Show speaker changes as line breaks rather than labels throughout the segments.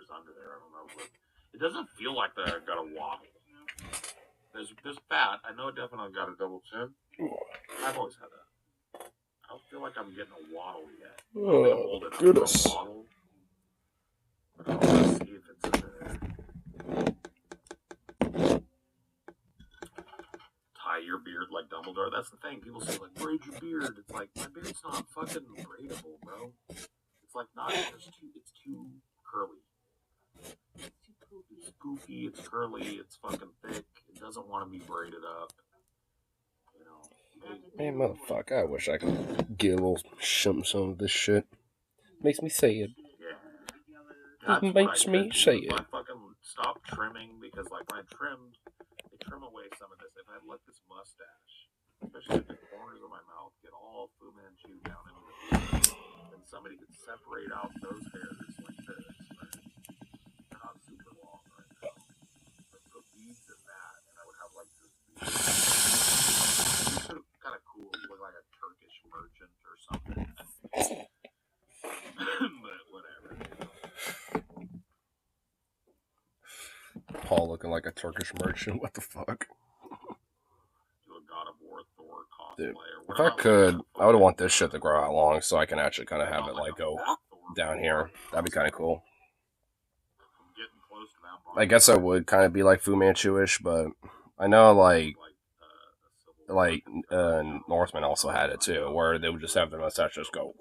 whatever's under there. I don't know, but it doesn't feel like that I've got a waddle. There's fat. I know it definitely got a double chin. I've always had that. I don't feel like I'm getting a waddle yet.
Oh, goodness.
Waddle. But I'll see if it's in there. Tie your beard like Dumbledore. That's the thing. People say, like, braid your beard. It's like, my beard's not fucking braidable, bro. It's like not. It's too curly. It's goofy. It's curly. It's fucking thick. It doesn't want to be braided up. You know.
Man, motherfucker, I wish I could get a little some of this shit. Makes me sad.
Yeah.
It makes me sad.
I fucking stopped trimming because, like, when I trimmed, they trim away some of this. If I had let this mustache, especially at the corners of my mouth, get all Fu Manchu down into the beard, then somebody could separate out those hairs like this, right? They're not super long right now. But put beads in that, and I would have, like, this bead. Kind of cool. You look like a Turkish merchant or something. But whatever, you know.
Paul looking like a Turkish merchant. What the fuck?
Do a God of War Thor cosplay.
Dude, if I could, I would want this shit to grow out long so I can actually kind of have it like go down here. That'd be kind of cool. I guess I would kind of be like Fu Manchu-ish, but I know like Northmen also had it too, where they would just have their mustache just go,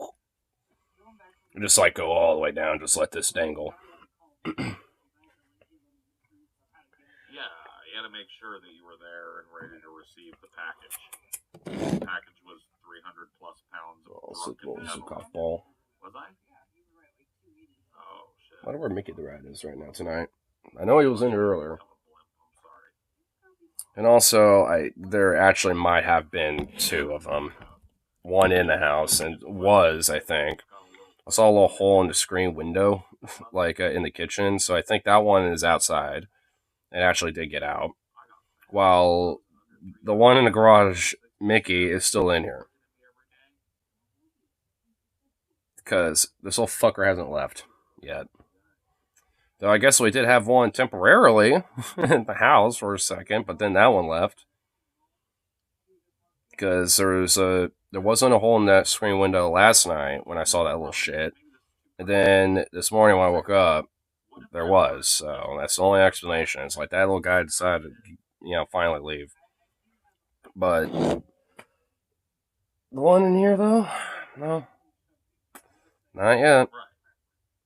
just like go all the way down, just let this dangle.
You had to make sure that you were there and ready to receive the package. The package was 300 plus pounds of
golf ball.
Was I? Oh, shit.
I wonder where Mickey the Rat is right now tonight. I know he was in here earlier. And also, there actually might have been two of them. One in the house, and I think. I saw a little hole in the screen window, like in the kitchen, so I think that one is outside. It actually did get out. While the one in the garage, Mickey, is still in here. Because this little fucker hasn't left yet. Though I guess we did have one temporarily in the house for a second, but then that one left. Because there wasn't a hole in that screen window last night when I saw that little shit. And then this morning when I woke up, there was. So that's the only explanation. It's like that little guy decided to, finally leave. But the one in here, though? No. Not yet.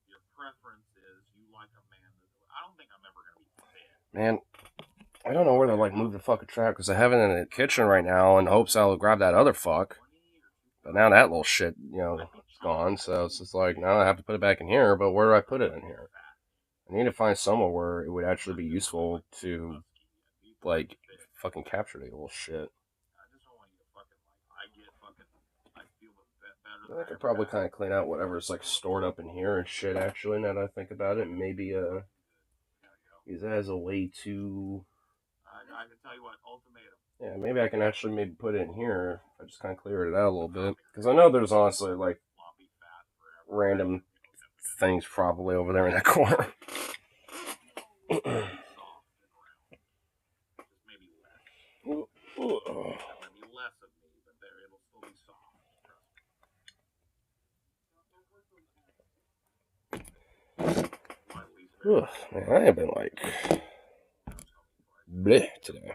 Your preference is you like a man that... I don't think I'm ever going to be fit.
Man, I don't know where to, move the fucking trap, because I have it in the kitchen right now in hopes I'll grab that other fuck. But now that little shit, is gone, so it's just like, now I have to put it back in here, but where do I put it in here? I need to find somewhere where it would actually be useful to, fucking capture the little shit. I could probably kind of clean out whatever's, stored up in here and shit, actually, now that I think about it. Maybe, use that as a way to...
I can tell you what, ultimatum.
Yeah, maybe I can actually put it in here. I just kind of clear it out a little bit. Because I know there's honestly, random things probably over there in that corner. Man, I have been bleh today.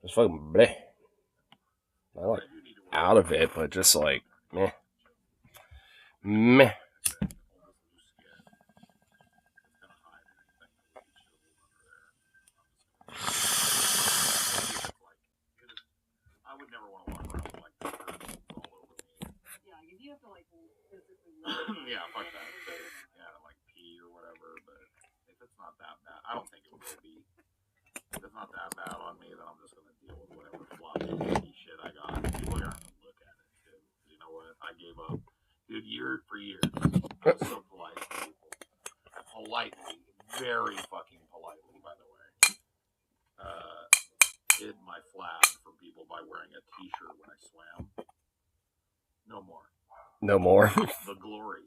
Just fucking bleh. Not out of it, but just meh. Meh.
I would never want to walk around like that all over me. Yeah, you have to yeah, fuck that. Yeah, pee or whatever, but if it's not that bad, I don't think it will be. If it's not that bad on me, then I'm just gonna deal with whatever floppy shit I got. People are gonna look at it too. You know what? I gave up. Dude, year for year. I was so polite to people. Politely, very fucking politely, by the way. Hid my flag for people by wearing a t-shirt when I swam. No more.
No more.
The glory.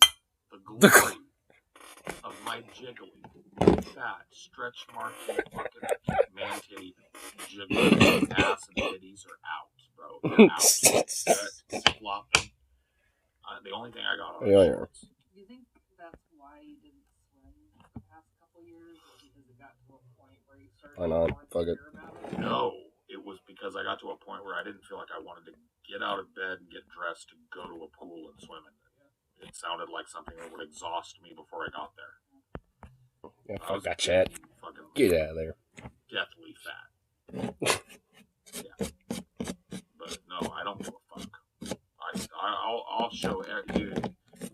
The glory jiggly, fat, stretch marky, fucking man titty, jiggly ass and titties are out, bro. They're out. Flopping. The only thing I got on was shorts.
Do you think that's why you didn't swim the past couple years? Because it got to a point where you started to
Fuck it.
about it?
No, it was because I got to a point where I didn't feel like I wanted to get out of bed and get dressed to go to a pool and swim in it. It sounded like something that would exhaust me before I got there.
Yeah, fuck that shit. Get out of there.
Deathly fat. Yeah. But no, I don't give a fuck. I'll show you.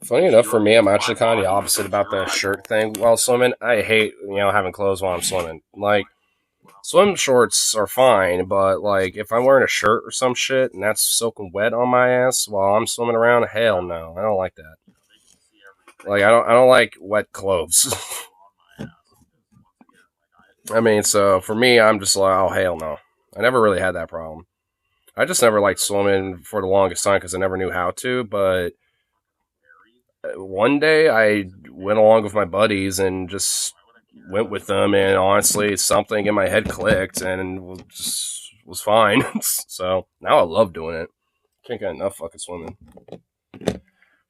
Funny enough, for me, I'm actually kind of the opposite about the shirt thing while swimming. I hate, having clothes while I'm swimming. Like, swim shorts are fine, but, like, if I'm wearing a shirt or some shit and that's soaking wet on my ass while I'm swimming around, hell no. I don't like that. Like, I don't like wet clothes. I mean, so for me, I'm just like, oh, hell no. I never really had that problem. I just never liked swimming for the longest time because I never knew how to, but one day I went along with my buddies and just went with them, and honestly, something in my head clicked and was fine. So now I love doing it. Can't get enough fucking swimming.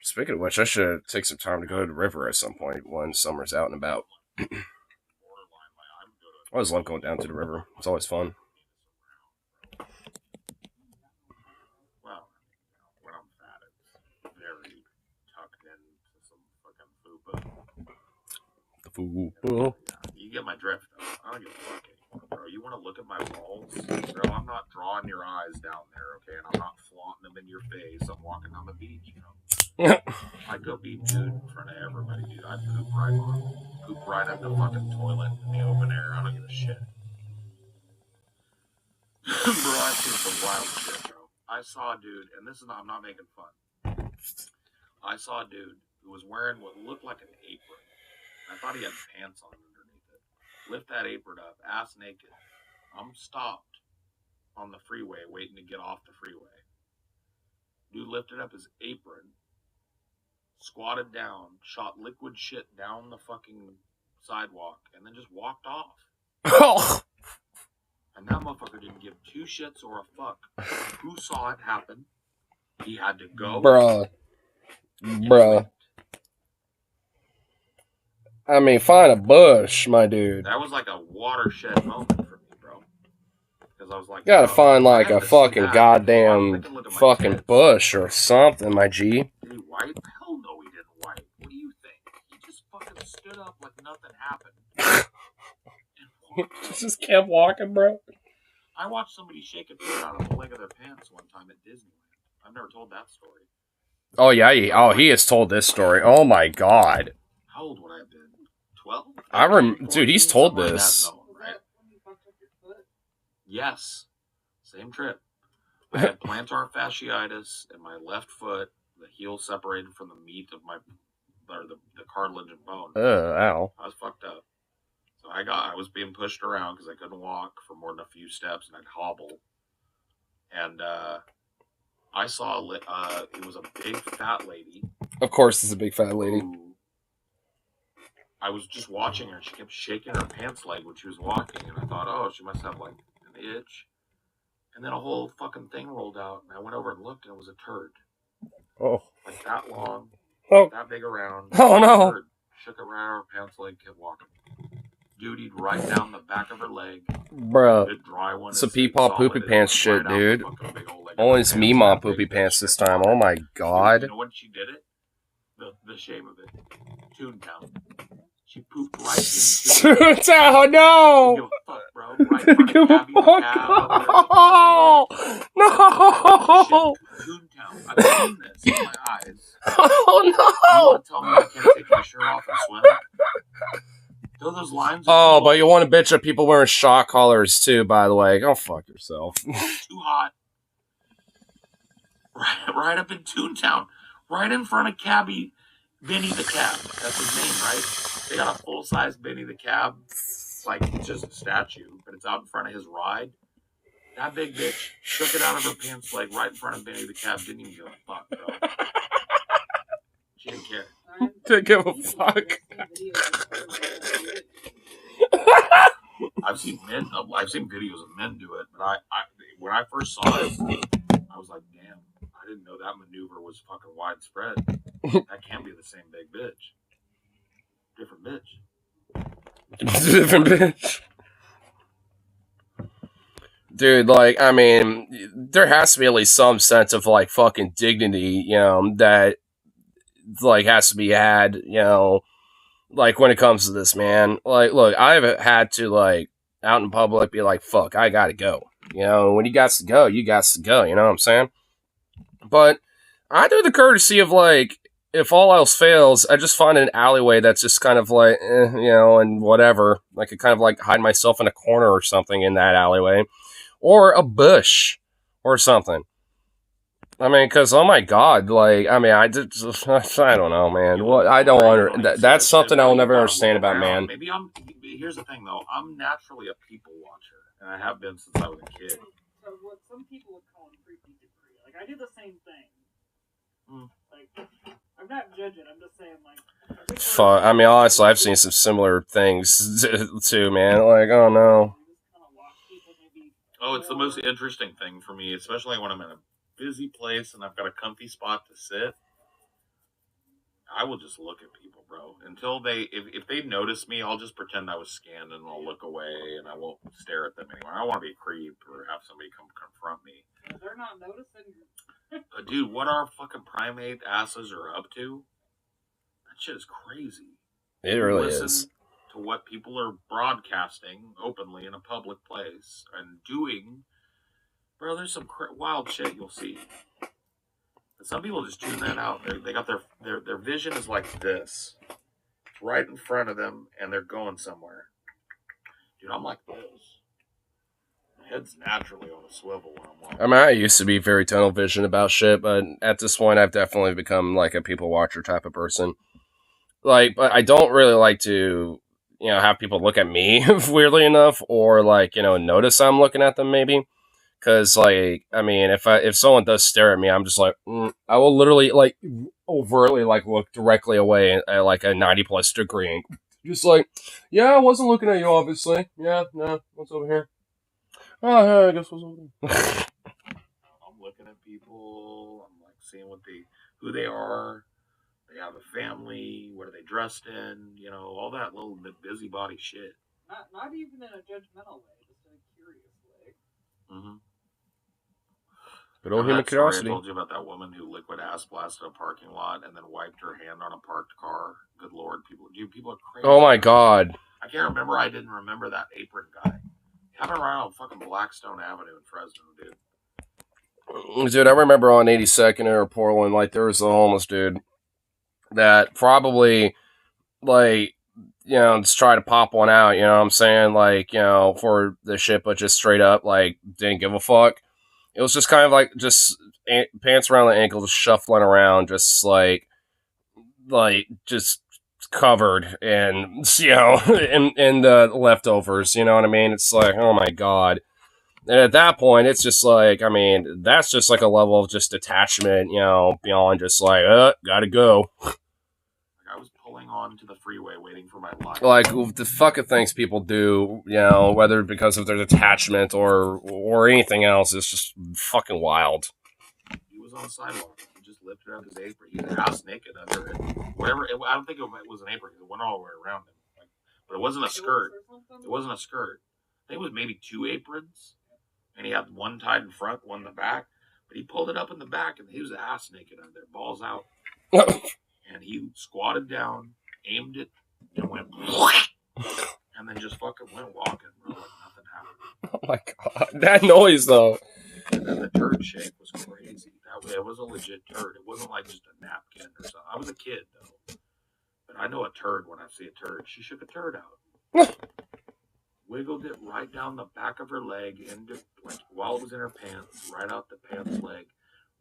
Speaking of which, I should take some time to go to the river at some point when summer's out and about. I always love going down to the river. It's always fun.
Well, when I'm fat, it's very tucked into some fucking fupa.
The fupa.
You get my drift, though. I don't give a fuck anymore, bro. You want to look at my balls? Bro, I'm not drawing your eyes down there, okay? And I'm not flaunting them in your face. I'm walking on the beach, you know? I go be nude in front of everybody, dude. I poop right in the fucking toilet in the open air. I don't give a shit. Bro, I've seen some wild shit, bro. I saw a dude, and I'm not making fun. I saw a dude who was wearing what looked like an apron. I thought he had pants on underneath it. Lift that apron up, ass naked. I'm stopped on the freeway waiting to get off the freeway. Dude lifted up his apron, squatted down, shot liquid shit down the fucking sidewalk, and then just walked off. And that motherfucker didn't give two shits or a fuck who saw it happen. He had to go.
Bruh. I mean, find a bush, my dude.
That was like a watershed moment for me, bro. Because I was like,
gotta find like a fucking goddamn fucking bush or something, my G.
Did he wipe? Hell no, he didn't wipe. What do you think? He just fucking stood up like nothing happened.
Just kept walking, bro.
I watched somebody shake a foot out of the leg of their pants one time at Disneyland. I've never told that story.
Oh, yeah. He has told this story. Oh, my God.
How old would I have been? 12?
Dude, he's told this.
Zone, right? Yes. Same trip. I had plantar fasciitis in my left foot. The heel separated from the meat of the cartilage and bone.
Ow.
I was fucked up. So I was being pushed around because I couldn't walk for more than a few steps, and I'd hobble. And I saw it was a big fat lady.
Of course, it's a big fat lady.
I was just watching her. She kept shaking her pants leg when she was walking, and I thought, oh, she must have like an itch. And then a whole fucking thing rolled out, and I went over and looked, and it was a turd.
Oh.
Like that long, that big around.
Oh, no.
Turd. Shook it right out her pants leg, kept walking. Duty right down the back of her leg.
Bruh.
Dry one.
Some Peepaw Poopy Pants shit, dude. Only it's Meemaw Poopy Pants this time. Oh my god.
You know when she did it? The shame of it. Toontown. She pooped right into
Toontown, no!
Give a fuck, bro. Right in front of
No!
Toontown. I've seen this in my eyes.
Oh no!
You want to tell me I can't take my shirt off and swim? Those lines
oh, but you want to bitch at people wearing shock collars too, by the way. Go fuck yourself.
Too hot. Right up in Toontown. Right in front of Cabby, Benny the Cab. That's his name, right? They got a full-size Benny the Cab. Like, just a statue, but it's out in front of his ride. That big bitch shook it out of her pants leg right in front of Benny the Cab. Didn't even give a fuck, bro. She didn't care.
To give a fuck.
I've seen videos of men do it, but I when I first saw it, I was like, damn, I didn't know that maneuver was fucking widespread. That can't be the same big bitch. Different bitch.
Different bitch. Dude, like, I mean, there has to be at least some sense of, like, fucking dignity, you know, that, like, has to be had, you know, like, when it comes to this, man. Like, look, I've had to, like, out in public be like, fuck, I gotta go. You know, when you got to go, you got to go, you know what I'm saying? But I do the courtesy of, like, if all else fails, I just find an alleyway that's just kind of like, you know, and whatever. I could kind of, like, hide myself in a corner or something in that alleyway. Or a bush or something. I mean, because, oh my god, like, I mean, I don't know, man. What I don't understand. That's something I'll never understand about man.
Maybe here's the thing, though. I'm naturally a people watcher, and I have been since I was a kid.
So what some people would call creepy degree. Like, I do the same thing. Like, I'm not judging, I'm just saying, like...
Fuck, I mean, honestly, I've seen some similar things, too, man. Like, oh no.
Oh, it's the most interesting thing for me, especially when I'm in a busy place and I've got a comfy spot to sit. I will just look at people, bro. Until if they notice me, I'll just pretend I was scanned and I'll look away and I won't stare at them anymore. I don't want to be a creep or have somebody come confront me.
They're not noticing.
Dude, what our fucking primate asses are up to? That shit is crazy.
It really is.
To what people are broadcasting openly in a public place and doing, bro, there's some wild shit you'll see. And some people just tune that out. They got their vision is like this. It's right in front of them and they're going somewhere. Dude, I'm like this. My head's naturally on a swivel when I'm walking.
I mean, I used to be very tunnel vision about shit, but at this point I've definitely become like a people watcher type of person. Like, but I don't really like to, you know, have people look at me, weirdly enough, or, like, you know, notice I'm looking at them, maybe. Because, like, I mean, if someone does stare at me, I'm just like, I will literally, like, overtly, like, look directly away at, like, a 90+ degree. Just like, yeah, I wasn't looking at you, obviously. Yeah, no, what's over here? Oh, yeah, I guess what's over there.
I'm looking at people, I'm, like, seeing who they are. They have a family. What are they dressed in? You know, all that little busybody shit.
Not even in a judgmental way, just in a curious way.
Mm-hmm.
Good old human curiosity.
I told you about that woman who liquid ass blasted a parking lot and then wiped her hand on a parked car. Good lord, people are crazy.
Oh my god.
I can't remember. I didn't remember that apron guy. Having around fucking Blackstone Avenue in Fresno, dude.
Dude, I remember on 82nd or Portland, like, there was a homeless dude that probably, like, you know, just try to pop one out, you know what I'm saying? Like, you know, for the shit, but just straight up, like, didn't give a fuck. It was just kind of like, just pants around the ankle, just shuffling around, just like, just covered in, you know, in the leftovers, you know what I mean? It's like, oh my god. And at that point, it's just like, I mean, that's just like a level of just detachment, you know, beyond just like, gotta go.
I was pulling on to the freeway waiting for my line.
Like, the fucking things people do, you know, whether because of their detachment or anything else, is just fucking wild.
He was on the sidewalk. He just lifted up his apron. He was ass naked under it. Whatever. I don't think it was an apron. It went all the way around him. Like, but it wasn't a skirt. It wasn't a skirt. I think it was maybe 2 aprons. And he had one tied in front, one in the back. But he pulled it up in the back, and he was ass naked under there, balls out. And he squatted down, aimed it, and went, and then just fucking went walking, bro, like nothing happened.
Oh my god, that noise though.
And then the turd shake was crazy. It was a legit turd. It wasn't like just a napkin or something. I was a kid though, but I know a turd when I see a turd. She shook a turd out. Wiggled it right down the back of her leg into, like, while it was in her pants, right out the pants leg,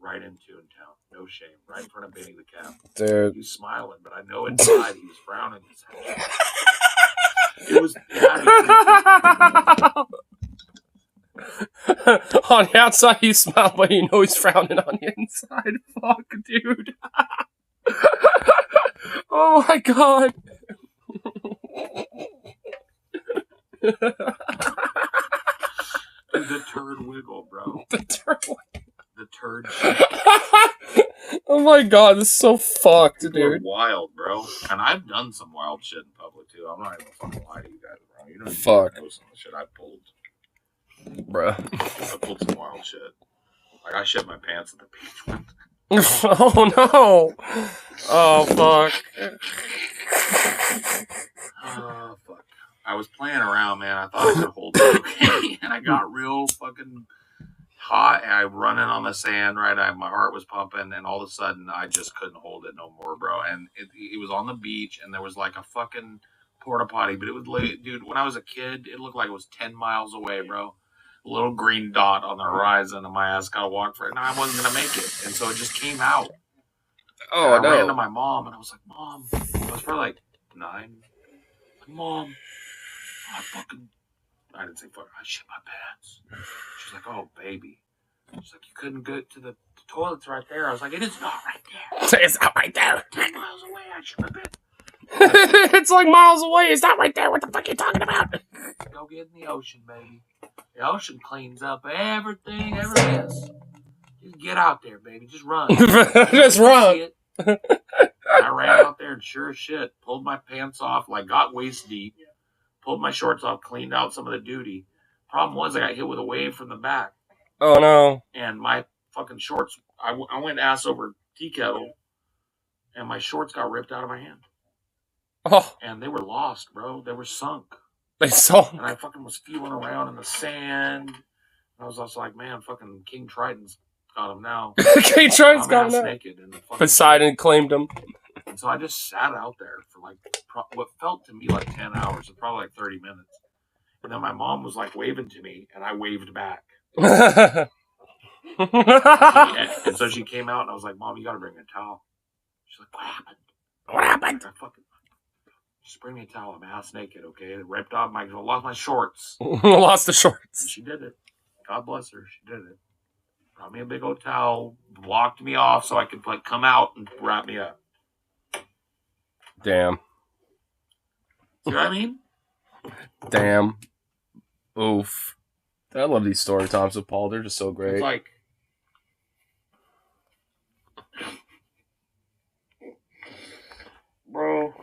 right into in town. No shame. Right in front of Benny the Cat.
Dude.
He was smiling, but I know inside he was frowning his head.
On the outside he smiled, but you know he's frowning on the inside. Fuck, dude. Oh my god.
Dude, the turd wiggle, bro.
The turd.
The turd shit.
Oh my god, this is so fucked,
People are
dude.
wild, bro. And I've done some wild shit in public too. I'm not even fucking lie to you guys, bro. You don't even know some of the shit I pulled.
Bruh.
I pulled some wild shit. Like I shit my pants at the beach one.
Oh no. Oh fuck.
Oh fuck. I was playing around, man. I thought I could hold it okay. And I got real fucking hot, and I running on the sand, right? My heart was pumping, and all of a sudden, I just couldn't hold it no more, bro. And it was on the beach, and there was like a fucking porta potty, but it was late, dude. When I was a kid, it looked like it was 10 miles away, bro. A little green dot on the horizon, and my ass gotta walk for it. And I wasn't gonna make it, and so it just came out.
Oh
and I ran to
no.
my mom, and I was like, "Mom," I was probably like 9. Like, "Mom, I didn't say fuck. I shit my pants." She's like, "Oh, baby." She's like, "You couldn't get to the toilet's right there." I was like, "It is not right there.
It's not right there.
10 miles away. I shit my pants."
It's like miles away. It's not right there. What the fuck are you talking about?
Go get in the ocean, baby. The ocean cleans up everything, every mess. Just get out there, baby. Just run.
Just run.
I ran out there and sure as shit, pulled my pants off, like got waist deep, pulled my shorts off, cleaned out some of the duty. Problem was I got hit with a wave from the back.
Oh no.
And my fucking shorts, I went ass over tea kettle, and my shorts got ripped out of my hand.
Oh.
And they were lost, bro. They were sunk.
They saw.
And I fucking was feeling around in the sand. And I was also like, man, fucking King Triton's got him now.
King Triton's got him now.
Naked in the fucking
Poseidon claimed him.
And so I just sat out there for like what felt to me like 10 hours. It probably like 30 minutes. And then my mom was like waving to me, and I waved back. And so she came out, and I was like, "Mom, you gotta bring me a towel." She's like, "What happened?"
What happened?
I fucking just bring me a towel. I'm ass naked, okay? It ripped off I lost my shorts.
Lost the shorts.
And she did it. God bless her. She did it. Brought me a big old towel, blocked me off so I could like come out and wrap me up.
Damn.
See what I mean?
Damn. Oof. I love these story times with Paul. They're just so great.
It's like, bro,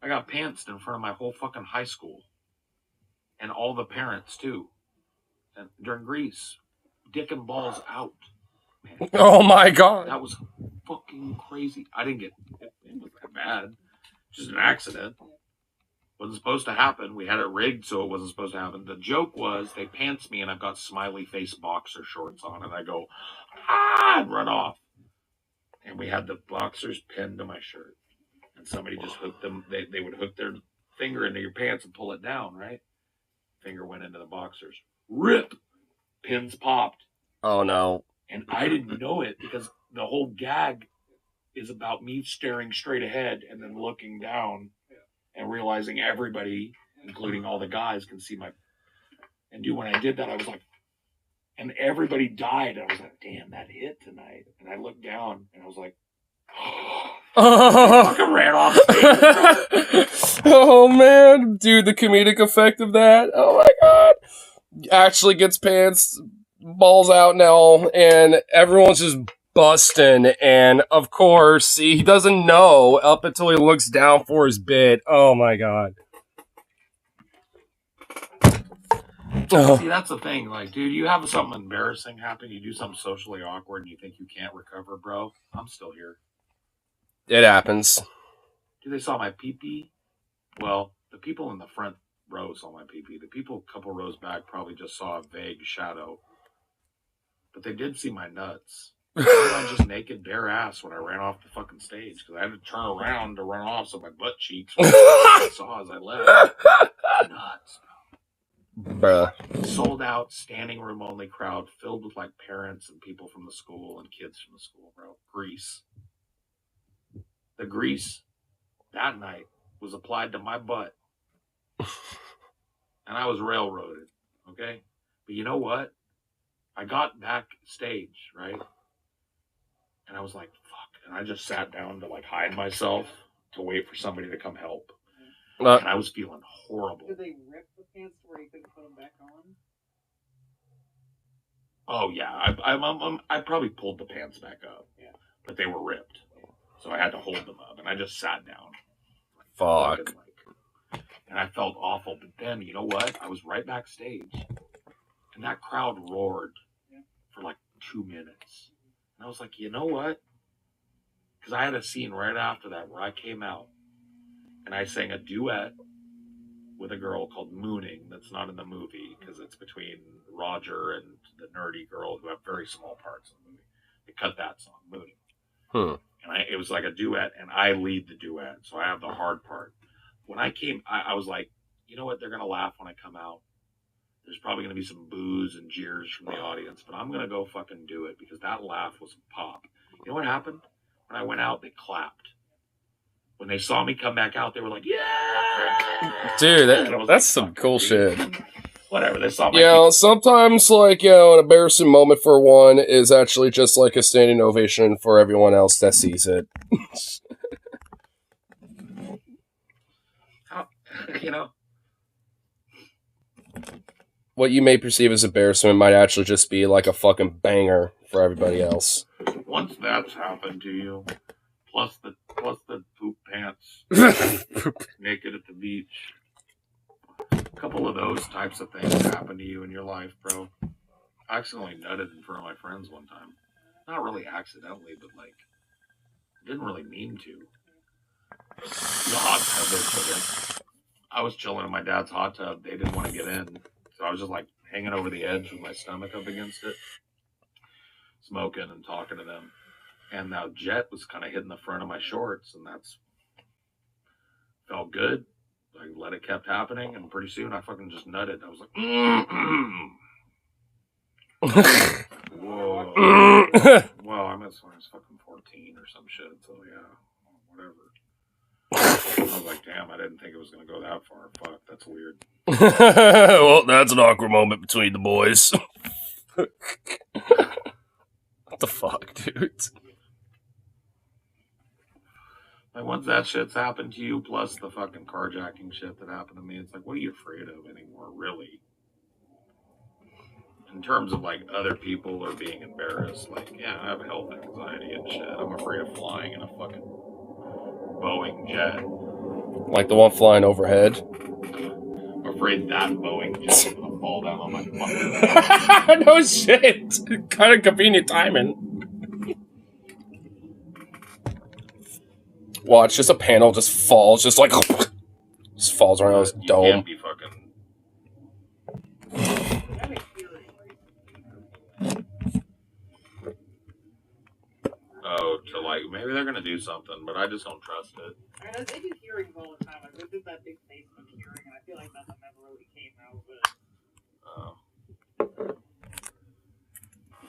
I got pantsed in front of my whole fucking high school. And all the parents, too. And during Greece. Dick and balls out. Man,
oh my god.
that was fucking crazy. I didn't get it wasn't that bad. Just an accident. Wasn't supposed to happen. We had it rigged so it wasn't supposed to happen. The joke was they pants me and I've got smiley face boxer shorts on and I go, and run off. And we had the boxers pinned to my shirt. And somebody just hooked them. They would hook their finger into your pants and pull it down, right? Finger went into the boxers. Rip! Pins popped.
Oh no.
And I didn't know it because the whole gag is about me staring straight ahead and then looking down and realizing everybody, including all the guys, can see my... And dude, when I did that, I was like... And everybody died. And I was like, damn, that hit tonight. And I looked down and I was like... I fucking ran off stage.
Oh man. Dude, the comedic effect of that. Oh my god. Actually gets pants, balls out now, and everyone's just busting. And of course, he doesn't know up until he looks down for his bit. Oh my god. Oh.
See, that's the thing. Like, dude, you have something embarrassing happen, you do something socially awkward, and you think you can't recover, bro. I'm still here.
It happens.
Dude, they saw my pee-pee. Well, the people in the front row saw my pee-pee. The people a couple rows back probably just saw a vague shadow. But they did see my nuts. I was just naked, bare ass when I ran off the fucking stage because I had to turn around to run off so my butt cheeks were I saw as I left. Nuts,
Bruh.
sold out, standing room only crowd filled with like parents and people from the school and kids from the school, bro. Grease. The grease that night was applied to my butt. And I was railroaded, okay? But you know what? I got backstage, right? And I was like, fuck. And I just sat down to like hide myself. to wait for somebody to come help. And I was feeling horrible.
Did they rip the pants to where you couldn't put them back on?
Oh yeah, I probably pulled the pants back up, but they were ripped, so I had to hold them up, and I just sat down.
Fuck.
And I felt awful, but then you know what? I was right backstage, and that crowd roared for like 2 minutes, and I was like, you know what? Because I had a scene right after that where I came out, and I sang a duet with a girl called Mooning that's not in the movie because it's between Roger and the nerdy girl who have very small parts in the movie. They cut that song, Mooning. And it was like a duet, and I lead the duet, so I have the hard part. When I came, I was like, you know what? They're going to laugh when I come out. There's probably going to be some boos and jeers from the audience, but I'm going to go fucking do it because that laugh was a pop. You know what happened? When I went out, they clapped. When they saw me come back out, they were like, yeah!
Dude, that's some cool shit.
Whatever, they saw my
sometimes, like, an embarrassing moment for one is actually just like a standing ovation for everyone else that sees it. What you may perceive as embarrassment might actually just be like a fucking banger for everybody else.
Once that's happened to you, plus the poop pants, naked at the beach, a couple of those types of things happen to you in your life, bro. I accidentally nutted in front of my friends one time. Not really accidentally, but like, didn't really mean to. The hot tub, I was chilling in my dad's hot tub. They didn't want to get in, so I was just like hanging over the edge with my stomach up against it, smoking and talking to them. And now jet was kind of hitting the front of my shorts, and that's felt good. I let it kept happening, and pretty soon I fucking just nutted. I was like, whoa. Well, I was fucking 14 or some shit, so yeah, whatever. I was like, damn, I didn't think it was going to go that far. Fuck, that's weird.
Well, that's an awkward moment between the boys. What the fuck, dude?
Like, once that shit's happened to you, plus the fucking carjacking shit that happened to me, it's like, what are you afraid of anymore, really? In terms of, like, other people or being embarrassed, like, yeah, I have health anxiety and shit. I'm afraid of flying in a fucking Boeing jet.
Like the one flying overhead?
I'm afraid that Boeing jet's gonna fall down on my fucking head.
No shit! Kind of convenient timing. Watch, just a panel just falls, just like... just falls around his dome.
You can't be fucking... Oh, to like, maybe they're gonna do something, but I just don't trust it.
I mean, they do hearings all the time. Like, they did that big Facebook hearing, and I feel like nothing ever really came out of it.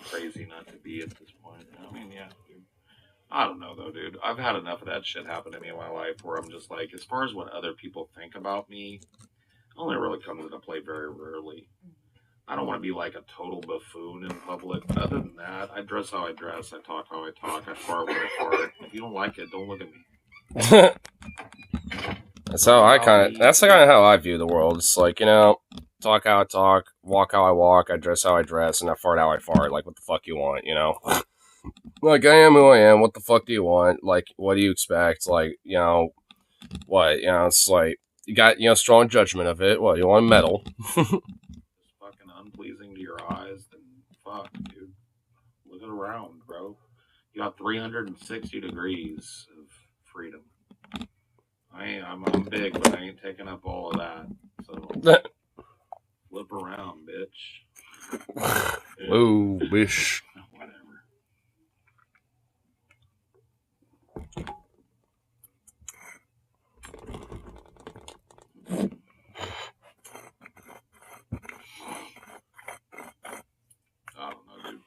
Crazy not to be at this point. I mean, yeah, dude. I don't know, though, dude. I've had enough of that shit happen to me in my life where I'm just like, as far as what other people think about me, only really comes into play very rarely. I don't want to be like a total buffoon in public. Other than that, I dress how I dress. I talk how I talk. I fart when I fart. If you don't like it, don't look at me.
That's kind of how I view the world. It's like, talk how I talk, walk how I walk, I dress how I dress, and I fart how I fart. Like, what the fuck you want, Like, I am who I am. What the fuck do you want? Like, what do you expect? Like, what? It's like, you got, strong judgment of it. What, you want a medal?
Fucking unpleasing to your eyes, then fuck, dude. Look it around, bro. You got 360 degrees of freedom. I'm big, but I ain't taking up all of that. So flip around, bitch.
Whoa, bish.
Whatever. I don't know, dude.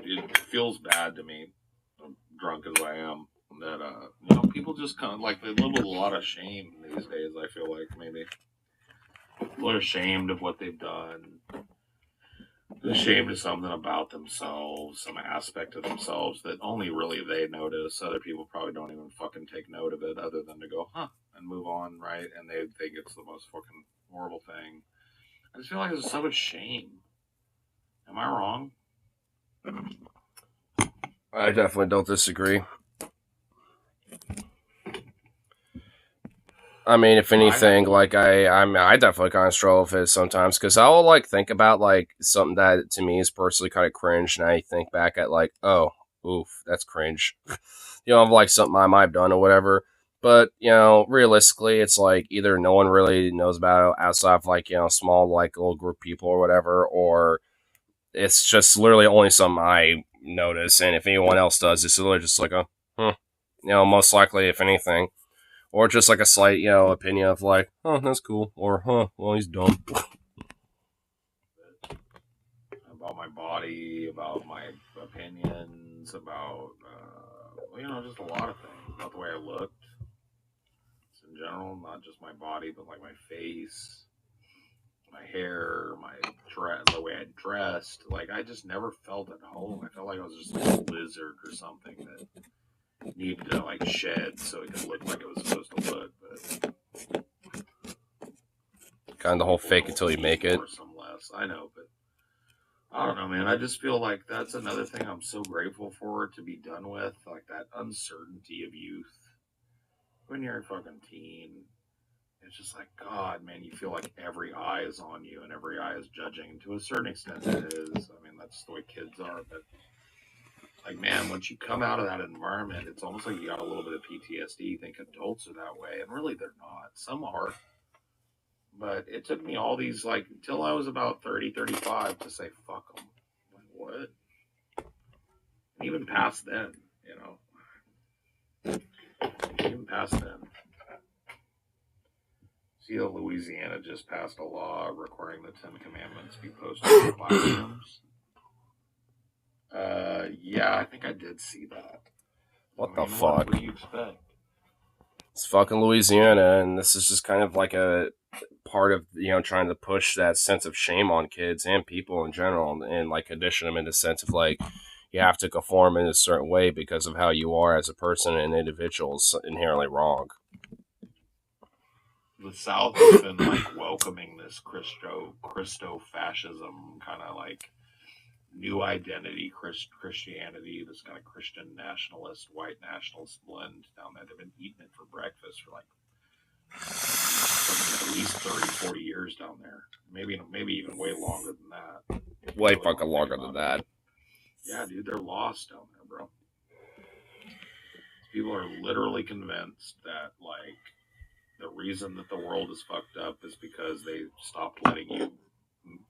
It feels bad to me, drunk as I am, that people just kind of like they live with a lot of shame these days. I feel like maybe people are ashamed of what they've done. ashamed of something about themselves, some aspect of themselves that only really they notice. Other people probably don't even fucking take note of it other than to go, huh, and move on, right? And they think it's the most fucking horrible thing. I just feel like there's so much shame. Am I wrong?
I definitely don't disagree. I mean, if anything, like I definitely kind of struggle with it sometimes because I will like think about like something that to me is personally kind of cringe, and I think back at like, oh, oof, that's cringe. Of like something I might have done or whatever. But realistically, it's like either no one really knows about it outside of like small like little group of people or whatever, or it's just literally only something I notice, and if anyone else does, it's literally just like a, most likely if anything. Or just like a slight, opinion of like, oh, that's cool, or well, he's dumb.
About my body, about my opinions, about just a lot of things. About the way I looked, in general, not just my body, but like my face, my hair, my dress, the way I dressed. Like I just never felt at home. I felt like I was just like a lizard or something that needed to like shed so it could look like it was supposed to look. But
kind of the whole fake until you make it.
Some less, I know, but I don't know, man. I just feel like that's another thing I'm so grateful for to be done with, like that uncertainty of youth. When you're a fucking teen, it's just like, God, man, you feel like every eye is on you and every eye is judging. And to a certain extent, it is. I mean, that's the way kids are. But, like, man, once you come out of that environment, it's almost like you got a little bit of PTSD. You think adults are that way. And really, they're not. Some are. But it took me all these, like, until I was about 30, 35 to say, fuck them. Like, what? And even past then, Even past then. See that Louisiana just passed a law requiring the 10 Commandments be posted in classrooms? Yeah, I think I did see that.
What the fuck?
What do you expect?
It's fucking Louisiana, and this is just kind of like a part of trying to push that sense of shame on kids and people in general, and like condition them in the sense of like you have to conform in a certain way because of how you are as a person and individual is inherently wrong.
The South has been like welcoming this Christo-fascism kind of like new identity, Christianity, this kind of Christian nationalist, white nationalist blend down there. They've been eating it for breakfast for like at least 30, 40 years down there. Maybe even way longer than that.
Way fucking longer than that.
Yeah, dude, they're lost down there, bro. People are literally convinced that, like, the reason that the world is fucked up is because they stopped letting you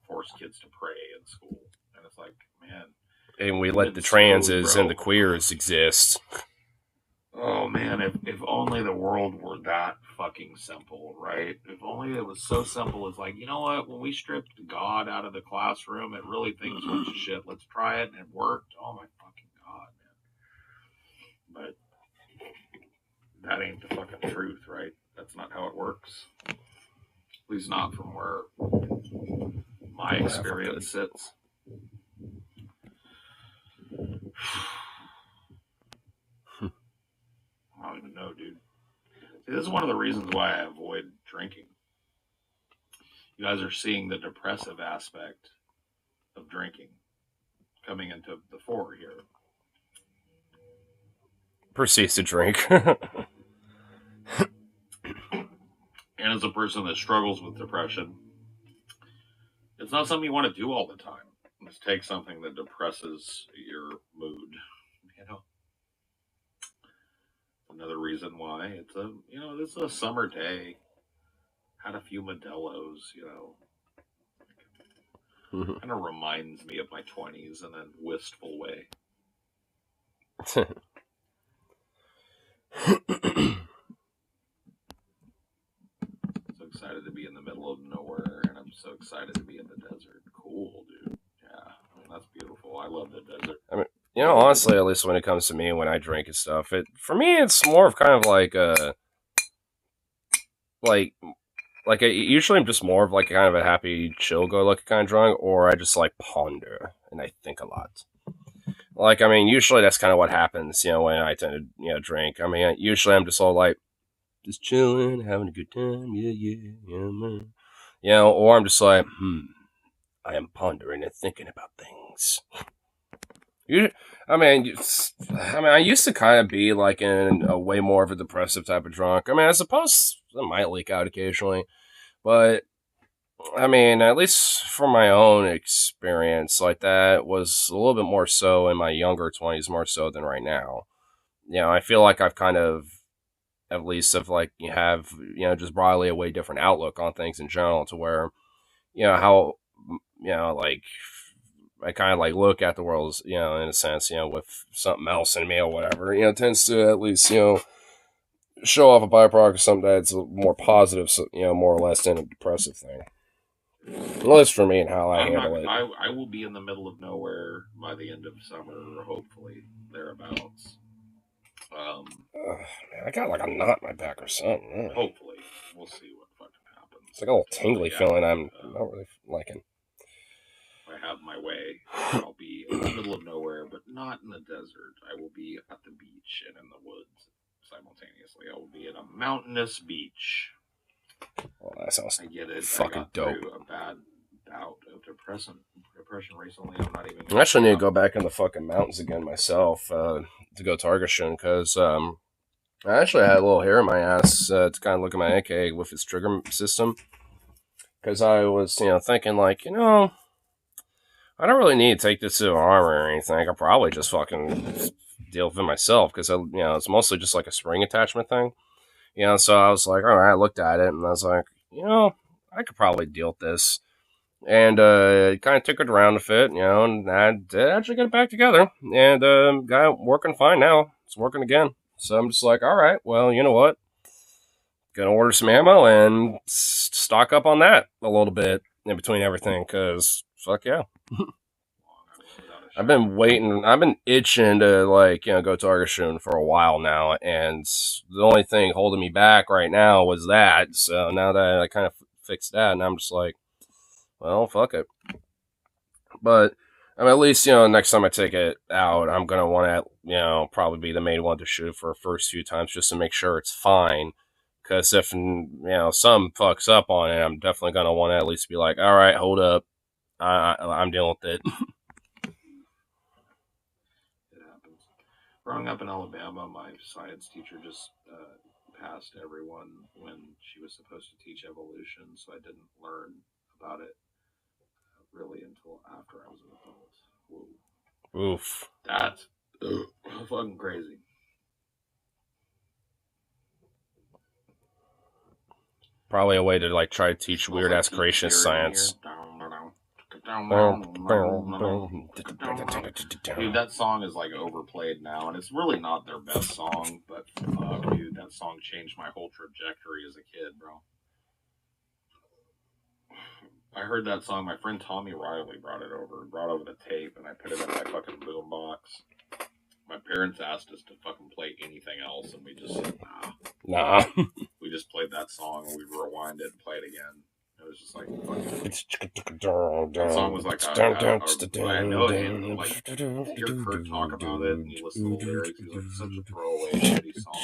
force kids to pray in school. And it's like, man.
And we let the transes and the queers exist.
Oh, man, if only the world were that fucking simple, right? If only it was so simple as like, you know what? When we stripped God out of the classroom, it really thinks a bunch of shit. Let's try it, and it worked. Oh, my fucking God, man. But that ain't the fucking truth, right? That's not how it works. At least not from where my experience sits. I don't even know, dude. See, this is one of the reasons why I avoid drinking. You guys are seeing the depressive aspect of drinking coming into the fore here.
Proceeds to drink.
And as a person that struggles with depression, it's not something you want to do all the time. Let's take something that depresses your mood. Another reason why it's this is a summer day. Had a few Modelo's, Kind of reminds me of my 20s in a wistful way. So excited to be in the middle of nowhere, and I'm so excited to be in the desert. Cool, dude. Yeah, that's beautiful. I love the desert.
I mean, honestly, at least when it comes to me, when I drink and stuff, for me, it's more of kind of like like usually I'm just more of like kind of a happy, chill-go-lucky kind of drunk, or I just like ponder and I think a lot. Like, I mean, usually that's kind of what happens, when I tend to, drink. I mean, usually I'm just all like, just chilling, having a good time, yeah, man. Or I'm just like, I am pondering and thinking about things. I mean, I used to kind of be like in a way more of a depressive type of drunk. I mean, I suppose it might leak out occasionally, but I mean, at least from my own experience, like that was a little bit more so in my younger 20s, more so than right now. I feel like I've kind of, at least, of like you have, just broadly a way different outlook on things in general, to where, how, like I kind of like look at the world, in a sense, with something else in me or whatever, tends to at least, show off a byproduct of something that's more positive, so, more or less than a depressive thing. At least for me and how I handle it.
I will be in the middle of nowhere by the end of summer, or hopefully thereabouts.
Man, I got like a knot in my back or something.
Hopefully, we'll see what fucking happens.
It's like a little tingly feeling I'm not really liking.
If I have my way, I'll be in the middle of nowhere, but not in the desert. I will be at the beach and in the woods simultaneously. I will be at a mountainous beach.
Well, that sounds
fucking
I got dope.
Through a bad bout of depression recently. I'm not even.
I actually need to go back in the fucking mountains again myself to go target shooting, because I actually had a little hair in my ass to kind of look at my AK with its trigger system, because I was thinking like I don't really need to take this to an armor or anything. I could probably just fucking deal with it myself, because it's mostly just like a spring attachment thing. So I was like, all right, I looked at it and I was like, I could probably deal with this. And kind of took it around a fit, and I did actually get it back together. And got it working fine now. It's working again. So I'm just like, all right, well, you know what? Gonna order some ammo and stock up on that a little bit in between everything, because fuck yeah. I've been waiting. I've been itching to go target shooting for a while now, and the only thing holding me back right now was that. So now that I kind of fixed that, and I'm just like, well, fuck it. But I mean, at least next time I take it out, I'm gonna want to probably be the main one to shoot for the first few times, just to make sure it's fine. Because if some fucks up on it, I'm definitely gonna want to at least be like, all right, hold up, I'm dealing with it.
Growing up in Alabama, my science teacher just passed everyone when she was supposed to teach evolution, so I didn't learn about it really until after I was an adult. Whoa.
Oof.
That's fucking crazy.
Probably a way to try to teach weird ass creationist science.
Dude, that song is overplayed now, and it's really not their best song, but dude, that song changed my whole trajectory as a kid, bro. I heard that song, my friend Tommy Riley brought over the tape, and I put it in my fucking boombox. My parents asked us to fucking play anything else, and we just said, nah. We just played that song, and we rewind it and play it again. It was just that song was I know him, hear Kurt talk about it, and you listen to the lyrics, he's like, such a throwaway shitty song.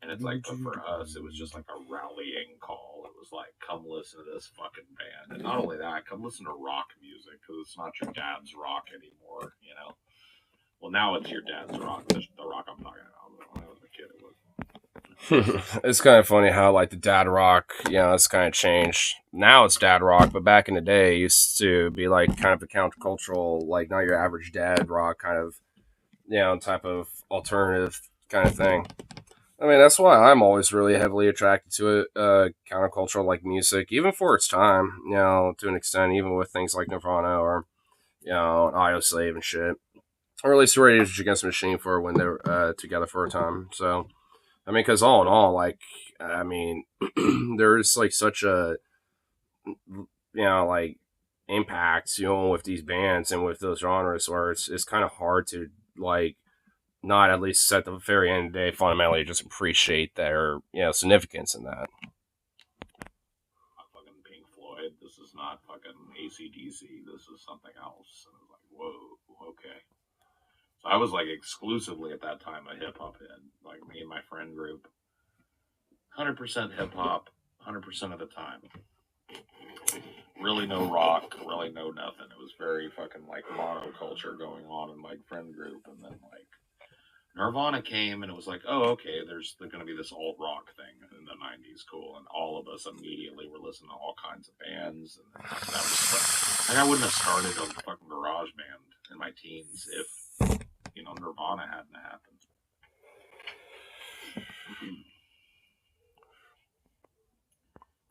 And it's but for us, it was just like a rallying call. It was like, come listen to this fucking band. And not only that, come listen to rock music, because it's not your dad's rock anymore, Well, now it's your dad's rock, the rock I'm talking about. When I was a kid, it was.
It's kind of funny how the dad rock, it's kind of changed. Now it's dad rock, but back in the day, it used to be kind of a countercultural, not your average dad rock kind of, type of alternative kind of thing. I mean, that's why I'm always really heavily attracted to it, countercultural music, even for its time, to an extent, even with things like Nirvana or, Audioslave and shit. Or at least Rage Against the Machine for when they were together for a time. So, I mean, because all in all, I mean, there's such a, impact, with these bands and with those genres where it's kind of hard to not at least at the very end of the day fundamentally just appreciate their significance in that.
Not fucking Pink Floyd. This is not fucking AC/DC. This is something else. And I was like, whoa, okay. So I was like exclusively at that time a hip hop head. Like me and my friend group, 100% hip hop, 100% of the time. Really no rock, really no nothing. It was very fucking like monoculture going on in my friend group, and then like Nirvana came, and it was like, oh, okay, there's going to be this alt rock thing in the '90s, cool, and all of us immediately were listening to all kinds of bands, and that was like I wouldn't have started a fucking garage band in my teens if Nirvana hadn't happened.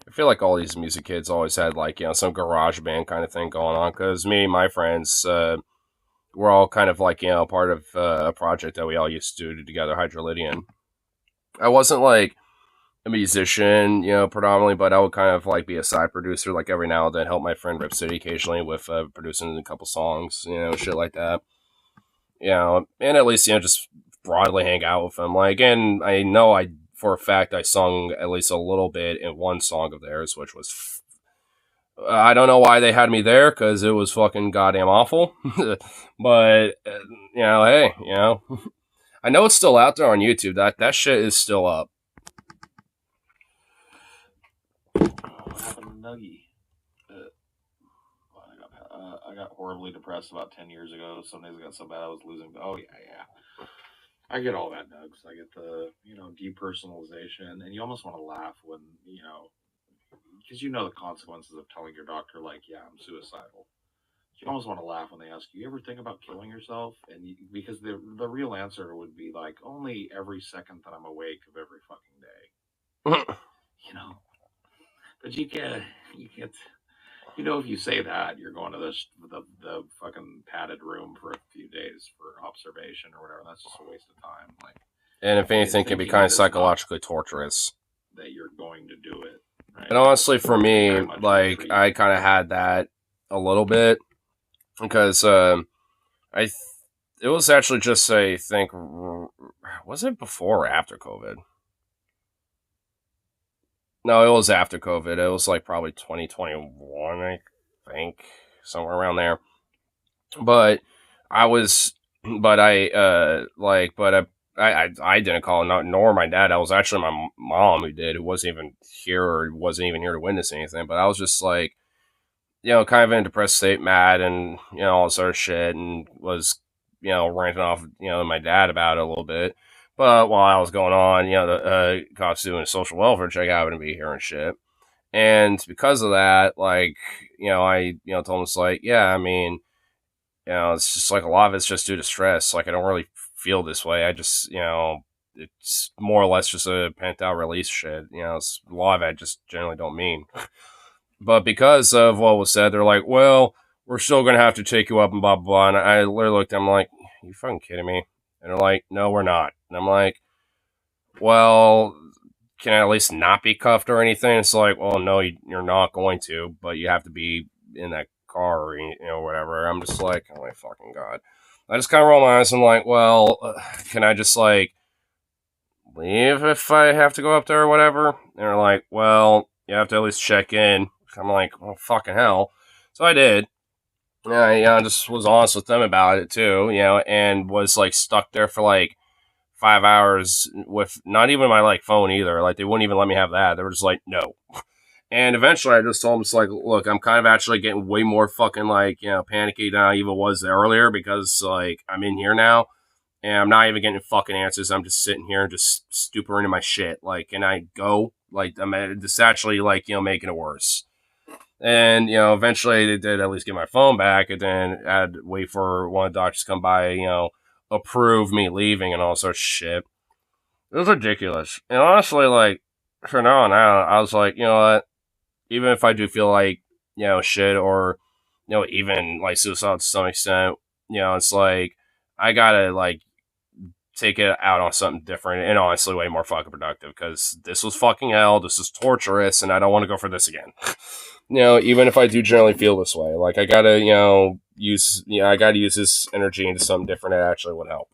I feel like all these music kids always had like some garage band kind of thing going on, because me and my friends we're all kind of like part of a project that we all used to do together, Hydrolydian. I wasn't like a musician, predominantly, but I would kind of like be a side producer, like every now and then help my friend Rip City occasionally with producing a couple songs, shit like that. And at least just broadly hang out with him. Like, and I know for a fact I sung at least a little bit in one song of theirs, which was I don't know why they had me there, because it was fucking goddamn awful. But hey, I know it's still out there on YouTube. That shit is still up.
What happened to Nuggie? I got horribly depressed about 10 years ago. Some days I got so bad I was losing. Oh yeah. I get all that, Nugs. I get the depersonalization, and you almost want to laugh when because the consequences of telling your doctor like, yeah, I'm suicidal. You almost want to laugh when they ask you ever think about killing yourself, and because the real answer would be like only every second that I'm awake of every fucking day. But you can't. If you say that, you're going to the fucking padded room for a few days for observation or whatever. That's just a waste of time. Like,
and if anything, it can be kind of psychologically torturous.
That you're going to do it. Right?
And honestly, for me, like I kind of had that a little bit because it was actually just I think was it before or after COVID? No, it was after COVID. It was like probably 2021, I think, somewhere around there. But I didn't call, nor my dad. I was actually my mom who did, who wasn't even here to witness anything. But I was just like, kind of in a depressed state, mad, and all this other shit, and was ranting off my dad about it a little bit. But while I was going on, the cops doing a social welfare check, I happened to be here and shit. And because of that, like, I told him, it's like, yeah, I mean, it's just like a lot of it's just due to stress. Like, I don't really feel this way. I just, it's more or less just a pent out release shit. It's a lot of it I just generally don't mean. But because of what was said, they're like, well, we're still going to have to take you up and blah, blah, blah. And I literally looked at them like, are you fucking kidding me? And they're like, no, we're not. And I'm like, well, can I at least not be cuffed or anything? It's like, well, no, you're not going to, but you have to be in that car or, whatever. I'm just like, oh my fucking God. I just kind of roll my eyes. I'm like, well, can I just like leave if I have to go up there or whatever? And they're like, well, you have to at least check in. I'm like, well, fucking hell. So I did. Yeah, I just was honest with them about it too, and was like stuck there for like 5 hours with not even my like phone either. Like they wouldn't even let me have that. They were just like, no. And eventually I just told them, it's like, look, I'm kind of actually getting way more fucking like, panicky than I even was earlier, because like I'm in here now and I'm not even getting fucking answers. I'm just sitting here and just stupering into my shit. Like, can I go? Like, I'm just actually like, making it worse. And, eventually they did at least get my phone back, and then I had to wait for one of the doctors to come by, approve me leaving and all sorts of shit. It was ridiculous. And honestly, like, from now on out, I was like, you know what? Even if I do feel like, shit, or, even like suicide to some extent, it's like, I gotta, like, take it out on something different and honestly way more fucking productive, because this was fucking hell. This is torturous, and I don't want to go for this again. Even if I do generally feel this way, like I gotta, use this energy into something different that actually would help.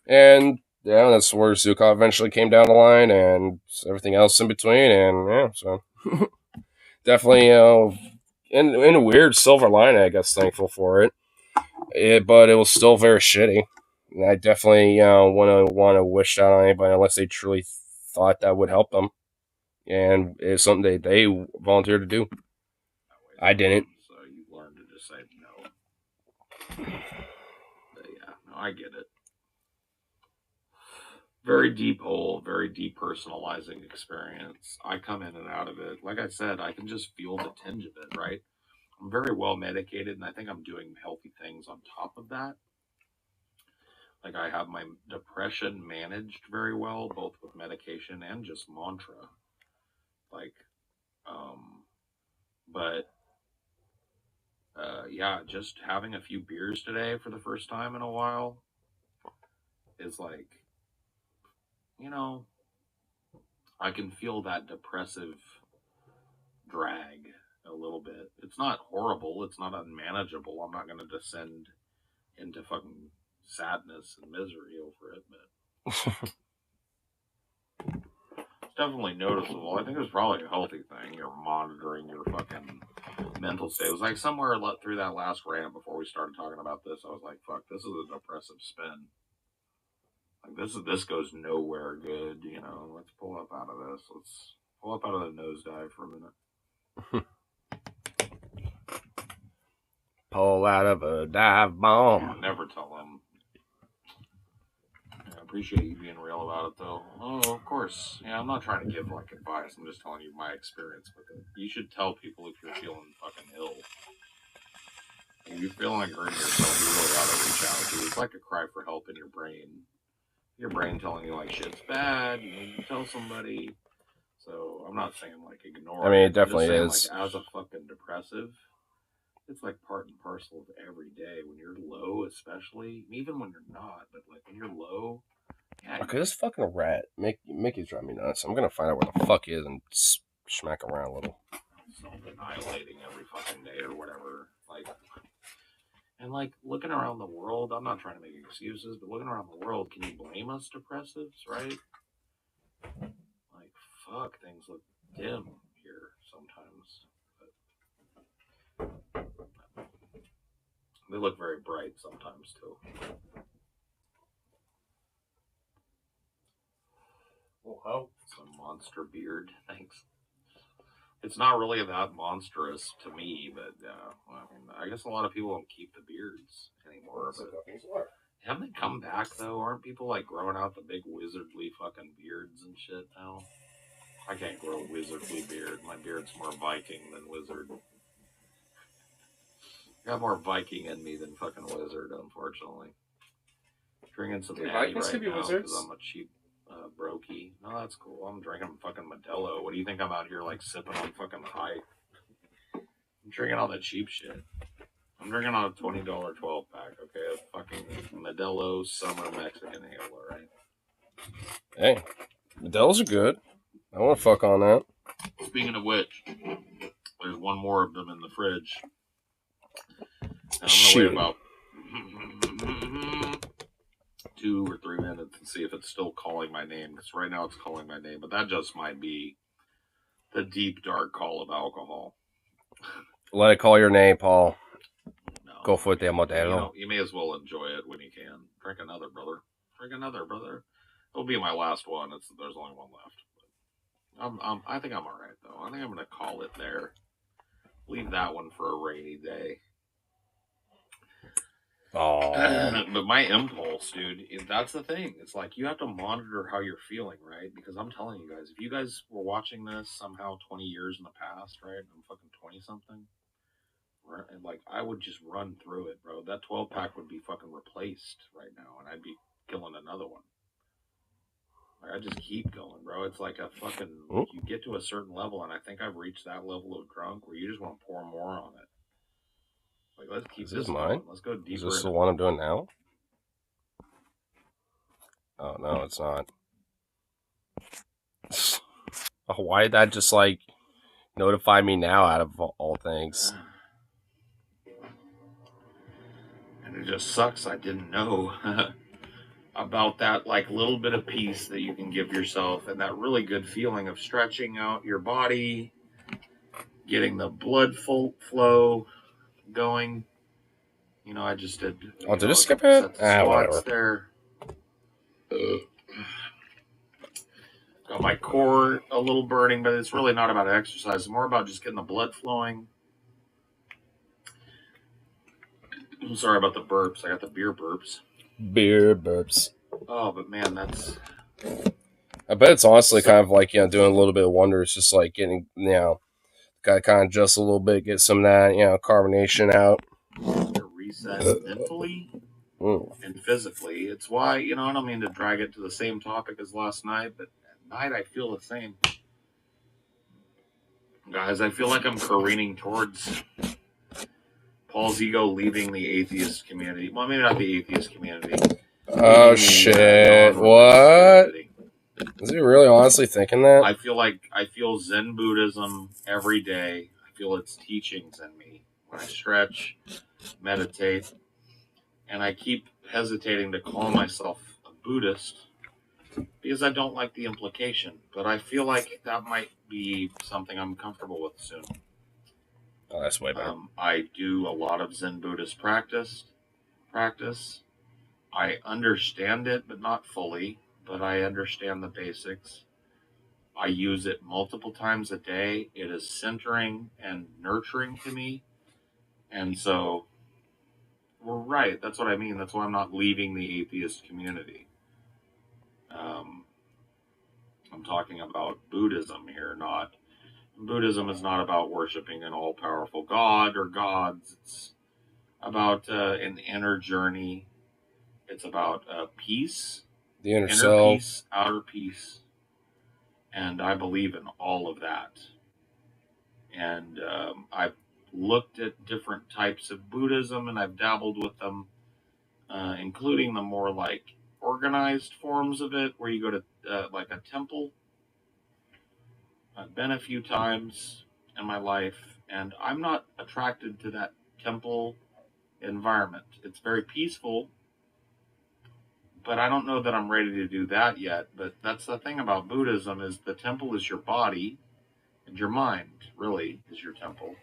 And yeah, that's where Zukov eventually came down the line, and everything else in between. And yeah, so definitely, in a weird silver lining, I guess, thankful for it. But it was still very shitty. And I definitely want to wish that on anybody unless they truly thought that would help them, and it's something they volunteered to do. I didn't.
So you learn to just say no. But yeah, no, I get it. Very deep hole, very depersonalizing experience. I come in and out of it. Like I said, I can just feel the tinge of it, right? I'm very well medicated, and I think I'm doing healthy things on top of that. Like I have my depression managed very well, both with medication and just mantra. Like, but yeah, just having a few beers today for the first time in a while is like, you know, I can feel that depressive drag a little bit. It's not horrible. It's not unmanageable. I'm not going to descend into fucking sadness and misery over it, but it's definitely noticeable. I think it's probably a healthy thing. You're monitoring your fucking mental state. It was like somewhere through that last rant before we started talking about this, I was like, fuck, this is a depressive spin. Like this goes nowhere good, you know. Let's pull up out of this. Let's pull up out of the nosedive for a minute.
Pull out of a dive bomb.
Yeah, never tell them. I appreciate you being real about it, though. Oh, of course. Yeah, I'm not trying to give like advice. I'm just telling you my experience with it. You should tell people if you're feeling fucking ill. If you're feeling like hurting yourself, you really ought to reach out. Dude. It's like a cry for help in your brain. Your brain telling you like shit's bad. You need to tell somebody. So I'm not saying like ignore.
I mean, it
I'm
definitely
saying,
is.
like, as a fucking depressive, it's like part and parcel of every day. When you're low, especially, even when you're not, but like when you're low, yeah.
Okay, this fucking rat, Mickey's driving me nuts. I'm gonna find out where the fuck he is and smack around a little.
Self-annihilating every fucking day or whatever, like. And like looking around the world, I'm not trying to make excuses, but looking around the world, can you blame us depressives, right? Like, fuck, things look dim here sometimes. But they look very bright sometimes too. Oh, some monster beard. Thanks. It's not really that monstrous to me, but I mean, I guess a lot of people don't keep the beards anymore. But haven't they come back though? Aren't people like growing out the big wizardly fucking beards and shit now? I can't grow a wizardly beard. My beard's more Viking than wizard. I got more Viking in me than fucking wizard, unfortunately. Drinking some natty right now because I'm a cheap brokey. No, that's cool. I'm drinking fucking Modelo. What do you think I'm out here like sipping on fucking high? I'm drinking all the cheap shit. I'm drinking on a $20 12 pack, okay? A fucking Modelo Summer Mexican Ale, right?
Hey, Modelo's are good. I want to fuck on that.
Speaking of which, there's one more of them in the fridge. And I'm
Shoot.
gonna wait about 2 or 3 minutes and see if it's still calling my name. Because right now it's calling my name, but that just might be the deep dark call of alcohol.
Let it call your name, Paul.
No,
go for it, there, Modelo.
You may as well enjoy it when you can. Drink another, brother. Drink another, brother. It'll be my last one. There's only one left. I think I'm all right though. I think I'm gonna call it there. Leave that one for a rainy day.
Oh.
But my impulse, dude, that's the thing. It's like you have to monitor how you're feeling, right? Because I'm telling you guys, if you guys were watching this somehow 20 years in the past, right? I'm fucking 20 something. Right? And like I would just run through it, bro. That 12 pack would be fucking replaced right now, and I'd be killing another one. Like I just keep going, bro. It's like a fucking. Like you get to a certain level, and I think I've reached that level of drunk where you just want to pour more on it. Like let's keep this
mine.
going. Let's go deeper.
Is this the one I'm doing now? Oh no, it's not. Oh, why did that just like notify me now out of all things?
And it just sucks. I didn't know. about that like little bit of peace that you can give yourself, and that really good feeling of stretching out your body, getting the blood flow going. I just did.
Oh, did it skip it?
Squats
Whatever.
there. Got my core a little burning, but it's really not about exercise. It's more about just getting the blood flowing. I'm sorry about the burps. I got the beer burps.
Beer burps.
Oh, but man, that's...
I bet it's honestly kind of like, doing a little bit of wonders, just like getting, got to kind of adjust a little bit, get some of that, carbonation out.
Reset mentally and physically. It's why, I don't mean to drag it to the same topic as last night, but at night I feel the same. Guys, I feel like I'm careening towards Paul's ego leaving the atheist community. Well, maybe not the atheist community.
Oh, shit. What? Is he really honestly thinking that?
I feel Zen Buddhism every day. I feel its teachings in me when I stretch, meditate, and I keep hesitating to call myself a Buddhist because I don't like the implication, but I feel like that might be something I'm comfortable with soon.
Oh, that's way better.
I do a lot of Zen Buddhist practice. I understand it, but not fully, but I understand the basics. I use it multiple times a day. It is centering and nurturing to me. And so, we're right. That's what I mean. That's why I'm not leaving the atheist community. I'm talking about Buddhism here, not... Buddhism is not about worshiping an all-powerful god or gods. It's about an inner journey. It's about peace.
The inner self.
Peace, outer peace. And I believe in all of that. And I've looked at different types of Buddhism, and I've dabbled with them, including the more like organized forms of it, where you go to like a temple. I've been a few times in my life, and I'm not attracted to that temple environment. It's very peaceful, but I don't know that I'm ready to do that yet. But that's the thing about Buddhism, is the temple is your body, and your mind really is your temple.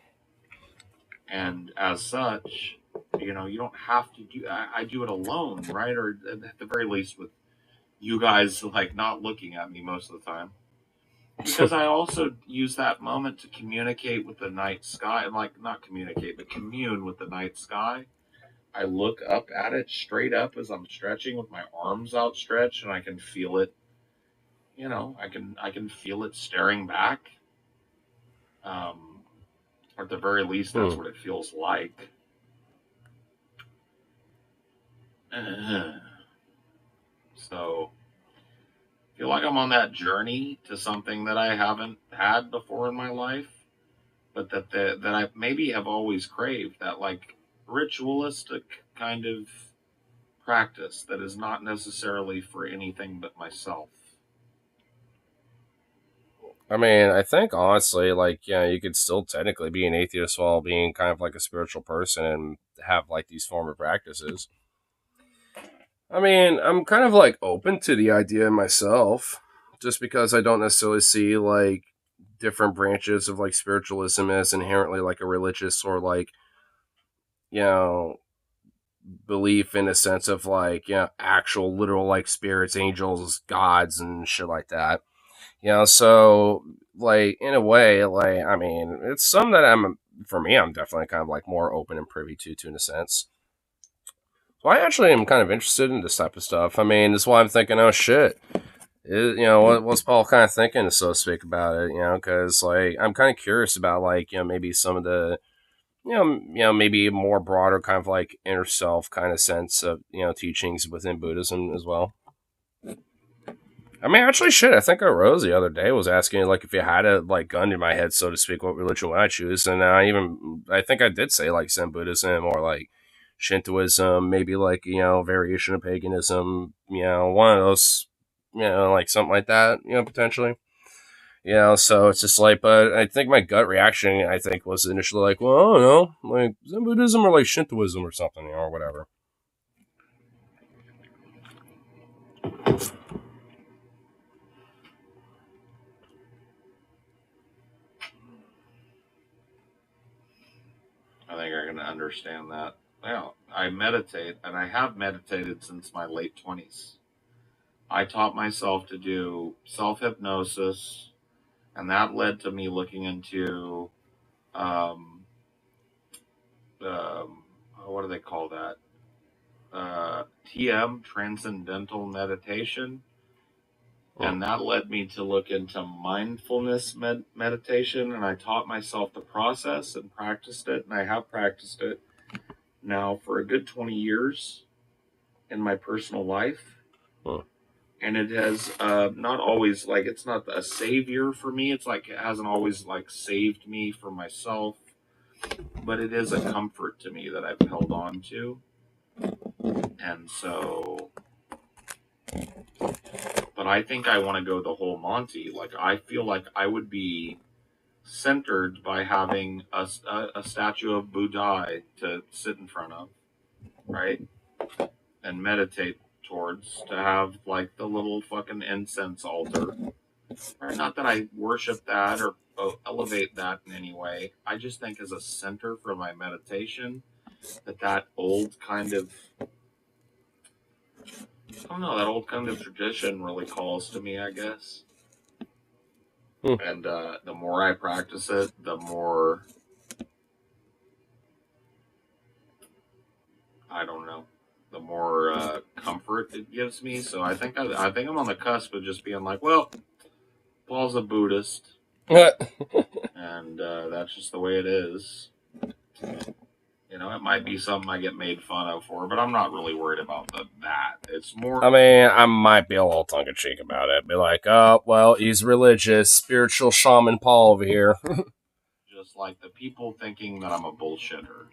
And as such, you don't have to do... I do it alone, right? Or at the very least with you guys like not looking at me most of the time. Because I also use that moment to communicate with the night sky. And like, not communicate, but commune with the night sky. I look up at it straight up as I'm stretching with my arms outstretched, and I can feel it. I can feel it staring back. Or at the very least, that's what it feels like. So, I feel like I'm on that journey to something that I haven't had before in my life, but that I maybe have always craved, that like ritualistic kind of practice that is not necessarily for anything but myself.
I mean, I think honestly, like, you could still technically be an atheist while being kind of like a spiritual person and have like these form of practices. I mean, I'm kind of like open to the idea myself, just because I don't necessarily see like different branches of like spiritualism as inherently like a religious or like, belief in a sense of like, actual literal like spirits, angels, gods, and shit like that. So like in a way, like, I mean, it's something that I'm definitely kind of like more open and privy to in a sense. So I actually am kind of interested in this type of stuff. I mean, that's why I'm thinking, oh shit, what's Paul kind of thinking, so to speak, about it? Because like I'm kind of curious about like maybe some of the maybe more broader kind of like inner self kind of sense of teachings within Buddhism as well. I mean, actually, shit. I think Rose the other day was asking like if you had a like gun in my head, so to speak, what religion would I choose? And I think I did say like Zen Buddhism or like Shintoism, maybe like variation of paganism, one of those, like something like that, potentially. So it's just like, but I think my gut reaction, I think, was initially like, well, I don't know, like Zen Buddhism or like Shintoism or something, or whatever.
I think I can understand that. Well, I meditate, and I have meditated since my late 20s. I taught myself to do self hypnosis, and that led to me looking into um, um, what do they call that? TM, Transcendental Meditation. And that led me to look into mindfulness meditation, and I taught myself the process and practiced it, and I have practiced it now for a good 20 years in my personal life. And it has not always, like, it's not a savior for me. It's like it hasn't always, like, saved me for myself, but it is a comfort to me that I've held on to. And so, but I think I want to go the whole Monty. Like, I feel like I would be centered by having a statue of Buddha to sit in front of, right? And meditate towards, to have like the little fucking incense altar. Right? Not that I worship that or elevate that in any way. I just think as a center for my meditation, that old kind of, I don't know, that old kind of tradition really calls to me, I guess. And the more I practice it, the more, I don't know, the more comfort it gives me. So I think I'm on the cusp of just being like, well, Paul's a Buddhist, and that's just the way it is. You know, it might be something I get made fun of for, but I'm not really worried about that. It's more.
I mean, I might be a little tongue-in-cheek about it. Be like, oh, well, he's religious, spiritual shaman Paul over here.
Just like the people thinking that I'm a bullshitter,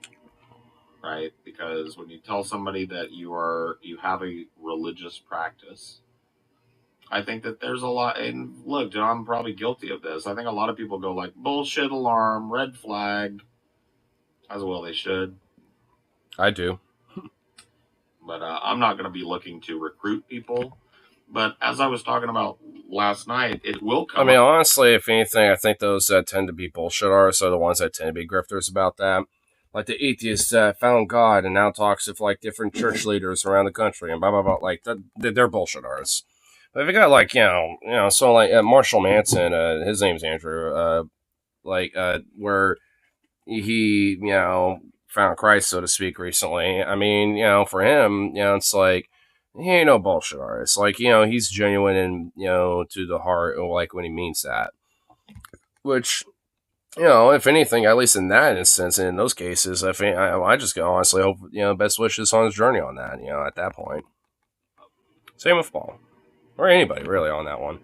right? Because when you tell somebody that you have a religious practice, I think that there's a lot, and look, dude, I'm probably guilty of this. I think a lot of people go like, bullshit alarm, red flag, as well they should.
I do.
But I'm not going to be looking to recruit people. But as I was talking about last night, it will come.
I mean, honestly, if anything, I think those that tend to be bullshit artists are the ones that tend to be grifters about that. Like the atheists that found God and now talks with like different church leaders around the country and blah blah blah. Like they're bullshit artists. But if you got like so like Marshall Manson, his name's Andrew, where he found Christ, so to speak, recently. I mean, for him, it's like he ain't no bullshit artist. Like, he's genuine and, to the heart, like when he means that. Which, if anything, at least in that instance, in those cases, I just honestly hope, best wishes on his journey on that, at that point. Same with Paul. Or anybody, really, on that one.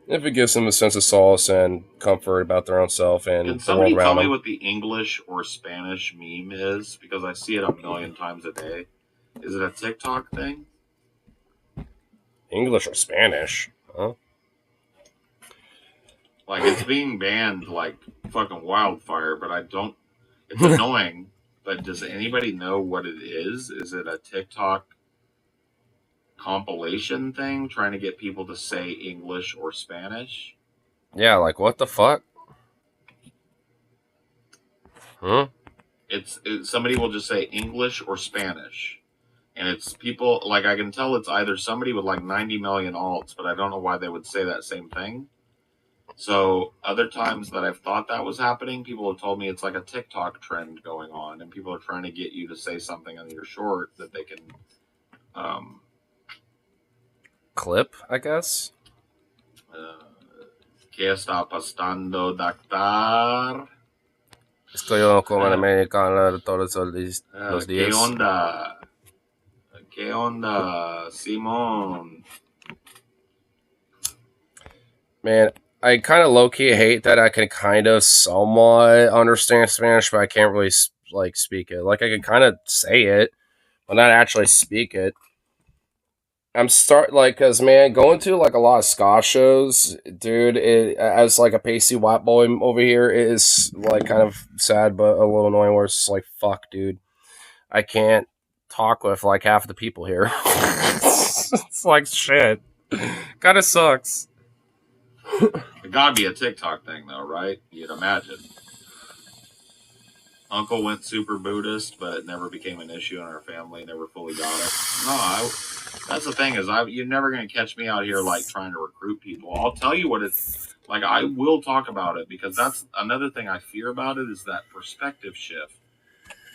If it gives them a sense of solace and comfort about their own self and
can somebody tell me what the English or Spanish meme is? Because I see it a million times a day. Is it a TikTok thing?
English or Spanish? Huh?
Like, it's being banned like fucking wildfire, but I don't. It's annoying, but does anybody know what it is? Is it a TikTok compilation thing trying to get people to say English or Spanish?
Yeah, like what the fuck?
It's somebody will just say English or Spanish, and it's people like I can tell it's either somebody with like 90 million alts, but I don't know why they would say that same thing. So other times that I've thought that was happening, people have told me it's like a TikTok trend going on, and people are trying to get you to say something on your short that they can
clip, I guess.
¿Qué está pasando, doctor?
Estoy como en americano todos los días.
¿Qué onda? ¿Qué onda, Simón?
Man, I kind of low-key hate that I can kind of somewhat understand Spanish, but I can't really like speak it. Like I can kind of say it, but not actually speak it. I'm cause man, going to like a lot of ska shows, dude. As like a pasty white boy over here, it is like kind of sad, but a little annoying. Where it's just like, fuck, dude, I can't talk with like half of the people here. It's like shit. Kind of sucks.
It gotta be a TikTok thing, though, right? You'd imagine. Uncle went super Buddhist, but it never became an issue in our family. Never fully got it. No, that's the thing is, you're never gonna catch me out here like trying to recruit people. I'll tell you what it's like. I will talk about it because that's another thing I fear about it is that perspective shift.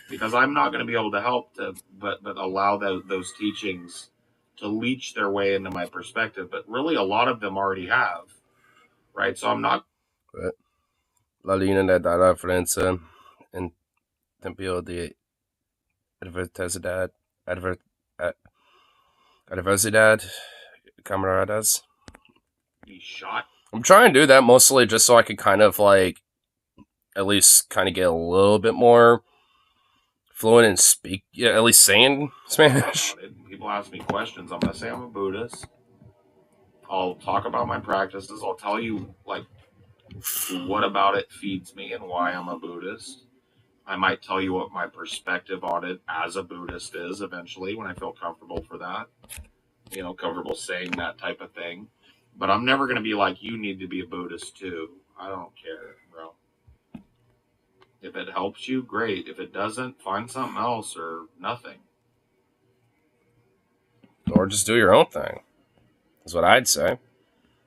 Because I'm not going to be able to help but allow those teachings to leach their way into my perspective. But really, a lot of them already have, right? So I'm not.
La linea de la referencia en templo de adversidad, adversidad, camaradas.
Be shot.
I'm trying to do that mostly just so I could kind of like, at least kind of get a little bit more fluent and speak, yeah, at least saying Spanish.
People ask me questions. I'm going to say I'm a Buddhist. I'll talk about my practices. I'll tell you like what about it feeds me and why I'm a Buddhist. I might tell you what my perspective on it as a Buddhist is eventually when I feel comfortable for that. You know, comfortable saying that type of thing. But I'm never going to be like, you need to be a Buddhist too. I don't care, bro. If it helps you, great. If it doesn't, find something else or nothing.
Or just do your own thing. That's what I'd say.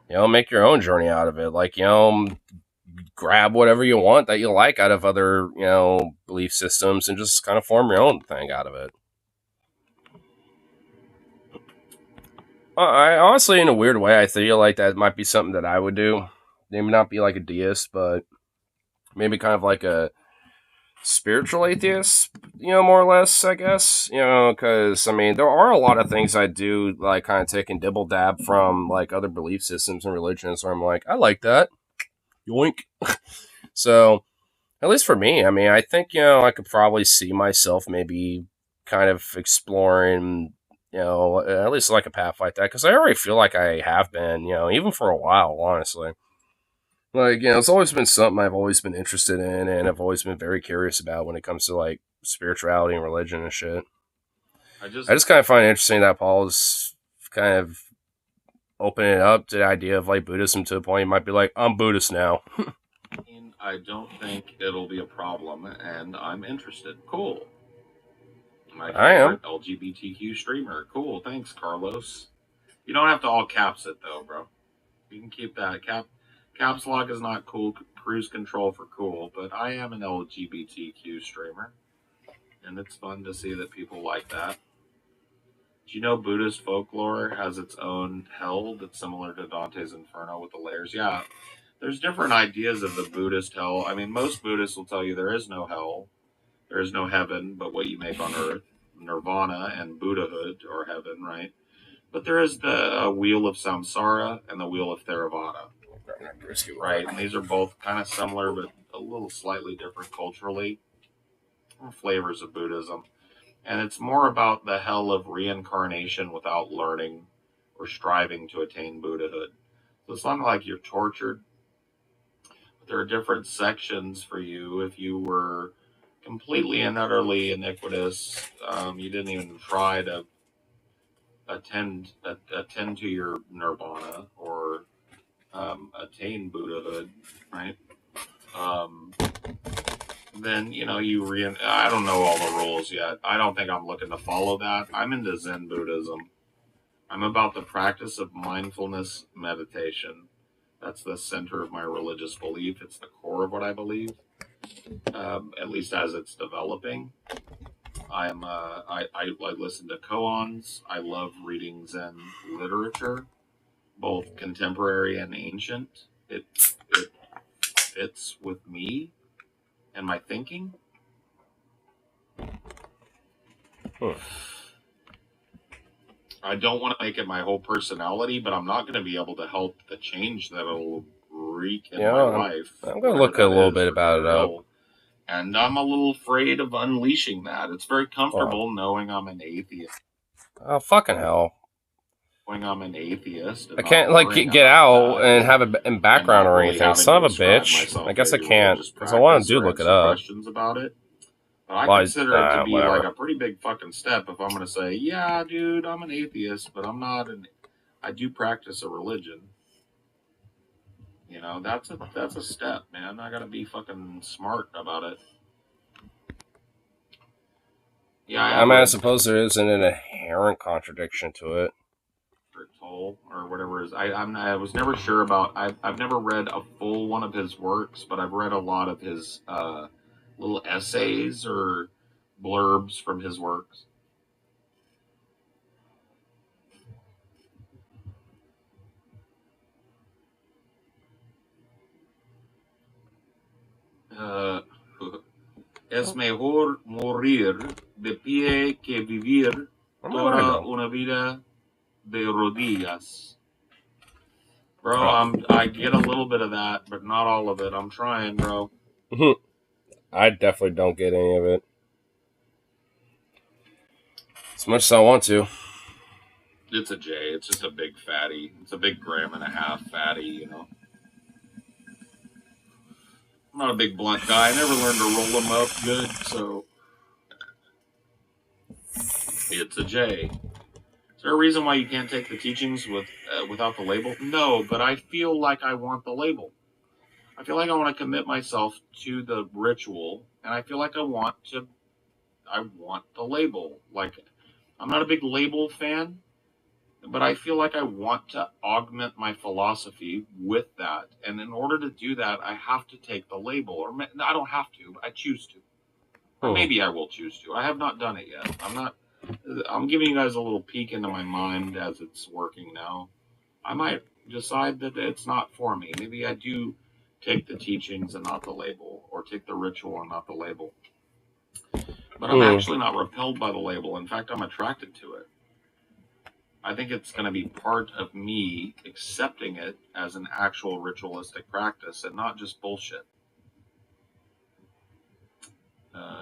You know, make your own journey out of it. Like, you know, grab whatever you want that you like out of other, you know, belief systems and just kind of form your own thing out of it. I honestly, in a weird way, I feel like that might be something that I would do. Maybe not be like a deist, but maybe kind of like a spiritual atheist, you know, more or less, I guess. You know, because, I mean, there are a lot of things I do, like, kind of take and dibble dab from, like, other belief systems and religions where I'm like, I like that. Yoink. So, at least for me, I mean, I think, you know, I could probably see myself maybe kind of exploring, you know, at least like a path like that, because I already feel like I have been, you know, even for a while, honestly. Like, you know, it's always been something I've always been interested in, and I've always been very curious about when it comes to, like, spirituality and religion and shit. I just kind of find it interesting that Paul's kind of opening it up to the idea of, like, Buddhism to the point he might be like, I'm Buddhist now.
I don't think it'll be a problem, and I'm interested. Cool.
I am.
LGBTQ streamer. Cool. Thanks, Carlos. You don't have to all caps it, though, bro. You can keep that. Caps lock is not cool. Cruise control for cool, but I am an LGBTQ streamer, and it's fun to see that people like that. Do you know Buddhist folklore has its own hell that's similar to Dante's Inferno with the layers? Yeah. There's different ideas of the Buddhist hell. I mean, most Buddhists will tell you there is no hell. There is no heaven but what you make on earth. Nirvana and Buddhahood, or heaven, right? But there is the wheel of samsara and the wheel of Theravada. Right? And these are both kind of similar, but a little slightly different culturally. Flavors of Buddhism. And it's more about the hell of reincarnation without learning or striving to attain Buddhahood. So it's not like you're tortured. There are different sections for you if you were completely and utterly iniquitous. You didn't even try to attend to your nirvana or attain Buddhahood, right? Then you know I don't know all the rules yet. I don't think I'm looking to follow that. I'm into Zen Buddhism. I'm about the practice of mindfulness meditation. That's the center of my religious belief. It's the core of what I believe, at least as it's developing. I listen to koans. I love reading Zen literature, both contemporary and ancient. It fits with me and my thinking. I don't want to make it my whole personality, but I'm not going to be able to help the change that it'll wreak in my life.
I'm going to look a little bit about it up.
And I'm a little afraid of unleashing that. It's very comfortable knowing I'm an atheist.
Oh, fucking hell.
Knowing I'm an atheist.
I can't, like, get out and have it in background or anything. Son of a bitch. I guess I can't, because I want to look it up.
Questions about it. But I consider it to be like a pretty big fucking step if I'm going to say, yeah, dude, I'm an atheist, but I'm not I do practice a religion. You know, that's a step, man. I got to be fucking smart about it. Yeah,
I suppose there isn't an inherent contradiction to it.
Toll or whatever is. I was never sure about. I've never read a full one of his works, but I've read a lot of his little essays or blurbs from his works. Es mejor morir de pie que vivir toda una vida de rodillas. Bro, I get a little bit of that, but not all of it. I'm trying, bro.
I definitely don't get any of it. As much as I want to.
It's a J. It's just a big fatty. It's a big 1.5 grams fatty, you know. I'm not a big blunt guy. I never learned to roll them up good, so it's a J. Is there a reason why you can't take the teachings without the label? No, but I feel like I want the label. I feel like I want to commit myself to the ritual, and I feel like I want the label. Like, I'm not a big label fan, but I feel like I want to augment my philosophy with that. And in order to do that, I have to take the label. Or I don't have to, I choose to. Or maybe I will choose to. I have not done it yet. I'm giving you guys a little peek into my mind as it's working now. I might decide that it's not for me. Maybe I do take the teachings and not the label, or take the ritual and not the label. But I'm actually not repelled by the label. In fact, I'm attracted to it. I think it's going to be part of me accepting it as an actual ritualistic practice and not just bullshit.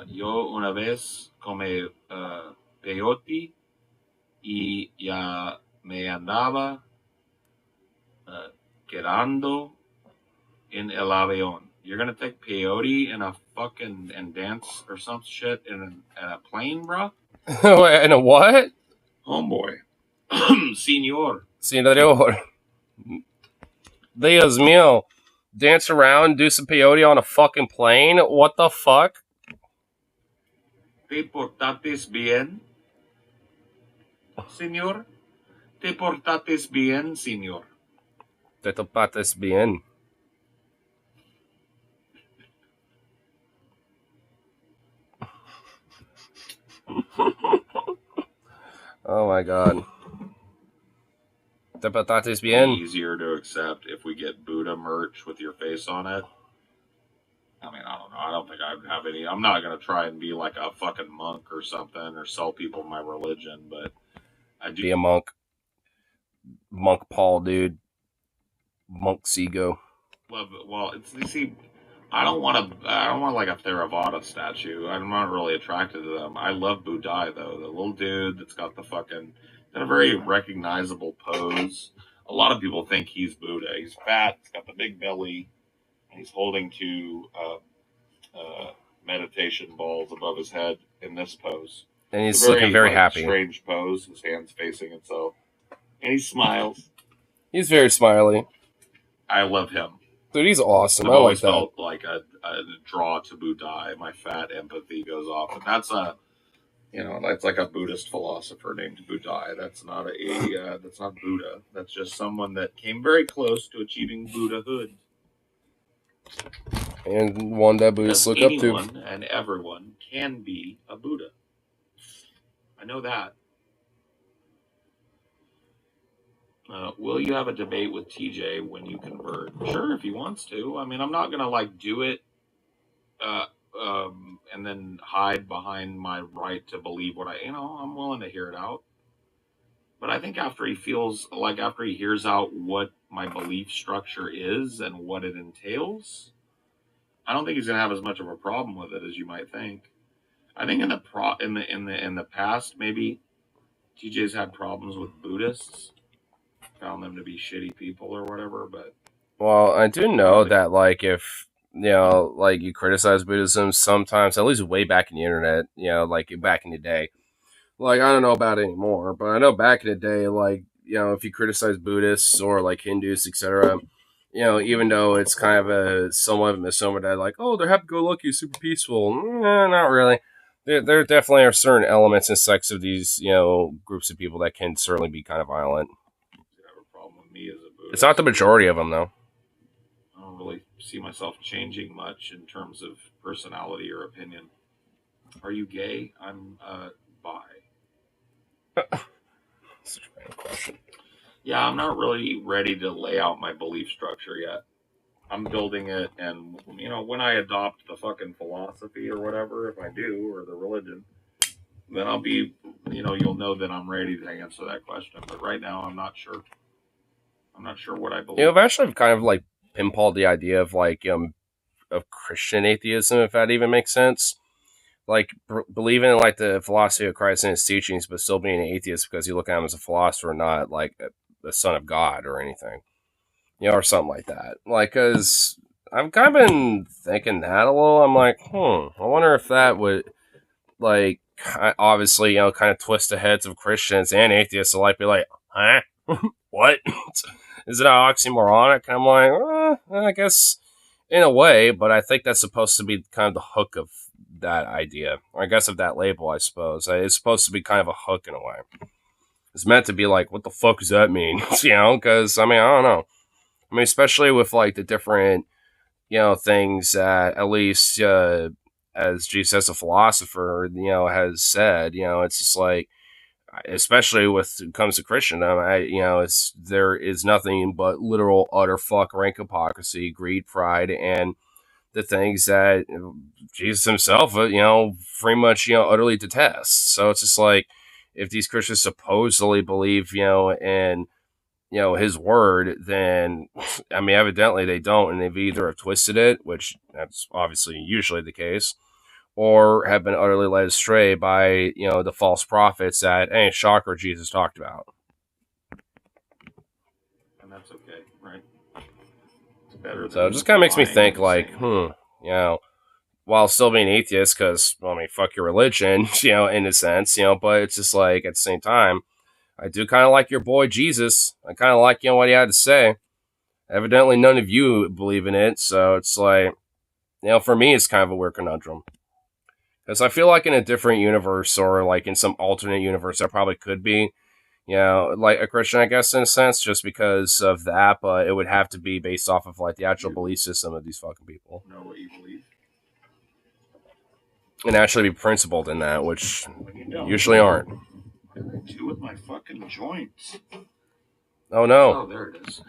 Yo una vez come peyote y ya me andaba quedando en el avión. You're going to take peyote and dance or some shit in a plane, bro?
In a what?
Homeboy. Senor.
Dios mío. Dance around, do some peyote on a fucking plane? What the fuck?
¿Te portaste bien, señor? ¿Te portaste bien, señor?
¿Te portaste bien? Oh my god. ¿Te portaste bien?
Easier to accept if we get Buddha merch with your face on it. I mean, I don't know. I don't think I have any. I'm not going to try and be like a fucking monk or something or sell people my religion, but I do.
Be a monk. Monk Paul, dude. Monk's ego.
Well, you see, I don't want like a Theravada statue. I'm not really attracted to them. I love Buddha though. The little dude that's got a very recognizable pose. A lot of people think he's Buddha. He's fat. He's got the big belly. He's holding two meditation balls above his head in this pose.
And he's looking very happy.
Strange pose. His hands facing himself. And he smiles.
He's very smiley.
I love him.
Dude, he's awesome.
I've always felt like a draw to Buddha. My fat empathy goes off. But that's that's like a Buddhist philosopher named Buddha. That's not that's not Buddha. That's just someone that came very close to achieving Buddhahood.
And one that Buddhists look up to.
Anyone and everyone can be a Buddha. I know that. Will you have a debate with TJ when you convert? Sure, if he wants to. I mean, I'm not gonna do it, and then hide behind my right to believe what I'm willing to hear it out. But I think after he hears out what my belief structure is and what it entails, I don't think he's gonna have as much of a problem with it as you might think. I think in the past, maybe TJ's had problems with Buddhists. Found them to be shitty people or whatever, but
well, I do know that if like you criticize Buddhism sometimes, at least way back in the internet, like back in the day. Like, I don't know about it anymore, but I know back in the day, like, if you criticize Buddhists or like Hindus, etc., even though it's kind of a somewhat of a misnomer that, like, oh, they're happy go lucky, super peaceful. Nah, not really. There definitely are certain elements and sects of these, groups of people that can certainly be kind of violent.
You have a problem with me as a Buddhist.
It's not the majority of them, though.
I don't really see myself changing much in terms of personality or opinion. Are you gay? I'm bi.
Such a bad question.
Yeah, I'm not really ready to lay out my belief structure yet. I'm building it, and when I adopt the fucking philosophy or whatever, if I do, or the religion, then I'll be, you'll know that I'm ready to answer that question. But right now, I'm not sure. I'm not sure what I believe.
Eventually, I've kind of like pinballed the idea of like of Christian atheism, if that even makes sense. Like believing in like the philosophy of Christ and his teachings, but still being an atheist because you look at him as a philosopher, not like the son of God or anything, or something like that. Like, cause I've kind of been thinking that a little. I'm like, I wonder if that would like obviously kind of twist the heads of Christians and atheists alike. Be like, huh, what? Is it oxymoronic? And I'm like, I guess in a way, but I think that's supposed to be kind of the hook of that idea, or I guess of that label, I suppose. It's supposed to be kind of a hook in a way. It's meant to be like, what the fuck does that mean? Because, I don't know. Especially with like the different, things that at least, as Jesus as a philosopher, has said, it's just like, especially with it comes to Christendom, there is nothing but literal utter fuck rank hypocrisy, greed, pride, and the things that Jesus himself, pretty much, utterly detests. So it's just like, if these Christians supposedly believe, in, his word, then, evidently they don't, and they've either have twisted it, which that's obviously usually the case, or have been utterly led astray by, the false prophets that, hey, shocker, Jesus talked about.
And that's okay, right? It's better.
So it just kind of makes me think, like, while still being atheist, because, fuck your religion, in a sense, but it's just like, at the same time, I do kind of like your boy Jesus. I kind of like, what he had to say. Evidently, none of you believe in it, so it's like, for me, it's kind of a weird conundrum. Because I feel like in a different universe, or like in some alternate universe, I probably could be, like a Christian, I guess, in a sense, just because of that, but it would have to be based off of like the actual belief system of these fucking people.
Know what you believe.
And actually be principled in that, which usually aren't.
What did I do with my fucking joints?
Oh no!
Oh, there it is.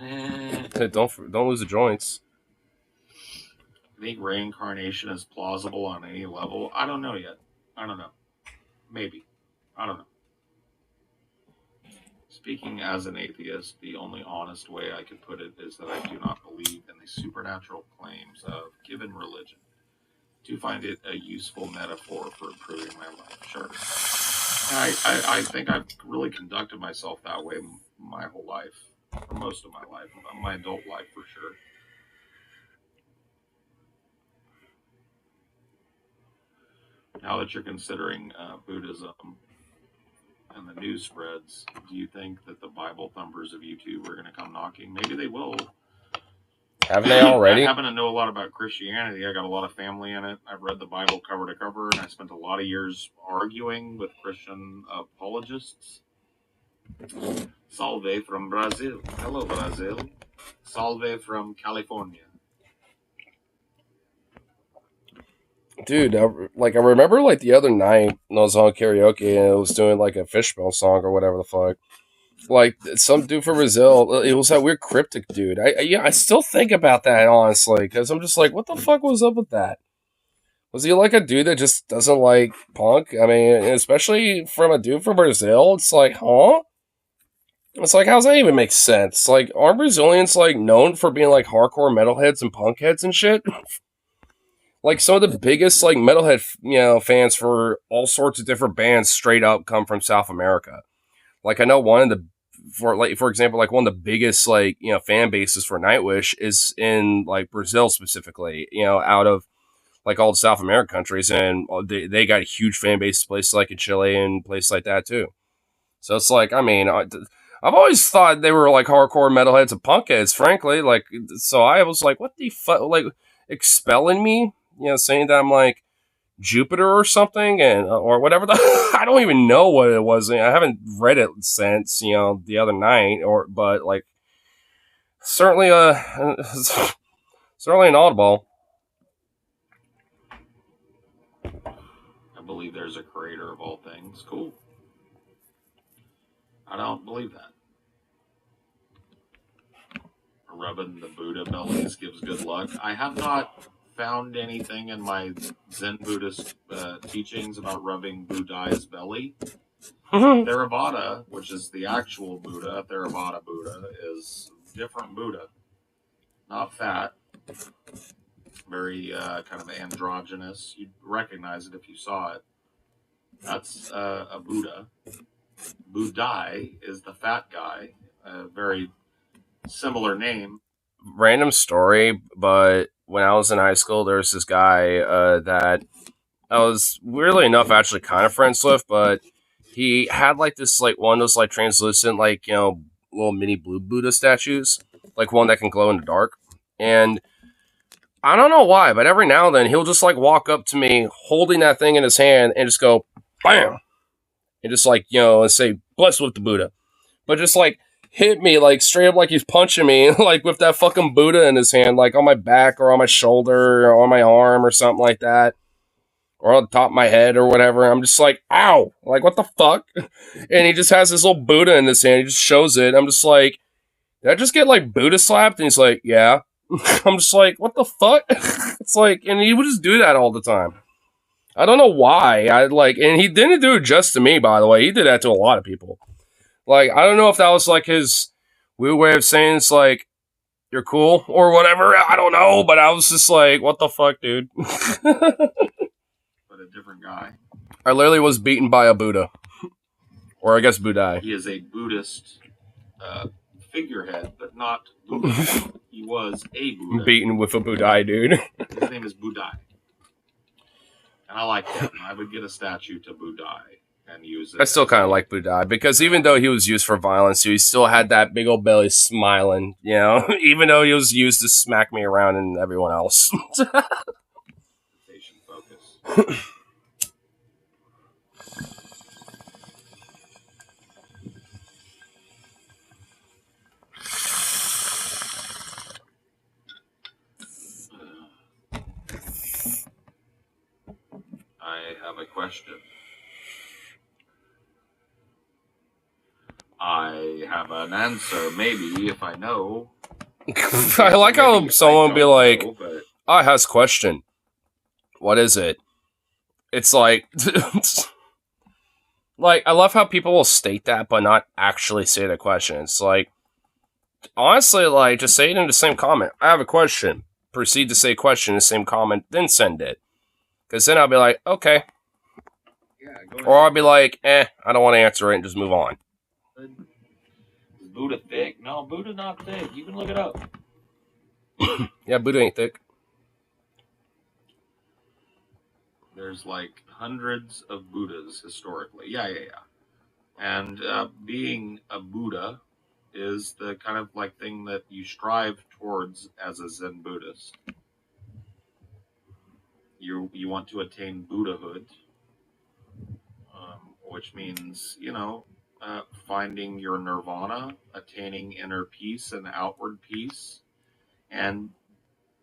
Don't lose the joints.
I think reincarnation is plausible on any level. I don't know yet. I don't know. Maybe. I don't know. Speaking as an atheist, the only honest way I could put it is that I do not believe in the supernatural claims of given religion. Do find it a useful metaphor for improving my life. Sure. I think I've really conducted myself that way my whole life, for most of my life, my adult life for sure. Now that you're considering Buddhism and the news spreads, do you think that the Bible thumpers of YouTube are going to come knocking? Maybe they will.
Haven't they already?
I happen to know a lot about Christianity. I got a lot of family in it. I've read the Bible cover to cover, and I spent a lot of years arguing with Christian apologists. Salve from Brazil. Hello, Brazil. Salve from California.
Dude, I remember like the other night when I was on karaoke and it was doing like a Fishbone song or whatever the fuck. Like some dude from Brazil, it was that weird cryptic dude. I still think about that honestly, because I'm just like, what the fuck was up with that? Was he like a dude that just doesn't like punk? Especially from a dude from Brazil, it's like, huh? It's like, how's that even make sense? Like, aren't Brazilians like known for being like hardcore metalheads and punk heads and shit? Like some of the biggest like metalhead fans for all sorts of different bands straight up come from South America. Like I know one of the for example, like one of the biggest like fan bases for Nightwish is in like Brazil specifically. Out of like all the South American countries, and they got a huge fan base places like in Chile and places like that too. So it's like, I mean, I've always thought they were like hardcore metalheads and punkheads, frankly. Like, so I was like, what the fuck, like expelling me, saying that I'm like Jupiter or something, and or whatever. I don't even know what it was. I haven't read it since the other night, but like certainly certainly an oddball.
I believe there's a creator of all things. Cool. I don't believe that. Rubbing the Buddha bellies gives good luck. I have not found anything in my Zen Buddhist teachings about rubbing Buddha's belly. Theravada, which is the actual Buddha, Theravada Buddha, is different Buddha. Not fat. Very kind of androgynous. You'd recognize it if you saw it. That's a Buddha. Buddhai is the fat guy. A very similar name.
Random story, but when I was in high school, there was this guy that I was weirdly enough actually kind of friends with, but he had like this like one of those like translucent like little mini blue Buddha statues, like one that can glow in the dark. And I don't know why, but every now and then he'll just like walk up to me holding that thing in his hand and just go bam, and just like and say blessed with the Buddha, but just like hit me like straight up like he's punching me like with that fucking Buddha in his hand, like on my back or on my shoulder or on my arm or something like that, or on the top of my head or whatever. I'm just like, ow, like what the fuck? And he just has this little Buddha in his hand. He just shows it. I'm just like, did I just get like Buddha slapped? And he's like, yeah. I'm just like, what the fuck? It's like, and he would just do that all the time. I don't know why. And he didn't do it just to me, by the way. He did that to a lot of people. Like, I don't know if that was like his weird way of saying it's like, you're cool or whatever. I don't know, but I was just like, what the fuck, dude?
But a different guy.
I literally was beaten by a Buddha. Or I guess Buddhai.
He is a Buddhist figurehead, but not Buddha. He was a Buddha.
Beaten with a Buddhai, dude.
His name is Buddhai. And I like him. I would get a statue to Buddhai and use it.
I still kind of like Buddhai because even though he was used for violence, he still had that big old belly smiling, even though he was used to smack me around and everyone else.
Patient focus. I have a question. I have an answer, maybe, if I know.
I like how someone be like, I has a question. What is it? It's like, like, I love how people will state that, but not actually say the question. It's like, honestly, like, just say it in the same comment. I have a question. Proceed to say question in the same comment, then send it. Because then I'll be like, okay.
Yeah, go ahead.
Or I'll be like, I don't want to answer it and just move on.
Is Buddha thick? No, Buddha not thick. You can look it up.
Yeah, Buddha ain't thick.
There's like hundreds of Buddhas historically. Yeah. And being a Buddha is the kind of like thing that you strive towards as a Zen Buddhist. You want to attain Buddhahood, which means, finding your nirvana, attaining inner peace and outward peace, and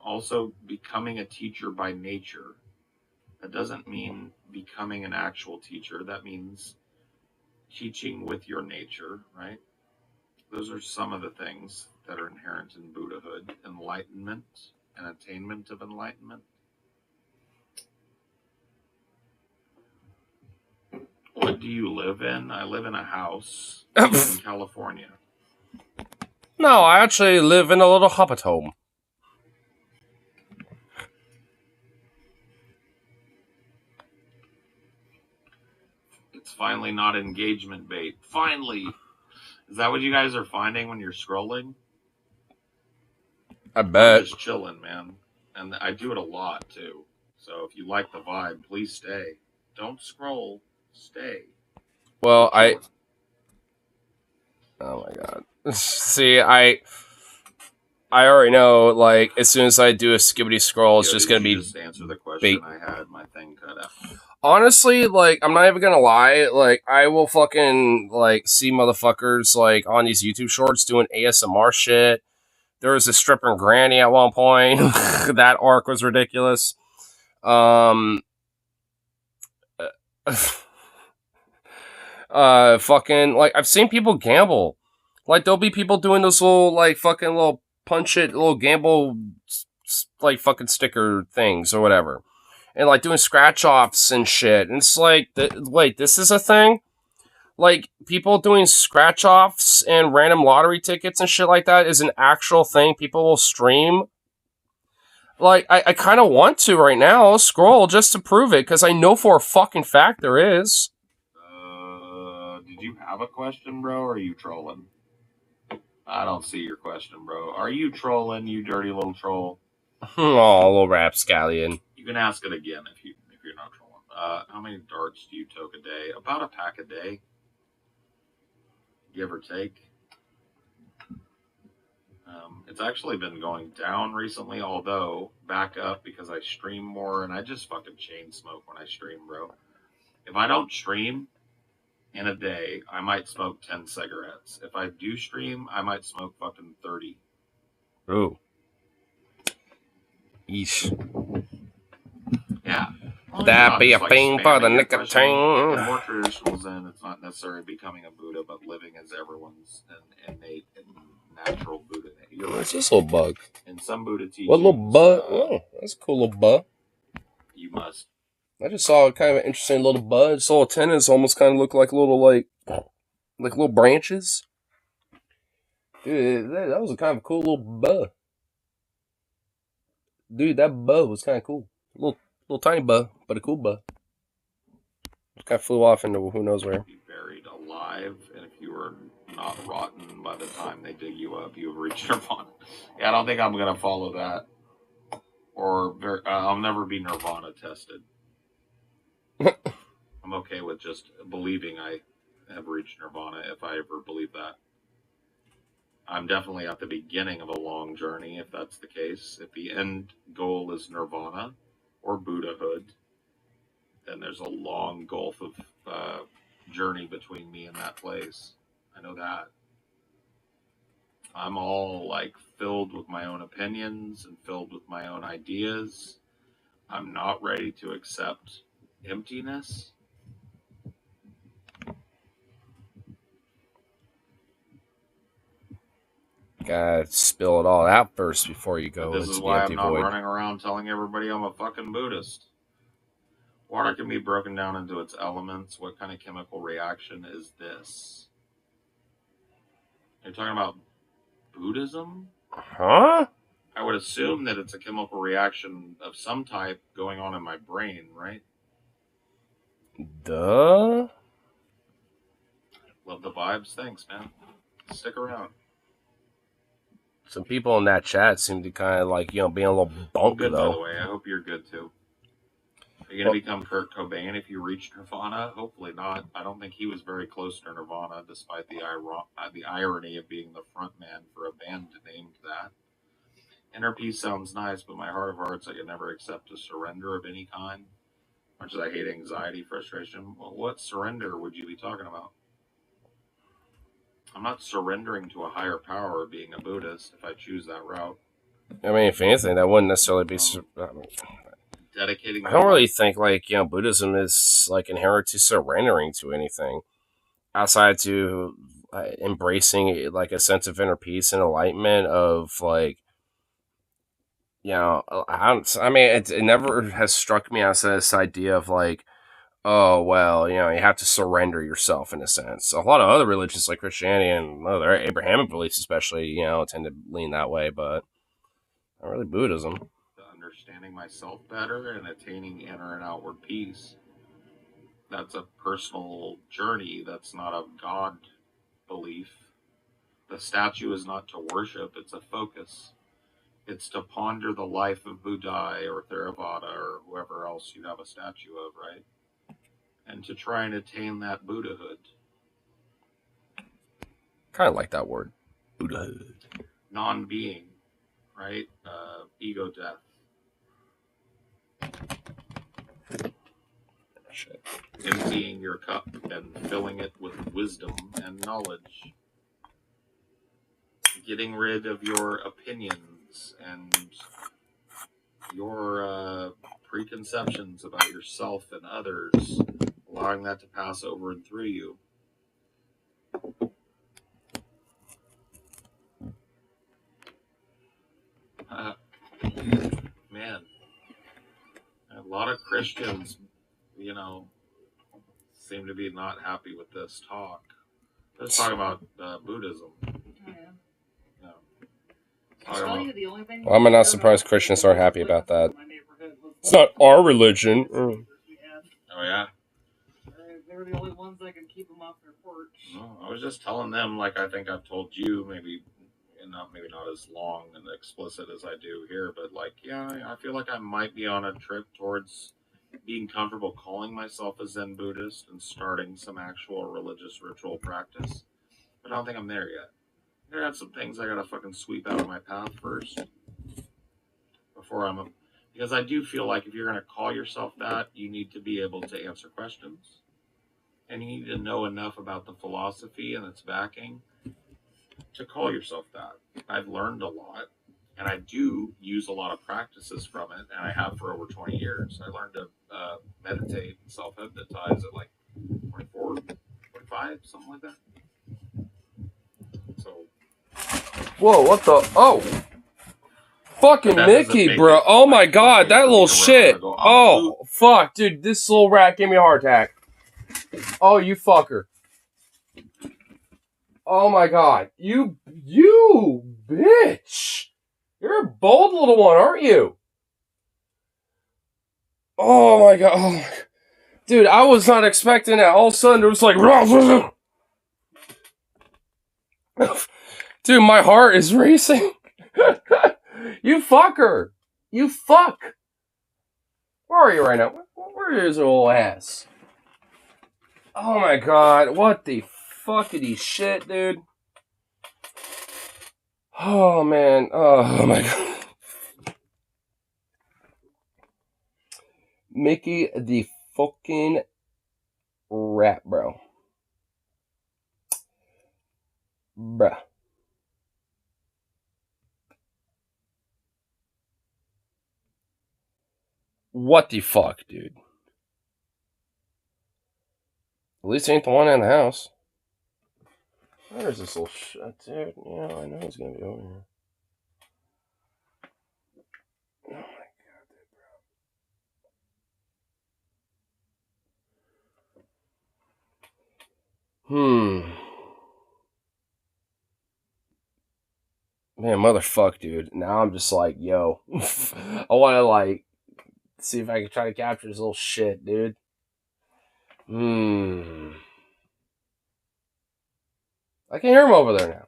also becoming a teacher by nature. That doesn't mean becoming an actual teacher. That means teaching with your nature, right? Those are some of the things that are inherent in Buddhahood. Enlightenment and attainment of enlightenment. What do you live in? I live in a house in California.
No, I actually live in a little hobbit home.
It's finally not engagement bait. Finally! Is that what you guys are finding when you're scrolling?
I bet.
I'm just chilling, man. And I do it a lot, too. So if you like the vibe, please stay. Don't scroll. Stay.
Well, oh my god. See, I already know, like, as soon as I do a skibbity scroll, it's just gonna be
just answer the question I had. My thing cut out.
Honestly, like, I'm not even gonna lie, like, I will fucking, like, see motherfuckers, like, on these YouTube shorts doing ASMR shit. There was a stripper granny at one point. That arc was ridiculous. Fucking, like, I've seen people gamble. Like, there'll be people doing those little, like, fucking little punch it, little gamble, like, fucking sticker things or whatever. And, like, doing scratch-offs and shit. And it's like, wait, this is a thing? Like, people doing scratch-offs and random lottery tickets and shit like that is an actual thing people will stream. Like, I kind of want to right now. I'll scroll just to prove it, because I know for a fucking fact there is.
Did you have a question, bro, or are you trolling? I don't see your question, bro. Are you trolling, you dirty little troll?
Oh, little rapscallion.
You can ask it again if you're not trolling. How many darts do you toke a day? About a pack a day, give or take. It's actually been going down recently, although back up because I stream more and I just fucking chain smoke when I stream, bro. If I don't stream in a day, I might smoke 10 cigarettes. If I do stream, I might smoke fucking 30.
Ooh. Yeesh.
Yeah.
That be a thing for the nicotine.
In more traditional Zen, it's not necessarily becoming a Buddha, but living as everyone's innate and natural Buddha.
What's this little bug?
In some Buddha teachings,
what little bug? Oh, that's a cool little bug.
You must.
I just saw kind of an interesting little bud. Its little antennas almost kind of look like little, like little branches. Dude, that was a kind of cool little bud. Dude, that bud was kind of cool. Little tiny bud, but a cool bud. It kind of flew off into who knows where.
Be buried alive, and if you were not rotten by the time they dig you up, you have reached nirvana. Yeah, I don't think I'm gonna follow that, or I'll never be nirvana tested. I'm okay with just believing I have reached nirvana if I ever believe that. I'm definitely at the beginning of a long journey if that's the case. If the end goal is nirvana or Buddhahood, then there's a long gulf of journey between me and that place. I know that. I'm all like filled with my own opinions and filled with my own ideas. I'm not ready to accept emptiness.
Gotta spill it all out first before you go into the empty void. This is why I'm not
running around telling everybody I'm a fucking Buddhist. Water can be broken down into its elements. What kind of chemical reaction is this? You're talking about Buddhism?
Huh?
I would assume that it's a chemical reaction of some type going on in my brain, right?
Duh.
Love the vibes. Thanks, man. Stick around.
Some people in that chat seem to kind of like, being a little bunk,
good,
though.
By the way, I hope you're good, too. Are you going to become Kurt Cobain if you reach Nirvana? Hopefully not. I don't think he was very close to Nirvana, despite the irony of being the front man for a band named that. Inner peace sounds nice, but my heart of hearts, I can never accept a surrender of any kind. Much as I hate anxiety, frustration. Well, what surrender would you be talking about? I'm not surrendering to a higher power being a Buddhist if I choose that route.
I mean, if anything, that wouldn't necessarily be...
dedicating.
I don't really think, like, Buddhism is, like, inherent to surrendering to anything. Outside to embracing, like, a sense of inner peace and enlightenment of, like, I mean, it never has struck me as this idea of, like, oh, well, you have to surrender yourself in a sense. A lot of other religions like Christianity and other Abrahamic beliefs especially, tend to lean that way, but not really Buddhism.
Understanding myself better and attaining inner and outward peace. That's a personal journey. That's not a God belief. The statue is not to worship, it's a focus. It's to ponder the life of Buddha or Theravada or whoever else you have a statue of, right? And to try and attain that Buddhahood.
Kind of like that word. Buddhahood.
Non-being, right? Ego death.
Shit.
Emptying your cup and filling it with wisdom and knowledge. Getting rid of your opinions and your preconceptions about yourself and others, allowing that to pass over and through you. Man, a lot of Christians, seem to be not happy with this talk. Let's talk about Buddhism.
I'm not surprised Christians aren't happy about that. It's not our religion.
Oh, yeah?
They were the only ones that can keep them off their porch.
No, I was just telling them, like I think I've told you, maybe not as long and explicit as I do here, but I feel like I might be on a trip towards being comfortable calling myself a Zen Buddhist and starting some actual religious ritual practice. But I don't think I'm there yet. There are some things I gotta fucking sweep out of my path first before because I do feel like if you're gonna call yourself that, you need to be able to answer questions. And you need to know enough about the philosophy and its backing to call yourself that. I've learned a lot, and I do use a lot of practices from it, and I have for over 20 years. I learned to meditate and self-hypnotize at like 24, 25, something like that. So.
Whoa, what the? Oh! Fucking Mickey, bro. Oh my god, that little shit. Oh, fuck, dude, this little rat gave me a heart attack. Oh, you fucker. Oh my god. You bitch. You're a bold little one, aren't you? Oh my god. Oh my god. Dude, I was not expecting that. All of a sudden, it was like... Dude, my heart is racing. You fucker. You fuck. Where are you right now? Where is your old ass? Oh my god. What the fuckity shit, dude. Oh man. Oh my god. Mickey the fucking rat, bro. Bruh. What the fuck, dude? At least ain't the one in the house. Where's this little shit, dude? Yeah, I know he's gonna be over here. Oh my god, dude, bro. Man, motherfuck, dude. Now I'm just like, yo. I wanna, see if I can try to capture this little shit, dude. I can hear him over there now.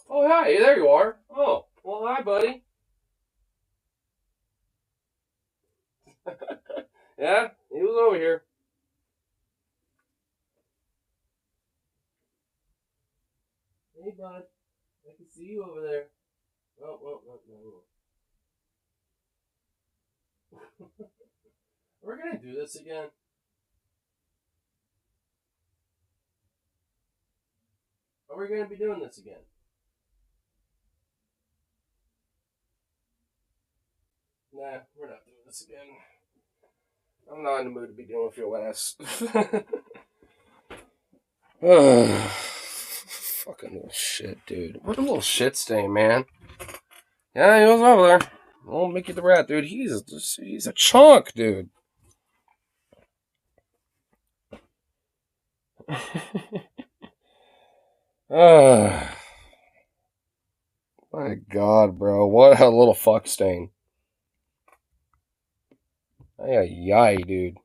Oh, hi, there you are. Oh, well, hi, buddy. Yeah, he was over here. Hey, bud. I can see you over there. Oh, well, no. We're gonna do this again. Are we gonna be doing this again? Nah, we're not doing this again. I'm not in the mood to be dealing with your ass. Fucking little shit, dude. What a little shit stain, man. Yeah, he was over there. Old Mickey the Rat, dude. He's a chunk, dude. What My God, bro, what a little fuck stain. Yay, dude.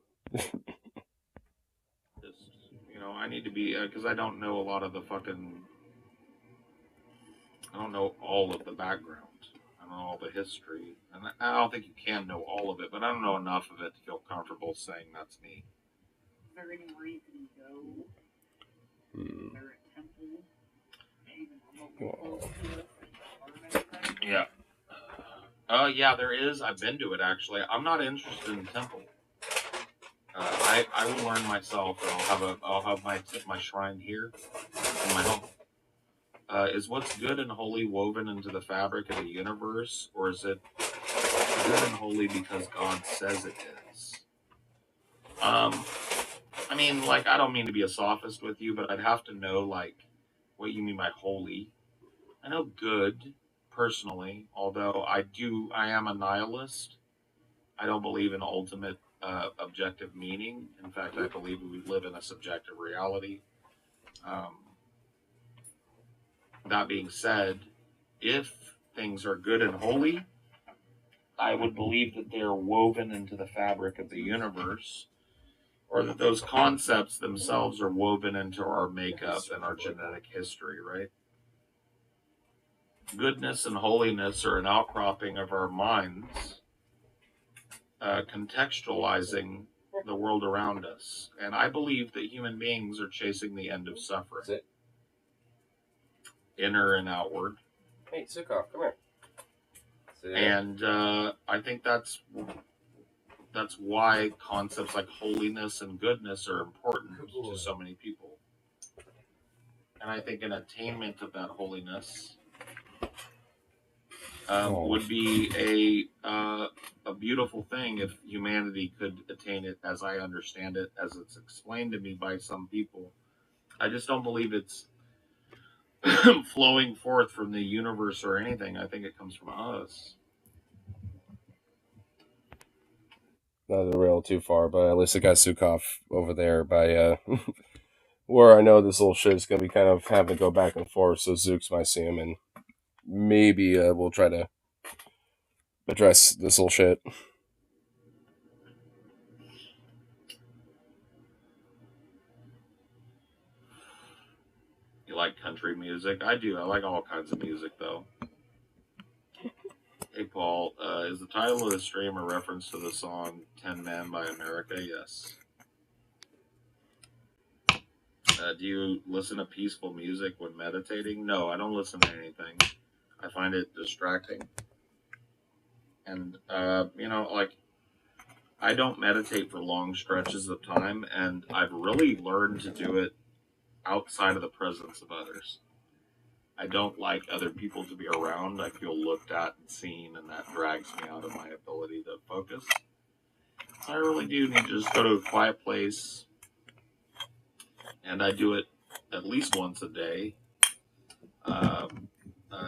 I need to be because I don't know a lot of the fucking. I don't know all of the background. I don't know all the history, and I don't think you can know all of it, but I don't know enough of it to feel comfortable saying that's me.
Is there anywhere you can go? Is there a temple?
Yeah. Yeah, there is. I've been to it actually. I'm not interested in temple. I will learn myself. I'll have my shrine here in my home. Is what's good and holy woven into the fabric of the universe, or is it good and holy because God says it is? I mean, like, I don't mean to be a sophist with you, but I'd have to know, like, what you mean by holy. I know good, personally, although I am a nihilist. I don't believe in ultimate objective meaning. In fact, I believe we live in a subjective reality. Um, that being said, if things are good and holy, I would believe that they're woven into the fabric of the universe, or that those concepts themselves are woven into our makeup and our genetic history, right? Goodness and holiness are an outcropping of our minds, contextualizing the world around us. And I believe that human beings are chasing the end of suffering, inner and outward.
Hey, Sukov, come here.
And I think that's why concepts like holiness and goodness are important to so many people. And I think an attainment of that holiness would be a beautiful thing if humanity could attain it as I understand it, as it's explained to me by some people. I just don't believe it's flowing forth from the universe or anything. I think it comes from us.
Not a rail too far, but at least I got Sukov over there by where I know this little shit is gonna be kind of having to go back and forth, so Zooks might see him, and maybe we'll try to address this little shit.
You like country music? I do. I like all kinds of music, though. Hey, Paul, is the title of the stream a reference to the song 10 Men by America? Yes. Do you listen to peaceful music when meditating? No, I don't listen to anything. I find it distracting. And, like, I don't meditate for long stretches of time, and I've really learned to do it outside of the presence of others. I don't like other people to be around. I feel looked at and seen, and that drags me out of my ability to focus. I really do need to just go to a quiet place, and I do it at least once a day.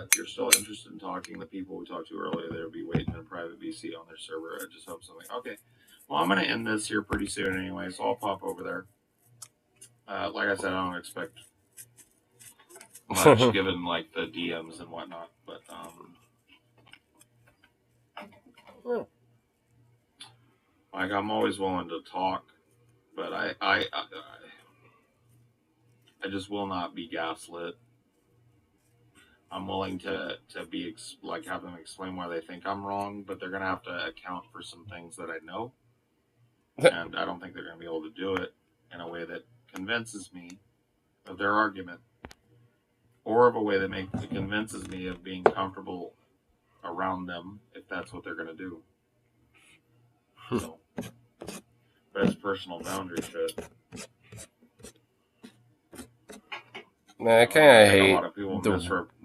If you're still interested in talking, the people we talked to earlier, they'll be waiting in a private VC on their server. I just hope something. Okay. Well, I'm going to end this here pretty soon anyway, so I'll pop over there. Like I said, I don't expect much given like the DMs and whatnot, but like I'm always willing to talk, but I just will not be gaslit. I'm willing to be like have them explain why they think I'm wrong, but they're gonna have to account for some things that I know, and I don't think they're gonna be able to do it in a way that convinces me of their argument, or of a way that convinces me of being comfortable around them if that's what they're gonna do. So, but it's personal boundary shit.
Man, I kind of hate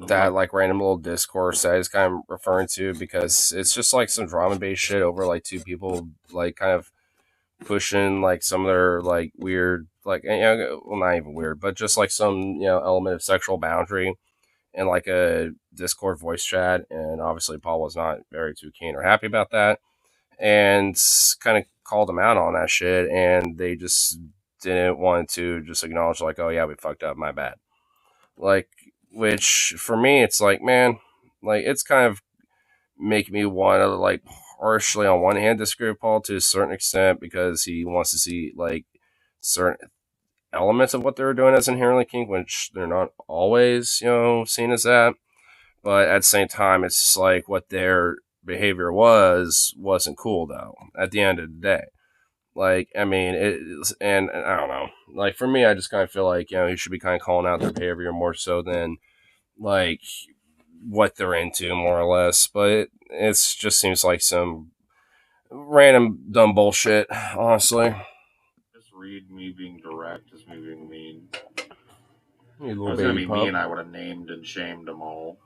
that like random little discourse that I was kind of referring to, because it's just like some drama based shit over like two people like kind of pushing like some of their like weird like well, not even weird, but just like some element of sexual boundary in like a Discord voice chat, and obviously Paul was not very too keen or happy about that, and kind of called them out on that shit, and they just didn't want to just acknowledge like, oh yeah, we fucked up, my bad. Like, which for me, it's like, man, like it's kind of make me want to like partially on one hand disagree with Paul to a certain extent because he wants to see like certain elements of what they're doing as inherently kink, which they're not always, seen as that. But at the same time, it's just like what their behavior wasn't cool though. At the end of the day, like I mean, and I don't know. Like for me, I just kind of feel like you should be kind of calling out their behavior more so than like what they're into, more or less. But it just seems like some random dumb bullshit, honestly.
Just read me being direct is me being mean.
You little
I was gonna be
pup.
mean, I would have named and shamed them all.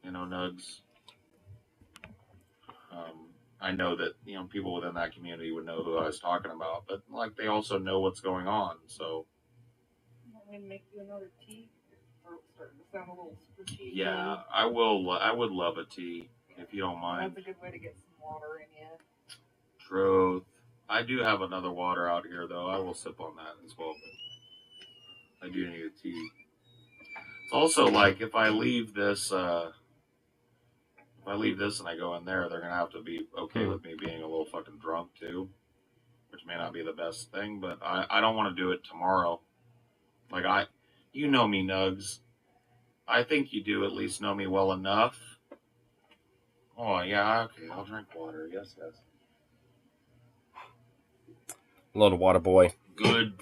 Nugs. I know that people within that community would know who I was talking about, but like they also know what's going on. So.
You want me to make you another tea? Or starting to sound a little squishy.
Yeah, I will. I would love a tea if you don't mind.
That's a good way to get some water in you.
Truth. I do have another water out here though. I will sip on that as well. But I do need a tea. It's also like if I leave this. If I leave this and I go in there, they're gonna have to be okay with me being a little fucking drunk too, which may not be the best thing. But I don't want to do it tomorrow. Like you know me, Nugs. I think you do at least know me well enough. Oh yeah, okay. I'll drink water. Yes.
Little water boy.
Good,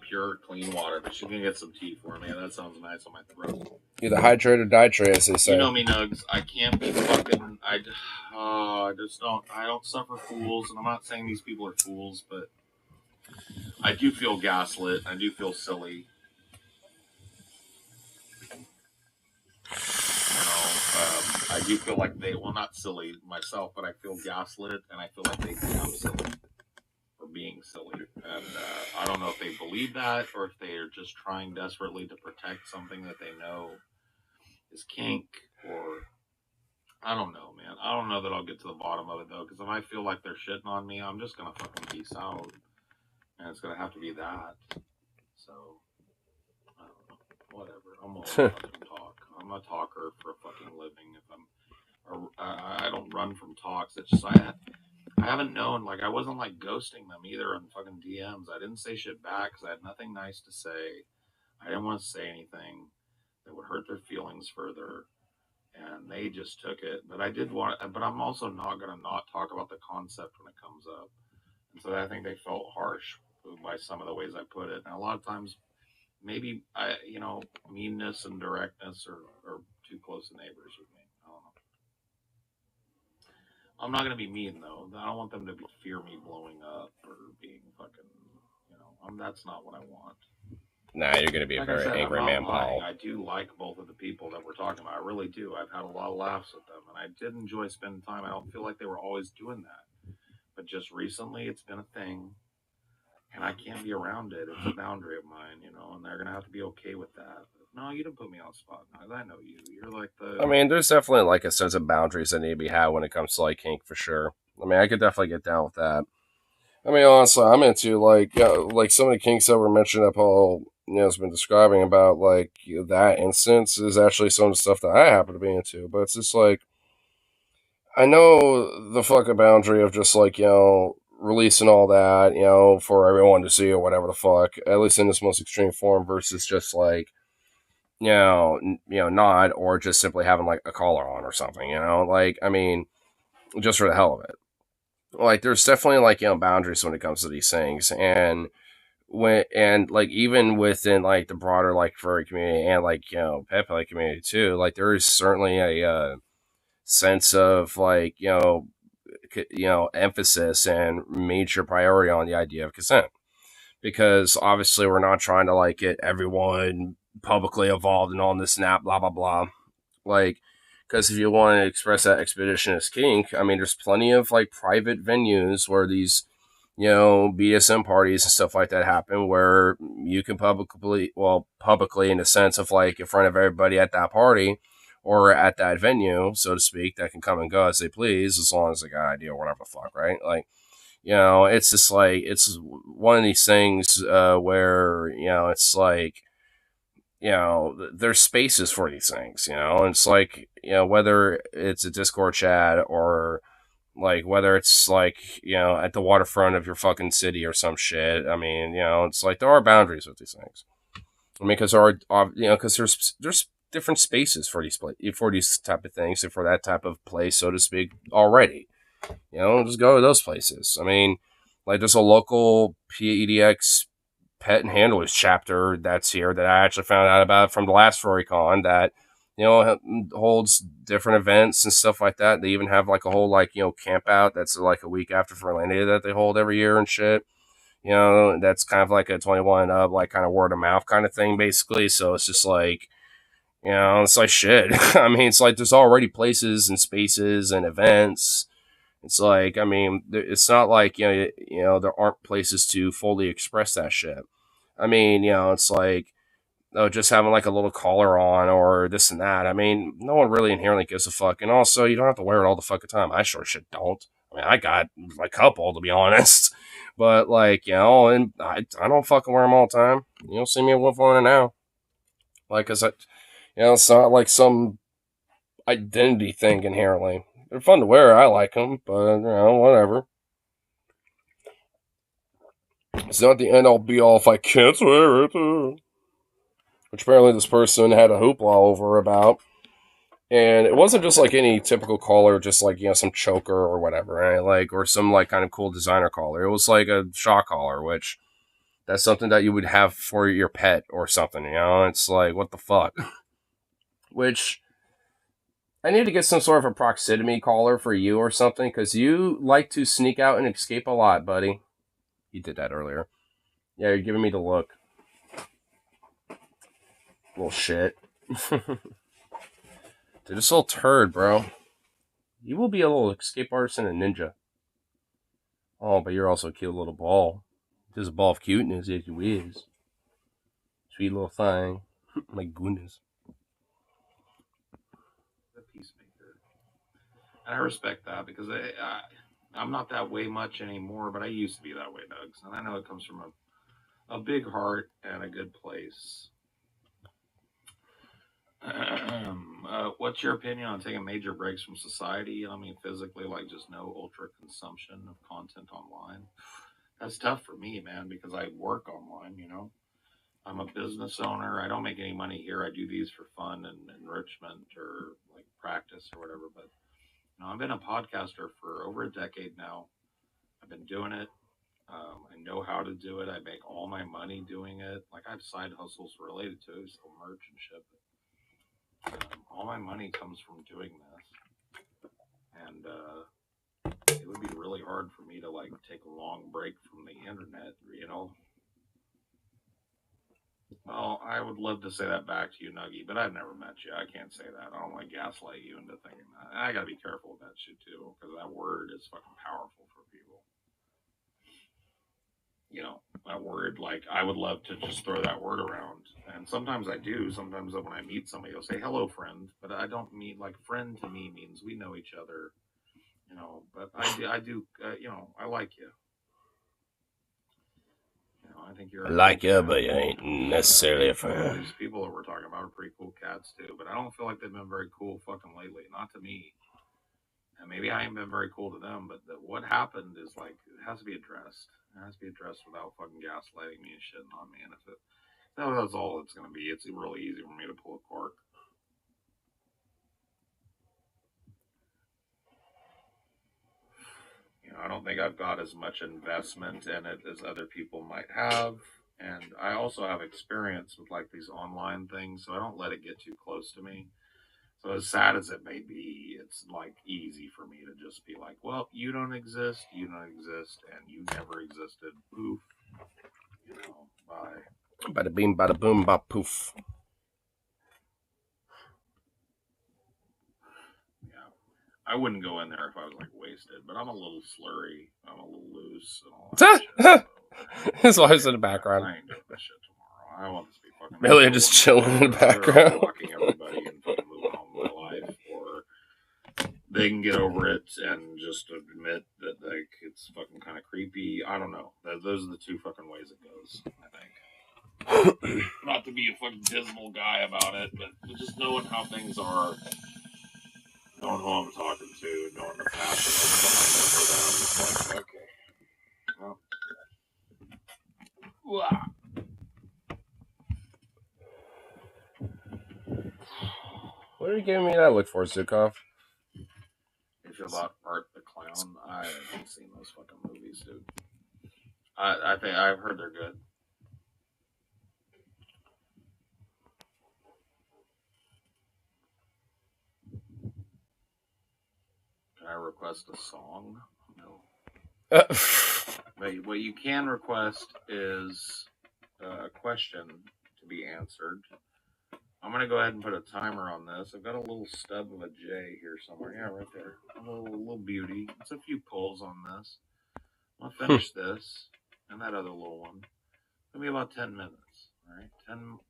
pure, clean water. But you can get some tea for me. That sounds nice on my throat.
Either hydrate or dihydrate, as they say.
You know me, Nugs. I can't be fucking. I just don't. I don't suffer fools, and I'm not saying these people are fools, but I do feel gaslit. I do feel silly. I do feel like not silly myself, but I feel gaslit, and I feel like they think I'm silly for being silly. And I don't know if they believe that, or if they are just trying desperately to protect something that they know is kink, or I don't know, man. I don't know that I'll get to the bottom of it, though, because if I feel like they're shitting on me, I'm just going to fucking peace out. And it's going to have to be that. So, I don't know. Whatever. I'm gonna fucking talk. I'm a talker for a fucking living. I don't run from talks. It's just I haven't known. Like I wasn't like ghosting them either in fucking DMs. I didn't say shit back because I had nothing nice to say. I didn't want to say anything that would hurt their feelings further, and they just took it. But I did want. But I'm also not gonna not talk about the concept when it comes up. And so I think they felt harsh by some of the ways I put it. And a lot of times, maybe meanness and directness are too close to neighbors with me. I don't know. I'm not gonna be mean though. I don't want them to fear me blowing up or being fucking. That's not what I want.
Nah, you're gonna be a very angry man, Paul.
I do like both of the people that we're talking about. I really do. I've had a lot of laughs with them, and I did enjoy spending time. I don't feel like they were always doing that, but just recently, it's been a thing, and I can't be around it. It's a boundary of mine, and they're gonna have to be okay with that. No, you didn't put me on the spot. No, I know you. You're like the.
I mean, there's definitely like a sense of boundaries that need to be had when it comes to like kink for sure. I mean, I could definitely get down with that. I mean, honestly, I'm into like some of the kinks that were mentioned that Paul has been describing about like that instance is actually some of the stuff that I happen to be into. But it's just like I know the fucking boundary of just like releasing all that for everyone to see or whatever the fuck, at least in this most extreme form, versus just like not, or just simply having like a collar on or something, like, I mean, just for the hell of it. Like, there's definitely like, boundaries when it comes to these things. And like, even within like the broader like furry community and like, pet play community too, like there is certainly a, sense of like, emphasis and major priority on the idea of consent, because obviously we're not trying to like get everyone publicly involved in all this snap, blah blah blah. Like, because if you want to express that expeditionist kink, I mean, there's plenty of like private venues where these BDSM parties and stuff like that happen, where you can publicly in the sense of like in front of everybody at that party or at that venue, so to speak, that can come and go as they please, as long as they got ID or whatever the fuck, right? Like, it's just like, it's one of these things where, it's like, there's spaces for these things, and it's like, whether it's a Discord chat or like whether it's like, at the waterfront of your fucking city or some shit. I mean, it's like there are boundaries with these things. I mean, because there are, because there's different spaces for these type of things and for that type of place, so to speak, already. Just go to those places. I mean, like there's a local PEDX pet and handlers chapter that's here that I actually found out about from the last FurryCon that holds different events and stuff like that. They even have like a whole like camp out that's like a week after Furlandia that they hold every year and shit. That's kind of like a 21 and up, like kind of word of mouth kind of thing, basically. So it's just like, it's like shit. I mean, it's like there's already places and spaces and events. It's like, I mean, it's not like, there aren't places to fully express that shit. I mean, it's like, just having like a little collar on or this and that. I mean, no one really inherently gives a fuck. And also, you don't have to wear it all the fucking time. I sure shit don't. I mean, I got a couple, to be honest. But, like, and I don't fucking wear them all the time. You don't see me with one now. Like, cause it's not like some identity thing inherently. They're fun to wear. I like them, but, whatever. It's not the end all be all if I can't wear it. Which apparently this person had a hoopla over about. And it wasn't just like any typical collar, just like, some choker or whatever, right? Like, or some like kind of cool designer collar. It was like a shock collar, which that's something that you would have for your pet or something, It's like, what the fuck? Which I need to get some sort of a proximity collar for you or something, because you like to sneak out and escape a lot, buddy. You did that earlier. Yeah, you're giving me the look. Little shit. Dude, this little turd, bro. You will be a little escape artist and a ninja. Oh, but you're also a cute little ball. Just a ball of cuteness, as you is. Sweet little thing. My goodness.
The peacemaker. And I respect that because I'm not that way much anymore, but I used to be that way, Doug. And I know it comes from a big heart and a good place. What's your opinion on taking major breaks from society? I mean, physically, like just no ultra consumption of content online. That's tough for me, man, because I work online, I'm a business owner. I don't make any money here. I do these for fun and enrichment or like practice or whatever. But, I've been a podcaster for over a decade now. I've been doing it. I know how to do it. I make all my money doing it. Like I have side hustles related to it, so merch and shit. All my money comes from doing this, and it would be really hard for me to like take a long break from the internet. Well, I would love to say that back to you, Nuggy, but I've never met you. I can't say that. I don't want to gaslight you into thinking that. I gotta be careful with that shit too, because that word is fucking powerful for people. That word, like, I would love to just throw that word around. And sometimes I do. Sometimes when I meet somebody, I'll say, hello, friend. But I don't mean, like, friend to me means we know each other, But I do, I like you. I think you're.
I like you, but you ain't necessarily a friend.
These people that we're talking about are pretty cool cats, too. But I don't feel like they've been very cool fucking lately. Not to me. And maybe I ain't been very cool to them, but what happened is, like, it has to be addressed. It has to be addressed without fucking gaslighting me and shitting on me. And if that's all it's going to be, it's really easy for me to pull a cork. I don't think I've got as much investment in it as other people might have. And I also have experience with, like, these online things, so I don't let it get too close to me. So as sad as it may be, it's like easy for me to just be like, well, you don't exist, and you never existed. Poof. Bye.
Bada beam, bada boom, bada poof.
Yeah. I wouldn't go in there if I was like wasted, but I'm a little slurry. I'm a little loose and all that shit.
His wife's in the background.
I ain't doing this shit tomorrow. I want this to be fucking
really just chilling in the background.
Blocking everybody and fucking moving on with my life, or they can get over it and just admit that like it's fucking kind of creepy. I don't know. Those are the two fucking ways it goes, I think. Not to be a fucking dismal guy about it, but just knowing how things are, knowing who I'm talking to, knowing the passion that's behind it for them, it's like, okay. Well.
What are you giving me that look for, Zukov?
You feel about Art the Clown? I haven't seen those fucking movies, dude. I think I've heard they're good. Can I request a song? No. But what you can request is a question to be answered. I'm going to go ahead and put a timer on this. I've got a little stub of a J here somewhere. Yeah, right there. A little beauty. It's a few pulls on this. I'll finish this and that other little one. It'll be about 10 minutes. All right,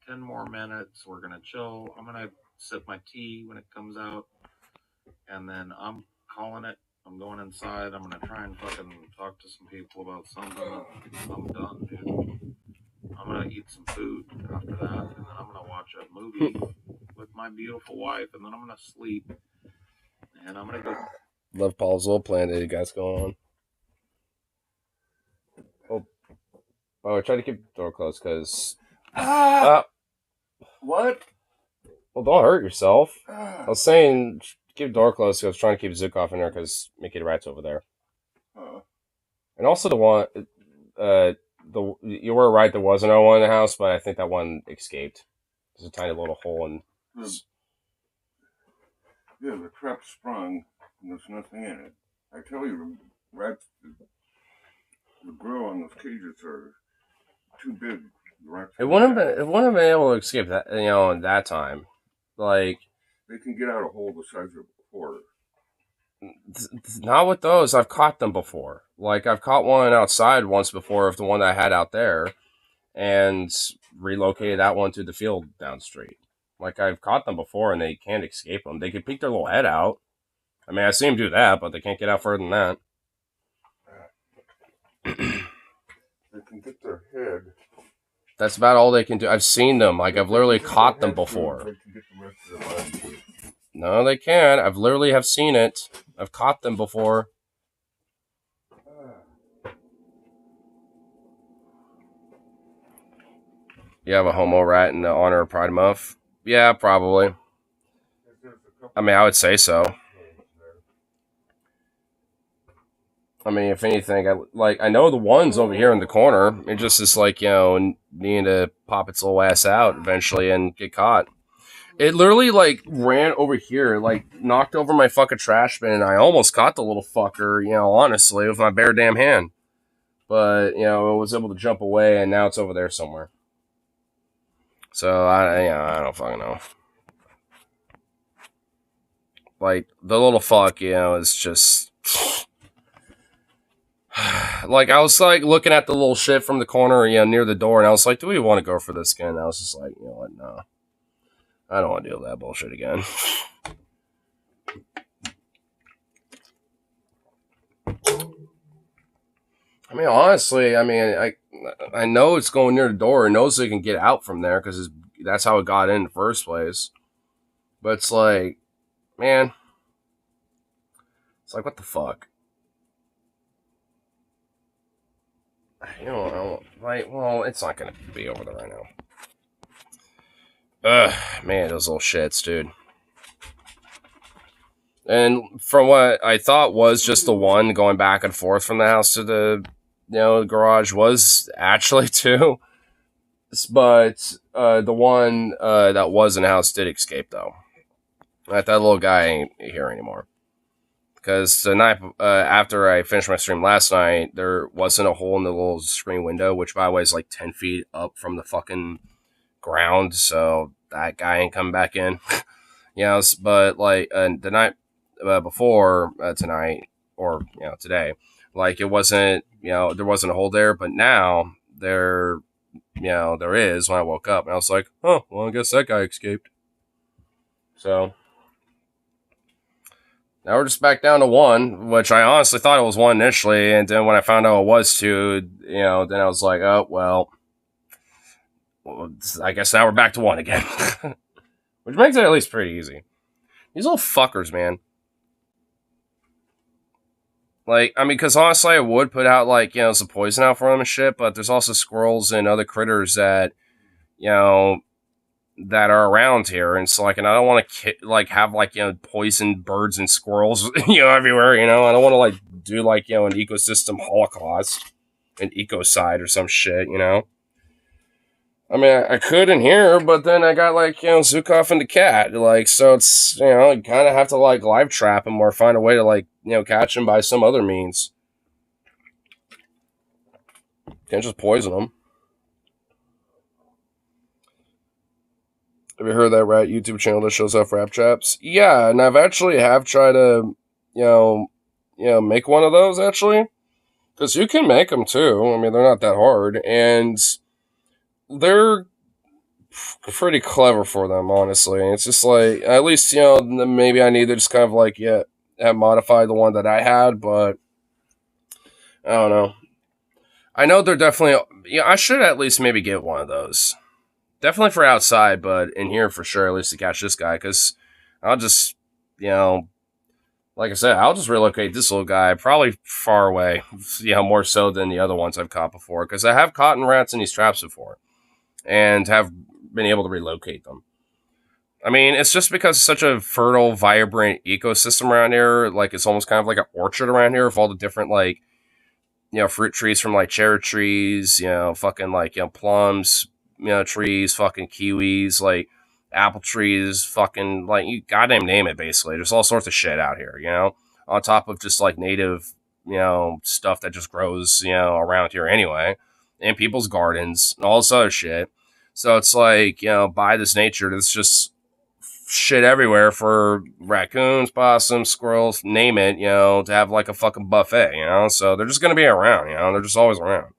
10 more minutes. We're going to chill. I'm going to sip my tea when it comes out. And then I'm calling it. I'm going inside. I'm going to try and fucking talk to some people about something. I'm done, dude. I'm going to eat some food after that. And then I'm going to watch a movie with my beautiful wife. And then I'm going to sleep. And I'm going to go.
Love Paul's little plan that you guys go on. Oh, I tried to keep the door closed because.
What?
Well, don't hurt yourself. I was saying keep the door closed because I was trying to keep Zukov in there because Mickey the Rat's over there. And also the one, you were right, there was another one in the house, but I think that one escaped. There's a tiny little hole in.
Yeah, the trap sprung and there's nothing in it. I tell you, rats, the grill on those cages are too big. The rats
it wouldn't have been able to escape that, at that time. Like,
they can get out a hole the size of a quarter.
Not with those. I've caught them before. Like, I've caught one outside once before of the one that I had out there and relocated that one to the field down the street. Like, I've caught them before and they can't escape them. They can peek their little head out. I mean, I see them do that, but they can't get out further than that.
They can get their head.
That's about all they can do. I've seen them. Like, I've literally caught them before.
They can get the rest of their body.
No, they can't. I've literally have seen it. I've caught them before. You have a homo rat in the honor of Pride Month? Yeah, probably. I mean, I would say so. I mean, if anything, I know the one's over here in the corner. It just is like, needing to pop its little ass out eventually and get caught. It literally, ran over here, knocked over my fucking trash bin, and I almost caught the little fucker, honestly, with my bare damn hand. But, it was able to jump away, and now it's over there somewhere. So, I don't fucking know. Like, the little fuck, is just... Like, I was, looking at the little shit from the corner, near the door, and I was like, do we want to go for this again? And I was just like, you know what, no. I don't want to deal with that bullshit again. I mean, honestly, I know it's going near the door. It knows it can get out from there because that's how it got in the first place. But it's like, man, it's like, what the fuck? Well, it's not going to be over there right now. Ugh, man, those little shits, dude. And from what I thought was just the one going back and forth from the house to the, the garage was actually two. But the one that was in the house did escape, though. That little guy ain't here anymore. Because the night after I finished my stream last night, there wasn't a hole in the little screen window, which, by the way, is 10 feet up from the fucking ground. So that guy ain't coming back in. But the night before tonight, or today, it wasn't, there wasn't a hole there. But now there is when I woke up. And I was like, oh, well, I guess that guy escaped. So now we're just back down to one, which I honestly thought it was one initially. And then when I found out it was two, then I was like, oh, well, Well, I guess now we're back to 1 again. Which makes it at least pretty easy. These little fuckers, man. Like, I mean, because honestly, I would put out, like, you know, some poison out for them and shit, but there's also squirrels and other critters that, you know, that are around here. And so, like, and I don't want to, like, have, like, you know, poisoned birds and squirrels, you know, everywhere, you know? I don't want to, like, do, like, you know, an ecosystem holocaust, an ecocide or some shit, you know? I mean, I could in here, but then I got, like, you know, Zukov and the cat. Like, so it's, you know, you kind of have to, like, live trap him or find a way to, like, you know, catch him by some other means. Can't just poison him. Have you heard of that rat YouTube channel that shows off rap traps? Yeah, and I've actually tried to, you know, make one of those, actually. Because you can make them, too. I mean, they're not that hard. And they're pretty clever for them, honestly. It's just like, at least, you know, maybe I need to just kind of like, yeah, modify the one that I had, but I don't know. I know they're definitely, yeah, I should at least maybe get one of those. Definitely for outside, but in here for sure, at least to catch this guy, because I'll just, you know, like I said, I'll just relocate this little guy probably far away, you know, more so than the other ones I've caught before, because I have cotton rats in these traps before and have been able to relocate them. I mean, it's just because it's such a fertile, vibrant ecosystem around here. Like, it's almost kind of like an orchard around here with all the different, like, you know, fruit trees from, like, cherry trees, you know, fucking, like, you know, plums, you know, trees, fucking kiwis, like, apple trees, fucking, like, you goddamn name it, basically. There's all sorts of shit out here, you know, on top of just, like, native, you know, stuff that just grows, you know, around here anyway, in people's gardens, and all this other shit. So it's like, you know, by this nature, there's just shit everywhere for raccoons, possums, squirrels, name it, you know, to have like a fucking buffet, you know? So they're just going to be around, you know? They're just always around.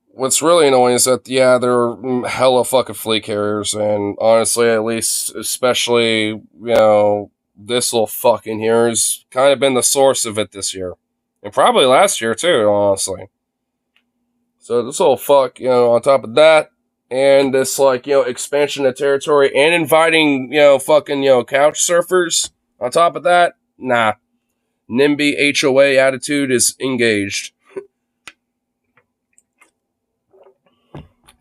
What's really annoying is that, yeah, they're hella fucking flea carriers, and honestly, at least, especially, you know, this little fuck in here has kind of been the source of it this year. And probably last year, too, honestly. So this little fuck, you know, on top of that, and this, like, you know, expansion of territory and inviting, you know, fucking, you know, couch surfers on top of that, nah. NIMBY HOA attitude is engaged.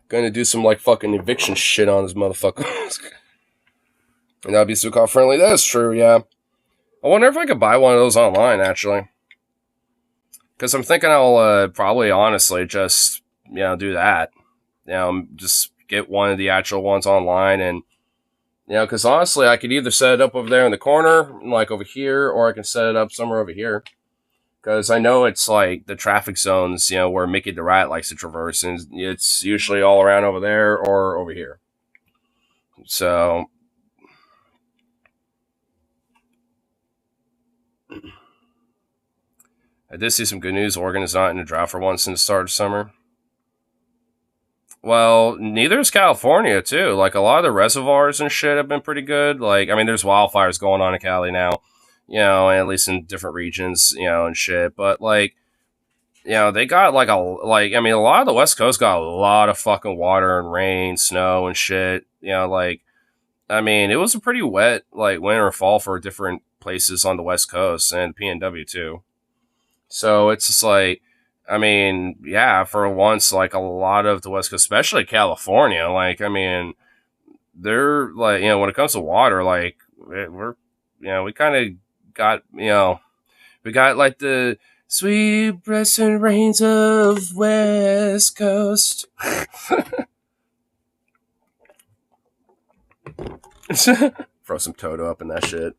Gonna do some, like, fucking eviction shit on this motherfucker. And that'd be Zukov friendly. That is true, yeah. I wonder if I could buy one of those online, actually. Because I'm thinking I'll probably, honestly, just, you know, do that. You know, just get one of the actual ones online, and you know, because honestly, I could either set it up over there in the corner, like over here, or I can set it up somewhere over here. Because I know it's like the traffic zones, you know, where Mickey the Rat likes to traverse, and it's usually all around over there or over here. So, I did see some good news. Oregon is not in a drought for once since the start of summer. Well, neither is California, too. Like, a lot of the reservoirs and shit have been pretty good. Like, I mean, there's wildfires going on in Cali now, you know, at least in different regions, you know, and shit. But, like, you know, they got, like, I mean, a lot of the West Coast got a lot of fucking water and rain, snow and shit. You know, like, I mean, it was a pretty wet, like, winter or fall for different places on the West Coast and PNW, too. So it's just like, I mean, yeah, for once, like a lot of the West Coast, especially California, like, I mean, they're like, you know, when it comes to water, like, we're, you know, we kind of got, you know, we got like the sweet breaths and rains of West Coast. Throw some Toto up in that shit.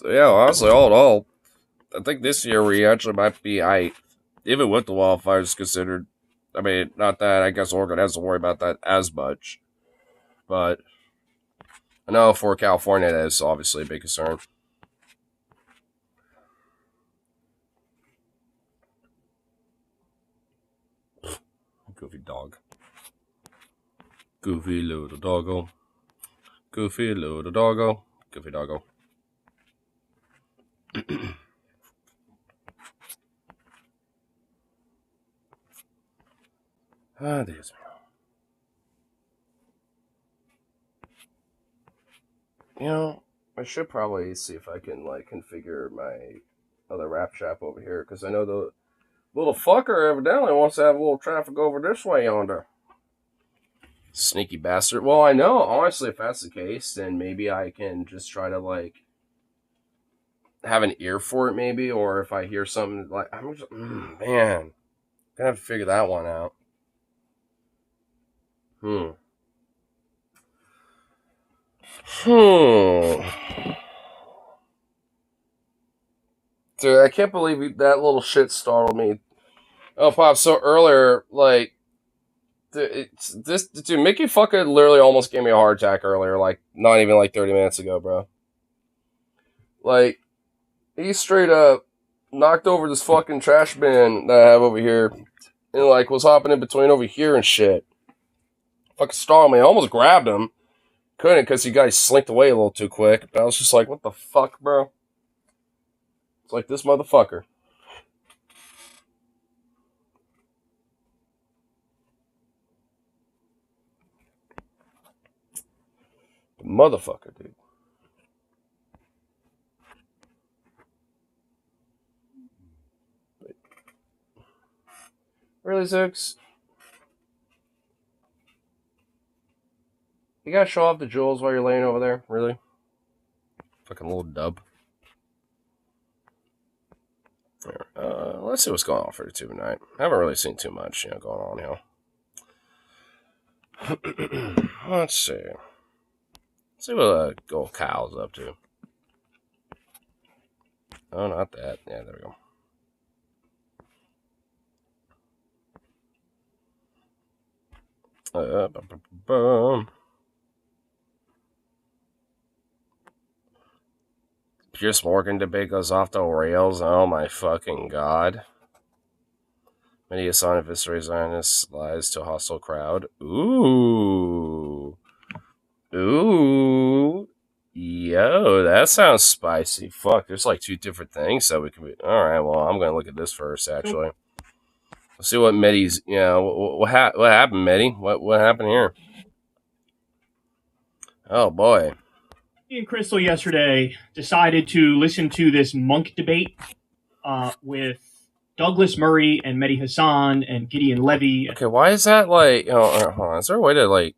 So yeah, honestly, all in all, I think this year we actually might be even with the wildfires considered. I mean, not that I guess Oregon has to worry about that as much, but I know for California that is obviously a big concern. Goofy dog. Goofy little doggo. Goofy little doggo. Goofy doggo. Ah, Dios mío. You know, I should probably see if I can, like, configure my other rap shop over here, because I know the little fucker evidently wants to have a little traffic over this way yonder. Sneaky bastard. Well, I know, honestly, if that's the case, then maybe I can just try to, like, have an ear for it, maybe, or if I hear something, like, I'm just, man, gonna have to figure that one out. Dude, I can't believe that little shit startled me. Oh, Pop, so earlier, like, dude, Mickey fucking literally almost gave me a heart attack earlier, like, not even like 30 minutes ago, bro. Like, he straight up knocked over this fucking trash bin that I have over here, and, like, was hopping in between over here and shit. Fucking startled me. I almost grabbed him. Couldn't, because you guys slinked away a little too quick, but I was just like, what the fuck, bro? It's like, this motherfucker. The motherfucker, dude. Really, Zooks? You gotta show off the jewels while you're laying over there? Really? Fucking little dub. Let's see what's going on for the tube tonight. I haven't really seen too much, going on here. Let's see. Let's see what old Kyle's up to. Oh, not that. Yeah, there we go. Pierce Morgan debate goes off the rails. Oh my fucking god. Many Assange eviscerate Zionist lies to a hostile crowd. Ooh. Yo, that sounds spicy. Fuck, there's like 2 different things that we can be. Alright, well, I'm going to look at this first, actually. Let's see what Medi's, what happened, Medi? What happened here? Oh, boy.
Me and Crystal yesterday decided to listen to this monk debate with Douglas Murray and Mehdi Hassan and Gideon Levy.
Okay, why is that like, hold on, is there a way to like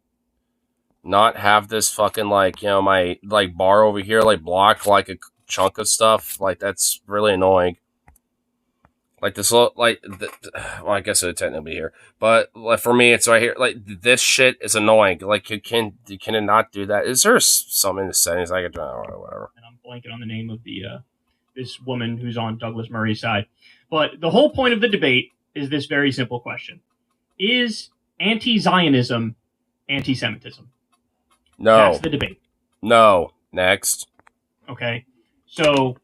not have this fucking like, my like bar over here like block like a chunk of stuff? Like, that's really annoying. Like this little, like, well, I guess it would technically be here, but like for me, it's right here. Like, this shit is annoying. Like, can it not do that? Is there something in the settings I could do? Whatever.
And I'm blanking on the name of the this woman who's on Douglas Murray's side. But the whole point of the debate is this very simple question: is anti-Zionism anti-Semitism?
No.
That's the debate.
No. Next.
Okay. So,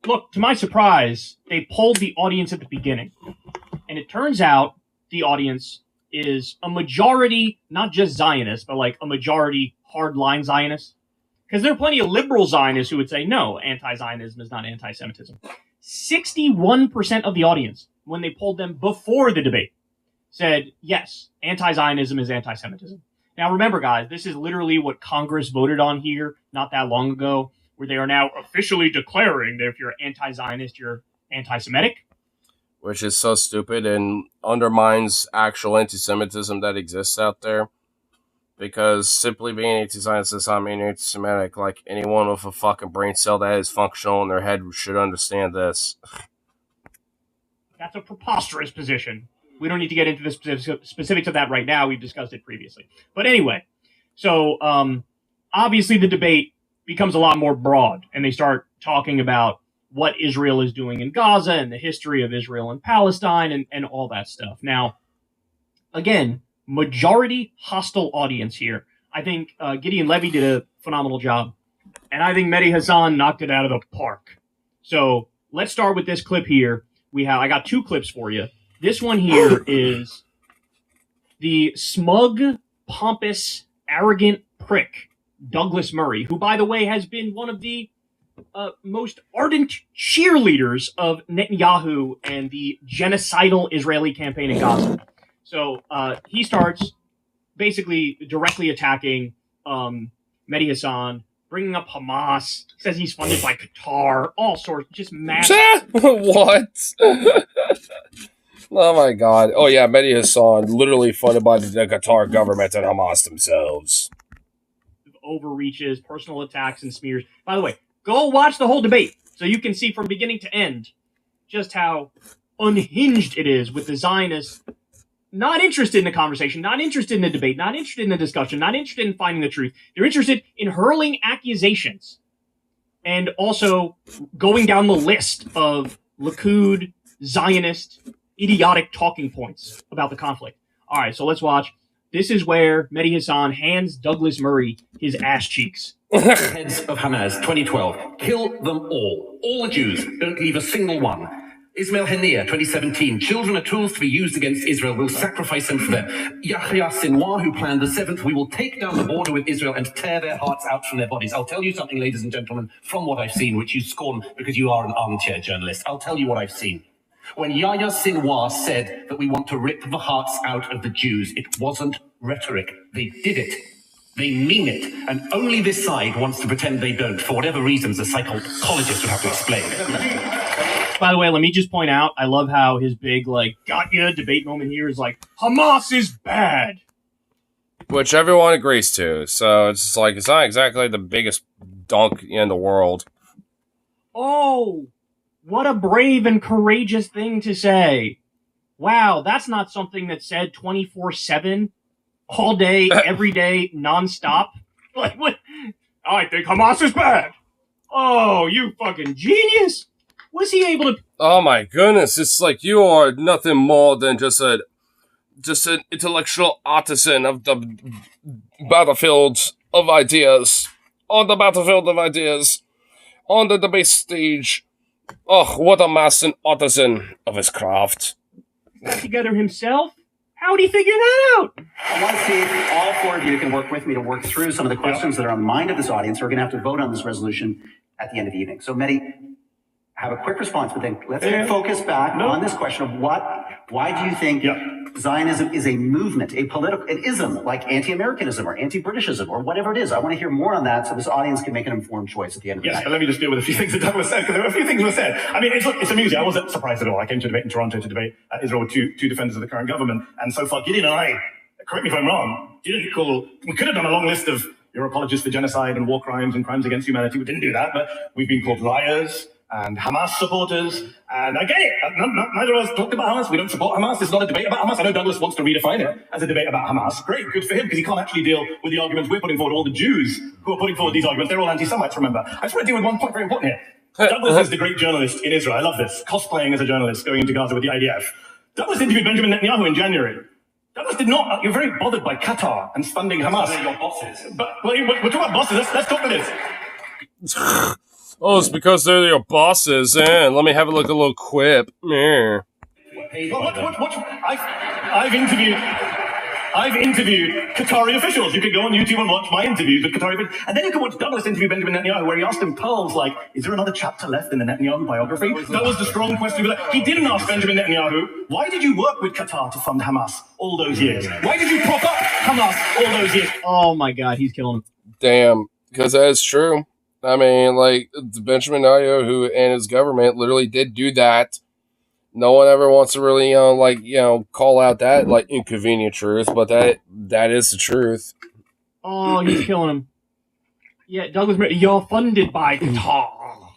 look, to my surprise, they polled the audience at the beginning. And it turns out the audience is a majority, not just Zionists, but like a majority hardline Zionists. Because there are plenty of liberal Zionists who would say, no, anti-Zionism is not anti-Semitism. 61% of the audience, when they polled them before the debate, said, yes, anti-Zionism is anti-Semitism. Now, remember, guys, this is literally what Congress voted on here not that long ago, where they are now officially declaring that if you're anti-Zionist, you're anti-Semitic.
Which is so stupid and undermines actual anti-Semitism that exists out there. Because simply being anti-Zionist does not mean anti-Semitic. Like, anyone with a fucking brain cell that is functional in their head should understand this.
That's a preposterous position. We don't need to get into the specifics of that right now. We've discussed it previously. But anyway, so obviously the debate becomes a lot more broad, and they start talking about what Israel is doing in Gaza and the history of Israel and Palestine and all that stuff. Now, again, majority hostile audience here. I think Gideon Levy did a phenomenal job, and I think Mehdi Hassan knocked it out of the park. So let's start with this clip here. I got 2 clips for you. This one here is the smug pompous, arrogant prick, Douglas Murray, who, by the way, has been one of the most ardent cheerleaders of Netanyahu and the genocidal Israeli campaign in Gaza. So he starts basically directly attacking Mehdi Hassan, bringing up Hamas, says he's funded by Qatar, all sorts, just massive.
What? Oh my god. Oh yeah, Mehdi Hassan, literally funded by the Qatar government and Hamas themselves.
Overreaches, personal attacks, and smears. By the way, go watch the whole debate so you can see from beginning to end just how unhinged it is with the Zionists not interested in the conversation, not interested in the debate, not interested in the discussion, not interested in finding the truth. They're interested in hurling accusations and also going down the list of Likud, Zionist, idiotic talking points about the conflict. All right, so let's watch. This is where Mehdi Hassan hands Douglas Murray his ass cheeks.
Heads of Hamas, 2012. Kill them all. All the Jews. Don't leave a single one. Ismail Haniyeh, 2017. Children are tools to be used against Israel. We'll sacrifice them for them. Yahya Sinwar, who planned the 7th. We will take down the border with Israel and tear their hearts out from their bodies. I'll tell you something, ladies and gentlemen, from what I've seen, which you scorn because you are an armchair journalist. I'll tell you what I've seen. When Yahya Sinwar said that we want to rip the hearts out of the Jews, it wasn't rhetoric. They did it. They mean it. And only this side wants to pretend they don't, for whatever reasons a psychologist would have to explain.
By the way, let me just point out, I love how his big, got ya debate moment here is Hamas is bad.
Which everyone agrees to. So it's it's not exactly the biggest dunk in the world.
Oh, what a brave and courageous thing to say. Wow, that's not something that's said 24/7, all day, every day, nonstop. What? I think Hamas is bad. Oh, you fucking genius. Was he able to...
Oh my goodness, it's like you are nothing more than just an intellectual artisan of the battlefields of ideas. On the battlefield of ideas. On the debate stage. Oh, what a master and artisan of his craft.
Got together himself? How'd he figure that out?
I want to see if all four of you can work with me to work through some of the questions that are on the mind of this audience. We're going to have to vote on this resolution at the end of the evening. So, Mehdi, have a quick response, but then let's get focused back on this question of why do you think Zionism is a movement, a political, an ism, like anti-Americanism or anti-Britishism or whatever it is? I want to hear more on that so this audience can make an informed choice at the end of the night.
Let me just deal with a few things that Douglas said, because there were a few things that were said. I mean, it's amusing. I wasn't surprised at all. I came to debate in Toronto to debate Israel with two defenders of the current government, and so far, Gideon and I, correct me if I'm wrong, we could have done a long list of you're apologists for genocide and war crimes and crimes against humanity. We didn't do that, but we've been called liars and Hamas supporters, and I get it. Neither of us talked about Hamas. We don't support Hamas. It's not a debate about Hamas. I know Douglas wants to redefine it as a debate about Hamas. Great, good for him, because he can't actually deal with the arguments we're putting forward. All the Jews who are putting forward these arguments, they're all anti-Semites, remember. I just want to deal with one point very important here. Douglas is the great journalist in Israel. I love this. Cosplaying as a journalist, going into Gaza with the IDF. Douglas interviewed Benjamin Netanyahu in January. Douglas did not. You're very bothered by Qatar and funding Hamas. They're your bosses. But we're talking about bosses. Let's talk to this.
Oh, it's because they're your bosses. Let me have a little quip.
Well, I've interviewed Qatari officials. You could go on YouTube and watch my interviews with Qatari officials. And then you can watch Douglas interview Benjamin Netanyahu, where he asked him pearls like, is there another chapter left in the Netanyahu biography? That was the strong question. He didn't ask Benjamin Netanyahu, why did you work with Qatar to fund Hamas all those years? Why did you prop up Hamas all those years?
Oh my God, he's killing him.
Damn, because that is true. I mean, Benjamin Netanyahu and his government literally did do that. No one ever wants to really, call out that, inconvenient truth, but that is the truth.
Oh, he's killing him. Yeah, Douglas, you're funded by Qatar.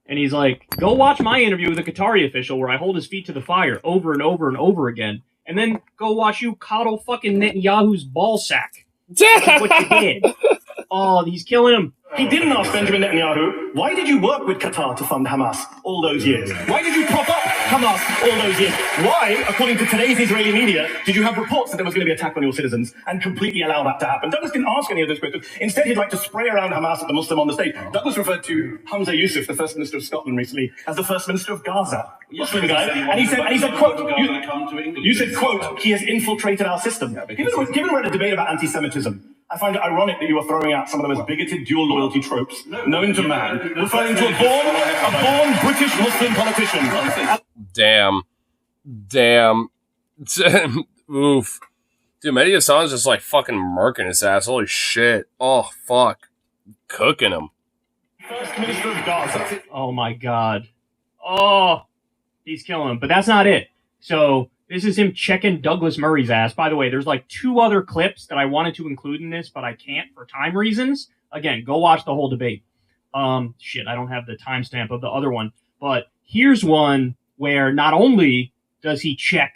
And he's like, go watch my interview with a Qatari official where I hold his feet to the fire over and over and over again. And then go watch you coddle fucking Netanyahu's ball sack. That's what you did. Oh, he's killing him.
He didn't ask Benjamin Netanyahu, why did you work with Qatar to fund Hamas all those years? Why did you prop up Hamas all those years? Why, according to today's Israeli media, did you have reports that there was going to be an attack on your citizens and completely allow that to happen? Douglas didn't ask any of those questions. Instead, he'd like to spray around Hamas at the Muslim on the stage. Douglas referred to Hamza Yusuf, the First Minister of Scotland recently, as the First Minister of Gaza. Muslim guy. And he said, quote, you said, quote, he has infiltrated our system. Given we're at a debate about anti-Semitism, I find it ironic that you are throwing out some of the most bigoted dual loyalty tropes known to man, referring to a born British Muslim politician.
Damn. Oof. Dude, Mehdi Hassan's just like fucking murking his ass. Holy shit. Oh, fuck. Cooking him.
First Minister of Gaza.
Oh my god. Oh, he's killing him. But that's not it. So this is him checking Douglas Murray's ass. By the way, there's like 2 other clips that I wanted to include in this, but I can't for time reasons. Again, go watch the whole debate. Shit, I don't have the timestamp of the other one. But here's one where not only does he check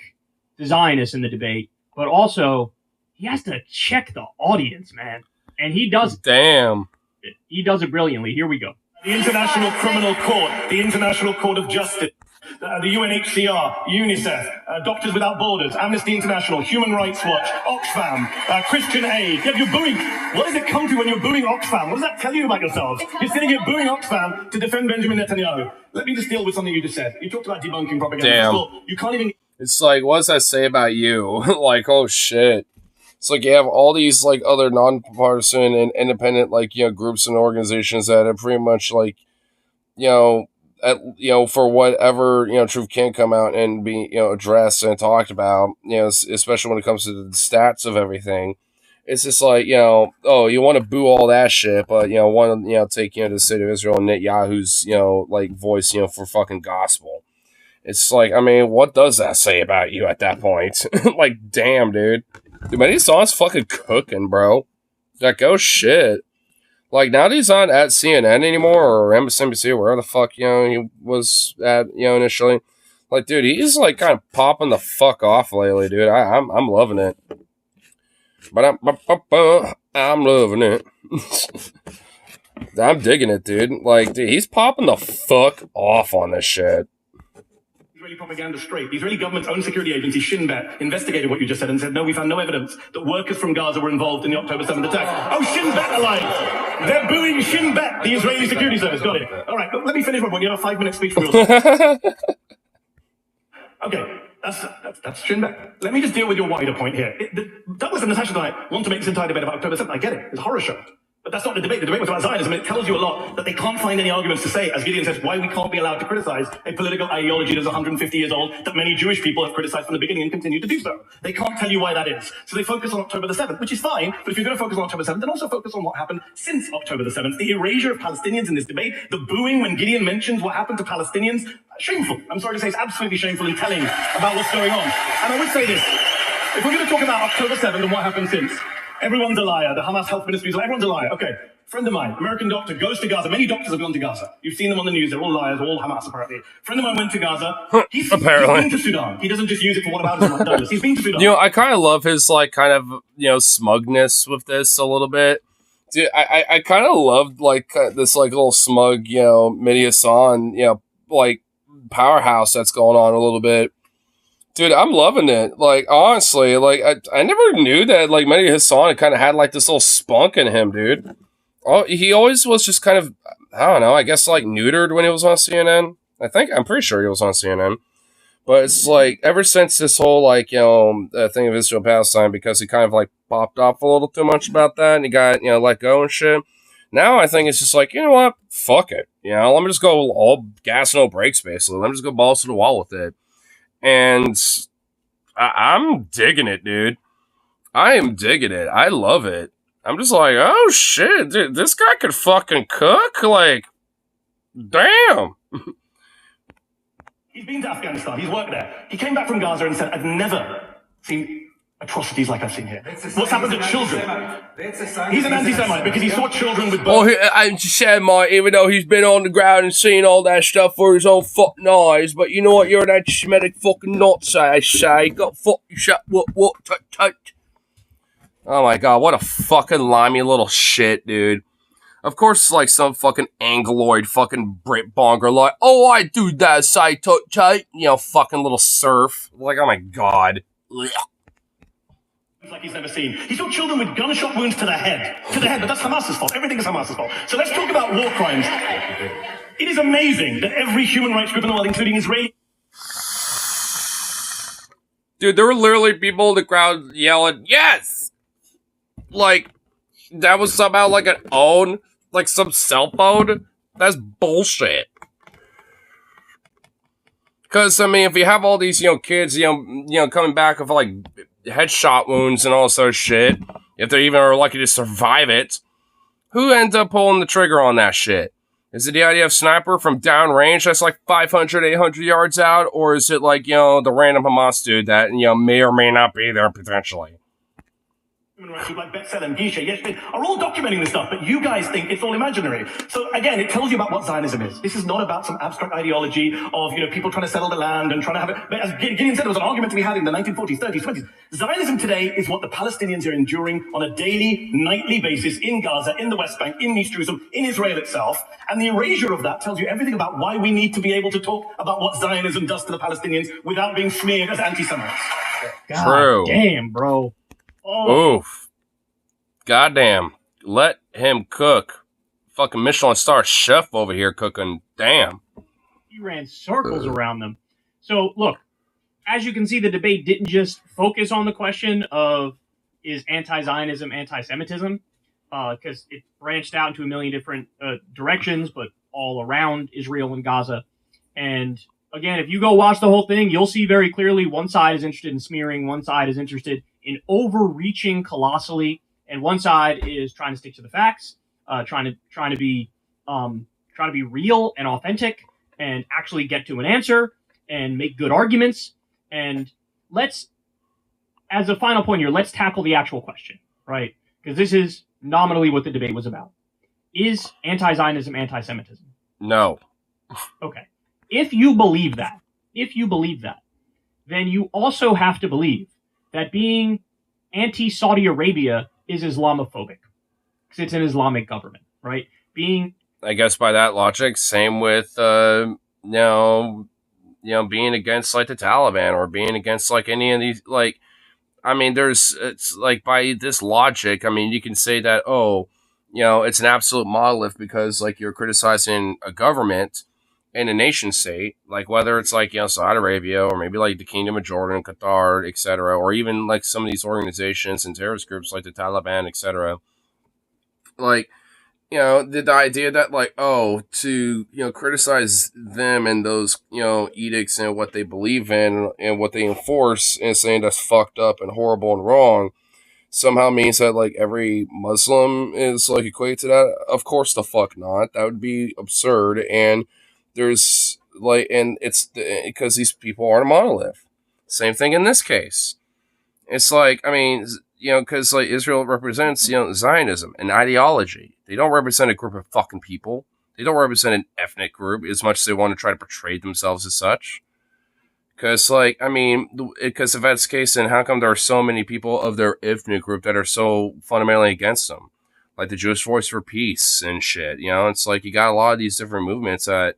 the Zionists in the debate, but also he has to check the audience, man. And he does.
Damn.
He does it brilliantly. Here we go.
The International Criminal Court, the International Court of Justice, the UNHCR, UNICEF, Doctors Without Borders, Amnesty International, Human Rights Watch, Oxfam, Christian Aid. Yeah, you're booing. What does it come to when you're booing Oxfam? What does that tell you about yourselves? You're sitting here booing Oxfam to defend Benjamin Netanyahu. Let me just deal with something you just said. You talked about debunking propaganda.
Damn.
You can't even...
It's like, what does that say about you? Like, oh shit. It's like you have all these like other non-partisan and independent like, you know, groups and organizations that are pretty much like, you know, for whatever, you know, truth can come out and be, you know, addressed and talked about, you know, especially when it comes to the stats of everything. It's just like, you know, oh, you want to boo all that shit, but, you know, want to, you know, take, you know, the state of Israel and Netanyahu's, you know, like voice, you know, for fucking gospel. It's like, I mean, what does that say about you at that point? Like, damn, dude. Dude, man, these songs fucking cooking, bro. Like, oh shit. Like, now that he's not at CNN anymore, or MSNBC, or wherever the fuck, you know, he was at, you know, initially. Like, dude, he's, like, kind of popping the fuck off lately, dude. I'm loving it. But I'm loving it. I'm digging it, dude. Like, dude, he's popping the fuck off on this shit.
Israeli propaganda straight. The Israeli government's own security agency, Shin Bet, investigated what you just said and said, no, we found no evidence that workers from Gaza were involved in the October 7th attack. Oh, Shin Bet alive! They're booing Shin Bet, the Israeli security service. Got it. All right, let me finish my point. You have a 5-minute speech from yourself. Okay, that's Shin Bet. Let me just deal with your wider point here. Douglas and Natasha and I want to make this entire debate about October 7th. I get it. It's a horror show. But that's not the debate. The debate was about Zionism, and it tells you a lot that they can't find any arguments to say, as Gideon says, why we can't be allowed to criticize a political ideology that's 150 years old that many Jewish people have criticized from the beginning and continue to do so. They can't tell you why that is. So they focus on October the 7th, which is fine, but if you're going to focus on October 7th, then also focus on what happened since October the 7th. The erasure of Palestinians in this debate, the booing when Gideon mentions what happened to Palestinians, shameful. I'm sorry to say it's absolutely shameful and telling about what's going on. And I would say this, if we're going to talk about October 7th and what happened since, everyone's a liar. The Hamas health ministry is like, everyone's a liar. Okay. Friend of mine, American doctor, goes to Gaza. Many doctors have gone to Gaza. You've seen them on the news. They're all liars, all Hamas, apparently. Friend of mine went to Gaza. He's been to Sudan. He doesn't just use it for what about like Douglas. He's been to Sudan.
You know, I kind of love his, like, kind of, you know, smugness with this a little bit. Dude, I kind of loved, like, this, like, little smug, you know, Mehdi Hassan, you know, like, powerhouse that's going on a little bit. Dude, I'm loving it. Like, honestly, like, I never knew that, like, Mehdi Hassan kind of had, like, this little spunk in him, dude. Oh, he always was just kind of, I don't know, I guess, like, neutered when he was on CNN. I'm pretty sure he was on CNN. But it's, like, ever since this whole, like, you know, thing of Israel-Palestine, because he kind of, like, popped off a little too much about that, and he got, you know, let go and shit. Now I think it's just like, you know what? Fuck it. You know, let me just go all gas, no brakes, basically. Let me just go balls to the wall with it. And I'm digging it, dude. I am digging it. I love it. I'm just like, oh shit, dude, this guy could fucking cook? Like, damn.
He's been to Afghanistan. He's worked there. He came back from Gaza and said, I've never seen atrocities like I've seen here. What's happened to children? He's an anti-Semite because he saw children with birth.
Oh, anti-Semite, even though he's been on the ground and seen all that stuff for his own fucking eyes. But you know what? You're an anti-Semitic fucking Nazi, I say. Got fucking shut, what, tut. Oh my god, what a fucking limey little shit, dude. Of course, like some fucking Angloid fucking Brit bonger, like, oh, I do that side tight, fucking little surf. Like, oh my god. Ugh.
Like he's never seen. He saw children with gunshot wounds to the head. But that's Hamas's fault. Everything is Hamas's fault. So let's talk about war crimes. It is amazing that every human rights group in the world, including Israeli...
Dude, there were literally people in the crowd yelling, yes! Like, that was somehow like an own, like some cell phone? That's bullshit. Because, I mean, if you have all these, kids, coming back with, like, headshot wounds and all this other shit, if they even are lucky to survive it, who ends up pulling the trigger on that shit? Is it the idea of sniper from downrange that's like 500, 800 yards out? Or is it like, the random Hamas dude that, may or may not be there potentially?
Human rights group like Betzel and Gisha, yes, they are all documenting this stuff, but you guys think it's all imaginary. So again, it tells you about what Zionism is. This is not about some abstract ideology of, people trying to settle the land and trying to have it. But as Gideon said, there was an argument to be had in the 1940s, 30s, 20s. Zionism today is what the Palestinians are enduring on a daily, nightly basis in Gaza, in the West Bank, in East Jerusalem, in Israel itself. And the erasure of that tells you everything about why we need to be able to talk about what Zionism does to the Palestinians without being smeared as anti-Semites.
True.
Damn, bro.
Oh. Oof. Goddamn. Let him cook. Fucking Michelin star chef over here cooking. Damn.
He ran circles around them. So, look, as you can see, the debate didn't just focus on the question of is anti-Zionism anti-Semitism, because it branched out into a million different directions, but all around Israel and Gaza. And again, if you go watch the whole thing, you'll see very clearly one side is interested in smearing, one side is interested in overreaching colossally, and one side is trying to stick to the facts, trying to be real and authentic, and actually get to an answer and make good arguments. And let's, as a final point here, let's tackle the actual question, right? Because this is nominally what the debate was about. Is anti-Zionism anti-Semitism?
No.
Okay. If you believe that, then you also have to believe that being anti-Saudi Arabia is Islamophobic, because it's an Islamic government, right?
I guess by that logic, same with being against like the Taliban or being against like any of these, like, I mean, it's like by this logic, I mean, you can say that, it's an absolute monolith because like you're criticizing a government in a nation state, like whether it's like, Saudi Arabia or maybe like the Kingdom of Jordan, Qatar, etc., or even like some of these organizations and terrorist groups like the Taliban, etc. Like, the idea that like, to, criticize them and those, edicts and what they believe in and what they enforce and saying that's fucked up and horrible and wrong somehow means that like every Muslim is like equated to that. Of course the fuck not. That would be absurd. And there's like, and it's because these people aren't a monolith. Same thing in this case. It's like, I mean, because like Israel represents, Zionism, an ideology. They don't represent a group of fucking people. They don't represent an ethnic group as much as they want to try to portray themselves as such. Because, like, I mean, because if that's the case, then how come there are so many people of their ethnic group that are so fundamentally against them? Like the Jewish Voice for Peace and shit, it's like you got a lot of these different movements that,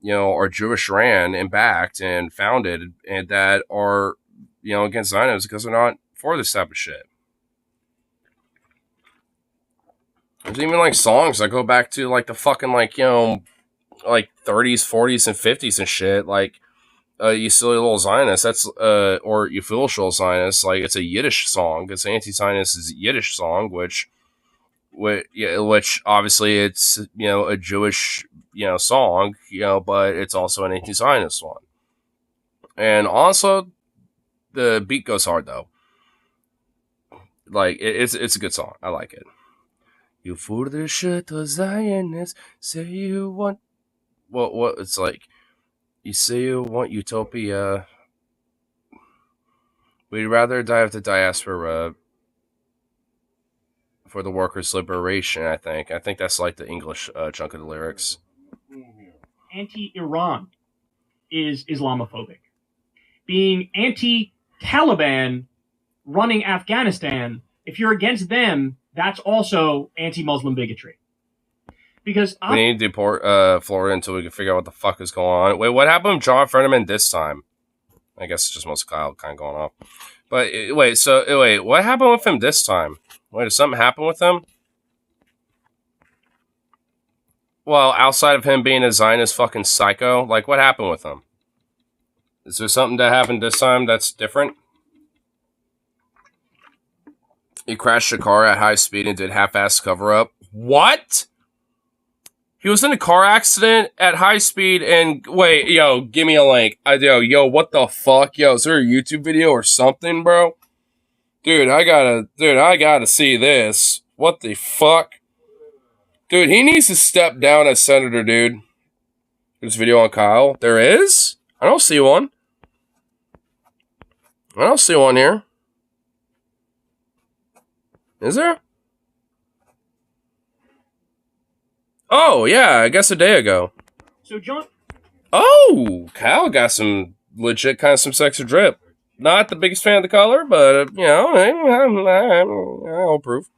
are Jewish ran and backed and founded and that are, against Zionists because they're not for this type of shit. There's even like songs that go back to like the fucking like, like 30s, 40s, and 50s and shit. Like, you silly little Zionist, that's, or you foolish little Zionist, like it's a Yiddish song. It's an anti-Zionist is a Yiddish song, which obviously it's, a Jewish, song, but it's also an anti-Zionist one. And also, the beat goes hard though. Like it's a good song. I like it. You for the shit to Zionists say you want. What it's like. You say you want utopia. We'd rather die of the diaspora for the workers' liberation. I think that's like the English chunk of the lyrics.
Anti-Iran is Islamophobic. Being anti-Taliban running Afghanistan, if you're against them, that's also anti-Muslim bigotry. Because
we need to deport Florida until we can figure out what the fuck is going on. Wait, what happened with John Fetterman this time? I guess it's just most Kyle kind of going off. But wait, what happened with him this time? Wait, did something happen with him? Well, outside of him being a Zionist fucking psycho, like, what happened with him? Is there something that happened this time that's different? He crashed a car at high speed and did half-ass cover-up. What? He was in a car accident at high speed and... Wait, yo, give me a link. Yo, what the fuck? Yo, is there a YouTube video or something, bro? Dude, I gotta see this. What the fuck? Dude, he needs to step down as senator, dude. There's a video on Kyle. There is? I don't see one. I don't see one here. Is there? Oh, yeah, I guess a day ago.
So, John...
Oh, Kyle got some legit kind of some sexy drip. Not the biggest fan of the color, but, you know, I'll approve.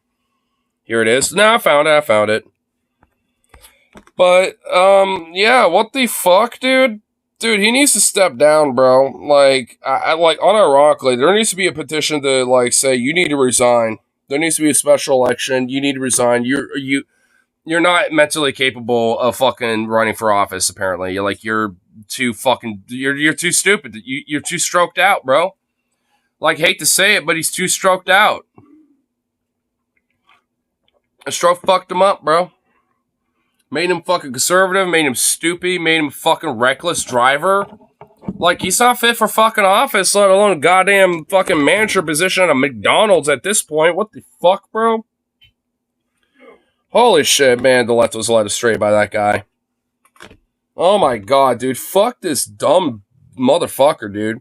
Here it is. No, I found it. But, yeah, what the fuck, dude? Dude, he needs to step down, bro. Like, like, unironically, there needs to be a petition to, like, say, you need to resign. There needs to be a special election. You need to resign. You're not mentally capable of fucking running for office, apparently. You're too stupid. You're too stroked out, bro. Like, hate to say it, but he's too stroked out. A stroke fucked him up, bro. Made him fucking conservative, made him stupid, made him fucking reckless driver. Like, he's not fit for fucking office, let alone a goddamn fucking manager position at a McDonald's at this point. What the fuck, bro? Holy shit, man, the left was led astray by that guy. Oh my god, dude. Fuck this dumb motherfucker, dude.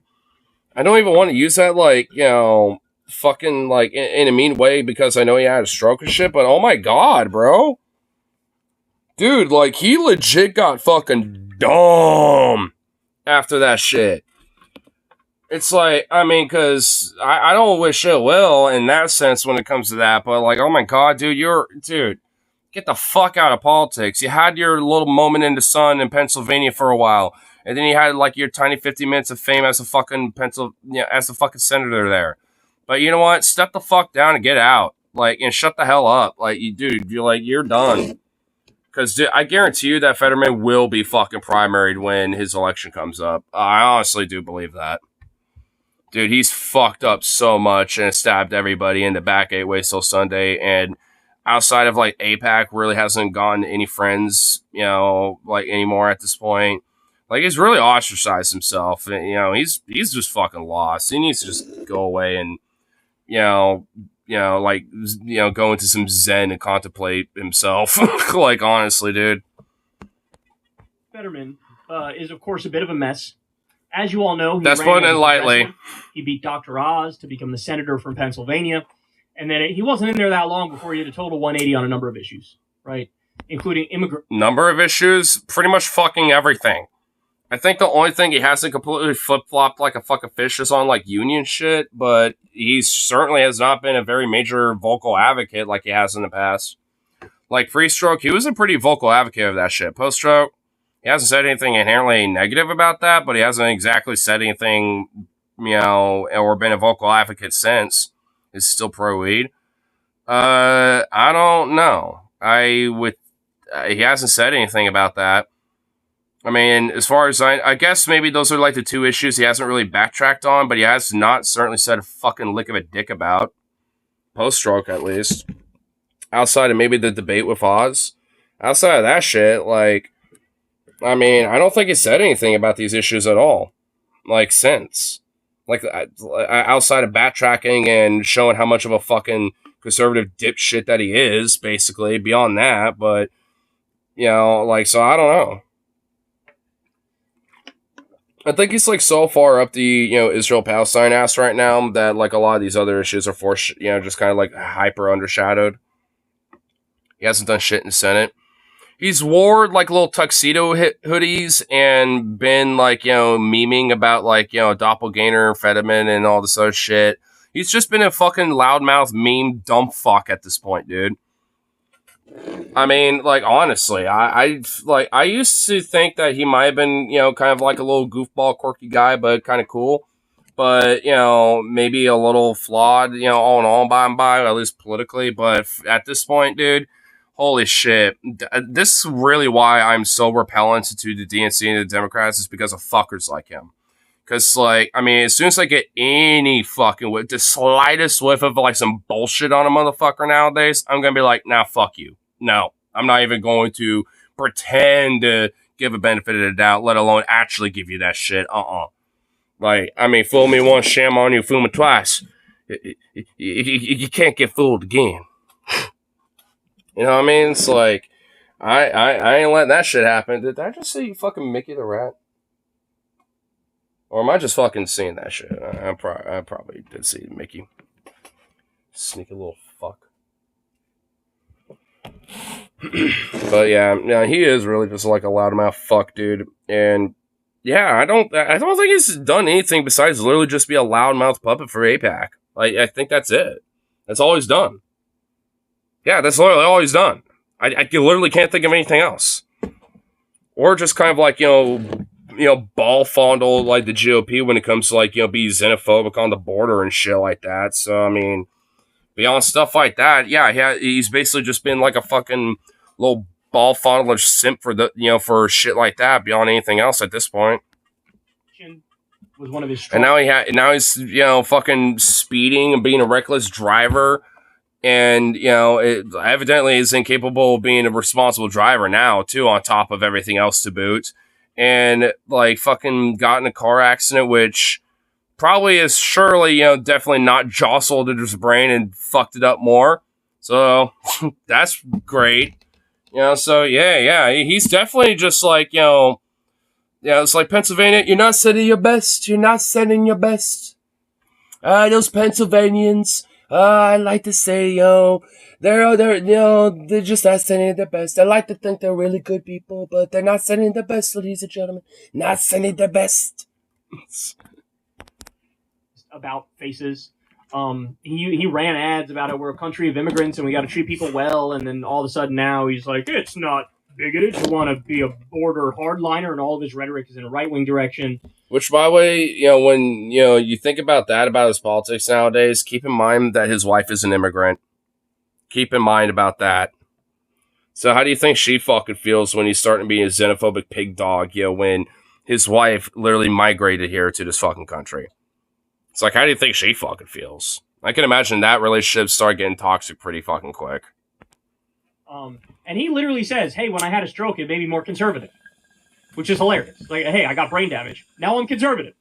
I don't even want to use that, like, you know, fucking, like, in a mean way because I know he had a stroke and shit, but oh my god, bro. Dude, like, he legit got fucking dumb after that shit. It's like, I mean, because I don't wish ill will in that sense when it comes to that, but, like, oh my god, dude, dude, get the fuck out of politics. You had your little moment in the sun in Pennsylvania for a while, and then you had, like, your tiny 50 minutes of fame as a fucking as a fucking senator there. But you know what? Step the fuck down and get out. Like, and shut the hell up. Like, you're done. Because I guarantee you that Fetterman will be fucking primaried when his election comes up. I honestly do believe that. Dude, he's fucked up so much and stabbed everybody in the back 8 ways till Sunday. And outside of, like, AIPAC, really hasn't gotten any friends, you know, like, anymore at this point. Like, he's really ostracized himself. And, you know, he's just fucking lost. He needs to just go away and, go into some zen and contemplate himself. Like, honestly, dude.
Fetterman is, of course, a bit of a mess. As you all know,
that's putting it lightly.
He beat Dr. Oz to become the senator from Pennsylvania. And then he wasn't in there that long before he had a total 180 on a number of issues, right? Including
number of issues? Pretty much fucking everything. I think the only thing he hasn't completely flip-flopped like a fucking fish is on, like, union shit, but he certainly has not been a very major vocal advocate like he has in the past. Like, pre-stroke, he was a pretty vocal advocate of that shit. Post-stroke, he hasn't said anything inherently negative about that, but he hasn't exactly said anything, or been a vocal advocate since. He's still pro-weed. I don't know. He hasn't said anything about that. I mean, as far as I guess maybe those are like the two issues he hasn't really backtracked on, but he has not certainly said a fucking lick of a dick about. Post-stroke, at least. Outside of maybe the debate with Oz. Outside of that shit, like, I mean, I don't think he said anything about these issues at all. Like, since. Like, outside of backtracking and showing how much of a fucking conservative dipshit that he is, basically, beyond that, but, like, so I don't know. I think he's, like, so far up the, Israel-Palestine ass right now that, like, a lot of these other issues are just kind of, like, hyper undershadowed. He hasn't done shit in the Senate. He's wore, like, little tuxedo hoodies and been, like, memeing about, like, doppelganger, Fetterman, and all this other shit. He's just been a fucking loudmouth meme dumb fuck at this point, dude. I mean, like, honestly, I used to think that he might have been, kind of like a little goofball, quirky guy, but kind of cool. But, maybe a little flawed, all in all, by and by, at least politically. But at this point, dude, holy shit. This is really why I'm so repellent to the DNC and the Democrats, is because of fuckers like him. Because, like, I mean, as soon as I get any fucking whiff, the slightest whiff of, like, some bullshit on a motherfucker nowadays, I'm going to be like, nah, fuck you. No, I'm not even going to pretend to give a benefit of the doubt, let alone actually give you that shit. Like, I mean, fool me once, shame on you, fool me twice. You can't get fooled again. You know what I mean? It's like, I ain't letting that shit happen. Did I just say you fucking Mickey the Rat? Or am I just fucking seeing that shit? I probably did see Mickey. Sneaky little fuck. But yeah, he is really just like a loudmouth fuck, dude. And yeah, I don't think he's done anything besides literally just be a loudmouth puppet for AIPAC. Like, I think that's it. That's all he's done. Yeah, that's literally all he's done. I literally can't think of anything else. Or just kind of like, ball fondle like the GOP when it comes to like, be xenophobic on the border and shit like that. So, I mean, beyond stuff like that, yeah, he's basically just been like a fucking little ball fondler simp for for shit like that beyond anything else at this point.
Was one of his
and now he's fucking speeding and being a reckless driver. And, it evidently is incapable of being a responsible driver now, too, on top of everything else to boot. And, like, fucking got in a car accident, which probably is surely, definitely not jostled into his brain and fucked it up more. So, that's great. So, yeah, he's definitely just like, it's like Pennsylvania, you're not sending your best. You're not sending your best. Those Pennsylvanians... I like to say, they're just not sending their best. I like to think they're really good people, but they're not sending their best, ladies and gentlemen. Not sending their best.
About faces. He ran ads about it. We're a country of immigrants and we got to treat people well. And then all of a sudden now he's like, it's not bigoted to want to be a border hardliner, and all of his rhetoric is in a right-wing direction.
Which, by the way, when, you think about that, about his politics nowadays, keep in mind that his wife is an immigrant. Keep in mind about that. So how do you think she fucking feels when he's starting to be a xenophobic pig dog, when his wife literally migrated here to this fucking country? It's like, how do you think she fucking feels? I can imagine that relationship started getting toxic pretty fucking quick.
And he literally says, hey, when I had a stroke, it made me more conservative. Which is hilarious. Like, hey, I got brain damage. Now I'm conservative.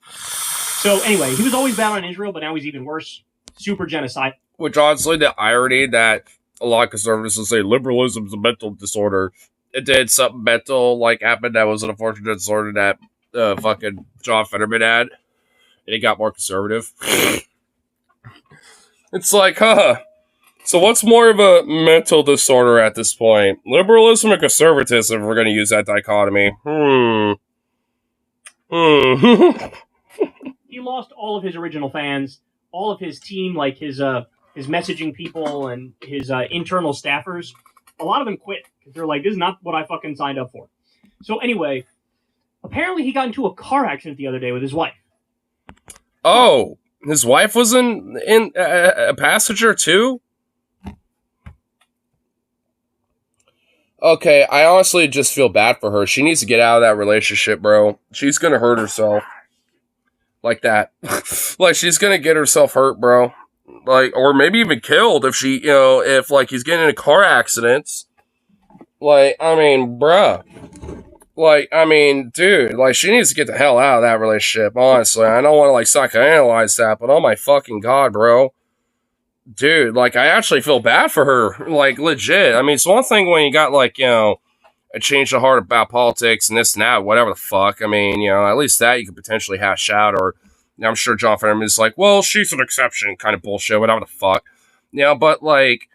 So anyway, he was always bad on Israel, but now he's even worse. Super genocide.
Which, honestly, the irony that a lot of conservatives will say liberalism is a mental disorder. It did something mental, like, happen that was an unfortunate disorder that fucking John Fetterman had. And he got more conservative. It's like, so what's more of a mental disorder at this point? Liberalism or conservatism, if we're going to use that dichotomy?
He lost all of his original fans, all of his team, like his messaging people and his internal staffers. A lot of them quit. They're like, this is not what I fucking signed up for. So anyway, apparently he got into a car accident the other day with his wife.
Oh, his wife was in a passenger too? Okay, I honestly just feel bad for her. She needs to get out of that relationship, bro. She's gonna hurt herself. Like that. Like, she's gonna get herself hurt, bro. Like, or maybe even killed if she, if, like, he's getting into car accidents. Like, I mean, bruh. Like, I mean, dude, like, she needs to get the hell out of that relationship, honestly. I don't want to, like, psychoanalyze that, but oh my fucking god, bro. Dude, like, I actually feel bad for her, like, legit. I mean, it's one thing when you got, like, a change of heart about politics and this and that, whatever the fuck. I mean, at least that you could potentially hash out, or I'm sure John Fetterman is like, well, she's an exception, kind of bullshit, whatever the fuck. But, like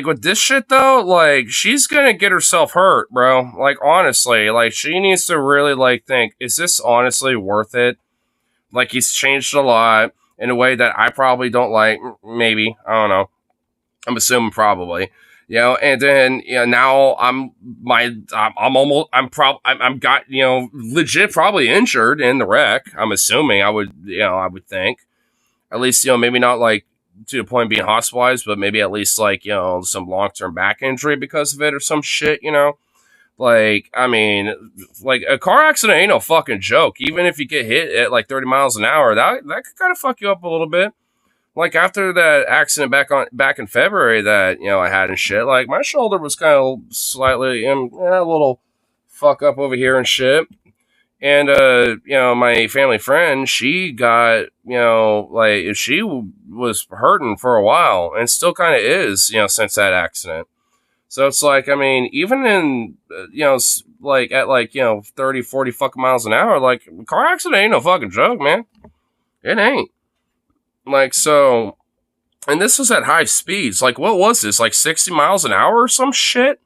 with this shit, though, like, she's gonna get herself hurt, bro. Like, honestly, like, she needs to really, like, think, is this honestly worth it? Like, he's changed a lot in a way that I probably don't like. Maybe. I don't know. I'm assuming probably. And then now I'm got legit probably injured in the wreck. I'm assuming I would think at least maybe not like to the point of being hospitalized, but maybe at least like some long-term back injury because of it or some shit. Like, I mean, like a car accident ain't no fucking joke. Even if you get hit at like 30 miles an hour, that could kind of fuck you up a little bit. Like after that accident back in February that I had and shit, like my shoulder was kind of slightly a little fuck up over here and shit. And my family friend, she got like she was hurting for a while and still kind of is since that accident. So it's like, I mean, even in like at like 30, 40 fucking miles an hour, like car accident ain't no fucking joke, man. It ain't. Like, so, and this was at high speeds. Like, what was this? Like 60 miles an hour or some shit?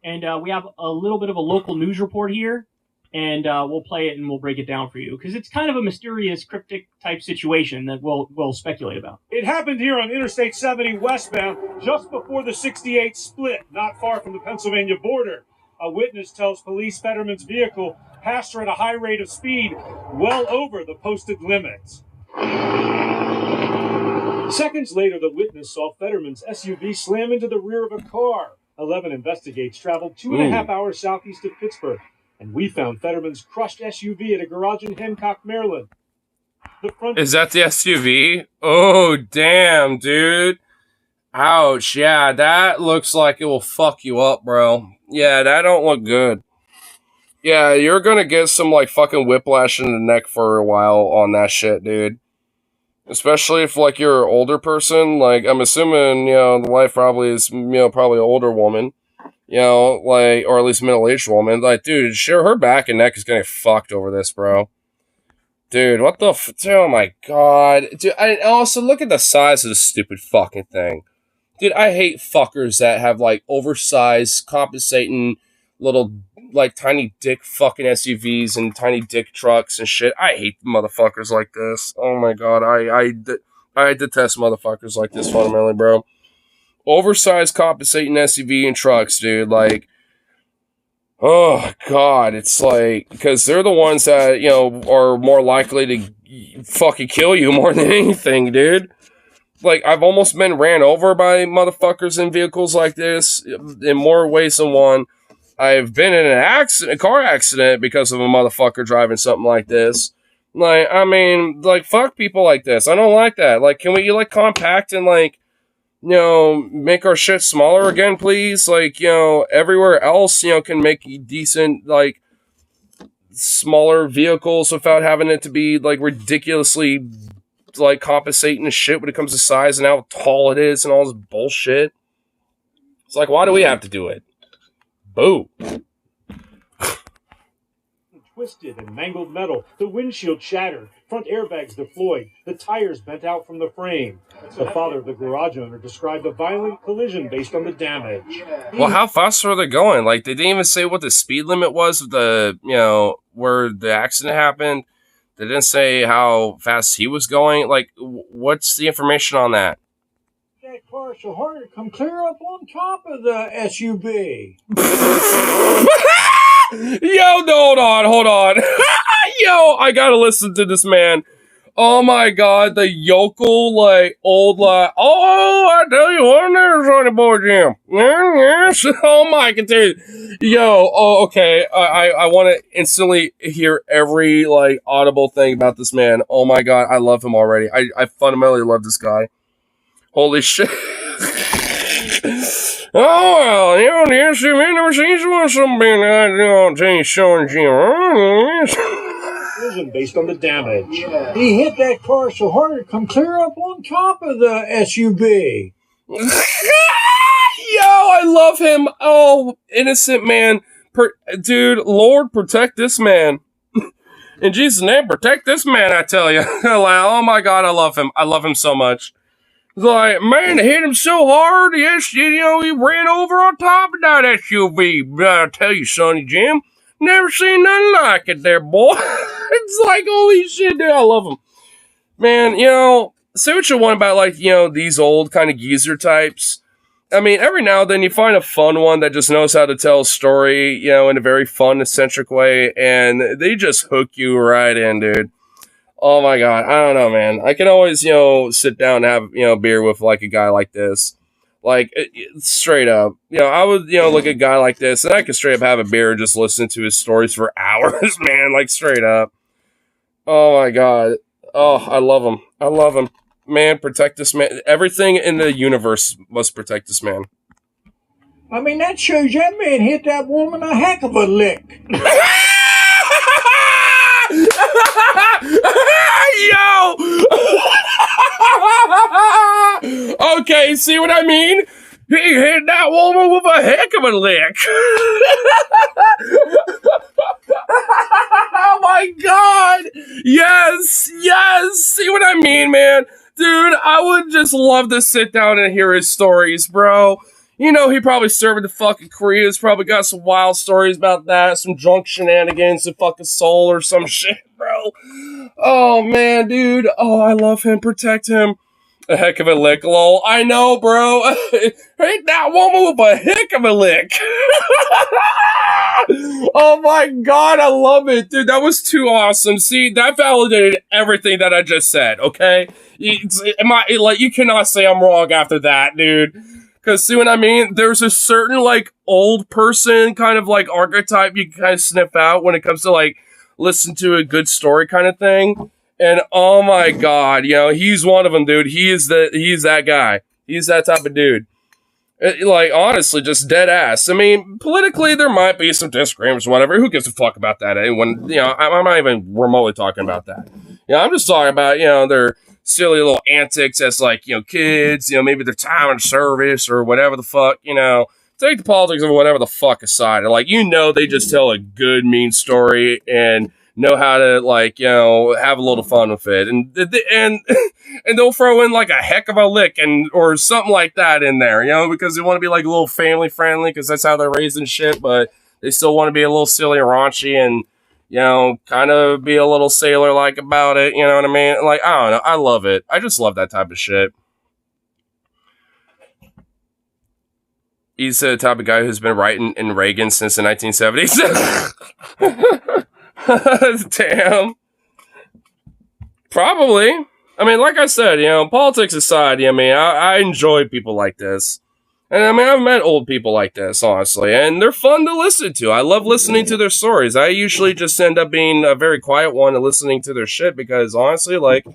And we have a little bit of a local news report here, and we'll play it and we'll break it down for you, because it's kind of a mysterious, cryptic type situation that we'll speculate about.
It happened here on Interstate 70 westbound, just before the 68 split, not far from the Pennsylvania border. A witness tells police Fetterman's vehicle passed her at a high rate of speed, well over the posted limits. Seconds later, the witness saw Fetterman's SUV slam into the rear of a car. 11 investigates traveled 2.5 hours southeast of Pittsburgh, and we found Fetterman's crushed SUV at a garage in Hancock, Maryland.
Is that the SUV? Oh, damn, dude. Ouch. Yeah, that looks like it will fuck you up, bro. Yeah, that don't look good. Yeah, you're gonna get some, like, fucking whiplash in the neck for a while on that shit, dude. Especially if, like, you're an older person. Like, I'm assuming, the wife probably is, probably an older woman. Like, or at least middle-aged woman. Like, dude, sure, her back and neck is gonna get fucked over this, bro. Dude, what the oh my god. Dude, I also look at the size of this stupid fucking thing. Dude, I hate fuckers that have, like, oversized, compensating little, like, tiny dick fucking SUVs and tiny dick trucks and shit. I hate motherfuckers like this. Oh my god, I detest motherfuckers like this fundamentally, bro. Oversized, compensating SUV and trucks, dude, like, oh god, it's like, because they're the ones that, are more likely to fucking kill you more than anything, dude. Like, I've almost been ran over by motherfuckers in vehicles like this in more ways than one. I've been in a car accident because of a motherfucker driving something like this. Like, I mean, like, fuck people like this. I don't like that. Like, can we, like, compact and, like, make our shit smaller again, please? Like, everywhere else, can make decent, like, smaller vehicles without having it to be, like, ridiculously, like, compensating and shit when it comes to size and how tall it is and all this bullshit. It's like, why do we have to do it? Boo.
Twisted and mangled metal, the windshield shattered, front airbags deployed, the tires bent out from the frame. The father of the garage owner described a violent collision based on the damage.
Well, how fast were they going? Like, they didn't even say what the speed limit was of the, where the accident happened. They didn't say how fast he was going. Like, what's the information on that?
That car so hard to come clear up on top of the SUV.
Yo, no, hold on. Yo, I gotta listen to this man. Oh my god, the yokel, like, old, like, oh, I tell you what, there's Sonny Boy Jim. Yes, oh my god, dude. Yo, oh, okay, I want to instantly hear every, like, audible thing about this man. Oh my god, I love him already. I fundamentally love this guy. Holy shit. Oh, well, the SUV never seems to want something like showing Jim.
Based on the damage. He hit that car so hard it come clear up on top of the SUV.
Yo, I love him. Oh, innocent man. Dude, Lord, protect this man. In Jesus' name, protect this man, I tell you. Oh my god, I love him. I love him so much. Like, man, they hit him so hard, yes, he ran over on top of that SUV. But I tell you, Sonny Jim, never seen nothing like it there, boy. It's like, holy shit, dude, I love him. Man, say what you want about, like, these old kind of geezer types. I mean, every now and then you find a fun one that just knows how to tell a story, you know, in a very fun, eccentric way, and they just hook you right in, dude. Oh my god, I don't know, man. I can always, you know, sit down and have, you know, beer with like a guy like this. Like, straight up. You know, I would, you know, look at a guy like this, and I could straight up have a beer and just listen to his stories for hours, man. Like, straight up. Oh my god. Oh, I love him. I love him. Man, protect this man. Everything in the universe must protect this man.
I mean, that shows that man hit that woman a heck of a lick.
Yo! Okay, see what I mean? He hit that woman with a heck of a lick. Oh my god! Yes! Yes! See what I mean, man? Dude, I would just love to sit down and hear his stories, bro. You know, he probably served the fucking Koreas, probably got some wild stories about that, some drunk shenanigans in fucking Seoul or some shit, bro. Oh, man, dude. Oh, I love him. Protect him. A heck of a lick, lol. I know, bro. Ain't that woman with a heck of a lick. Oh my god, I love it. Dude, that was too awesome. See, that validated everything that I just said, okay? You cannot say I'm wrong after that, dude. Because, see what I mean? There's a certain, like, old person kind of, like, archetype you can kind of sniff out when it comes to, like, listen to a good story kind of thing. And, oh my god, you know, he's one of them, dude. He's that guy. He's that type of dude. Like, honestly, just dead ass. I mean, politically, there might be some disagreements or whatever. Who gives a fuck about that? When, you know, I'm not even remotely talking about that. You know, I'm just talking about, you know, their silly little antics as, like, you know, kids, you know, maybe their time in service or whatever the fuck, you know. Take the politics of whatever the fuck aside. Like, you know, they just tell a good, mean story and know how to, like, you know, have a little fun with it. And they'll throw in, like, a heck of a lick or something like that in there, you know, because they want to be, like, a little family friendly because that's how they're raised and shit, but they still want to be a little silly and raunchy and, you know, kind of be a little sailor-like about it, you know what I mean? Like, I don't know. I love it. I just love that type of shit. He's the type of guy who's been writing in Reagan since the 1970s. Damn. Probably. I mean, like I said, you know, politics aside, I mean, I enjoy people like this. And I mean, I've met old people like this, honestly, and they're fun to listen to. I love listening to their stories. I usually just end up being a very quiet one and listening to their shit because, honestly, like,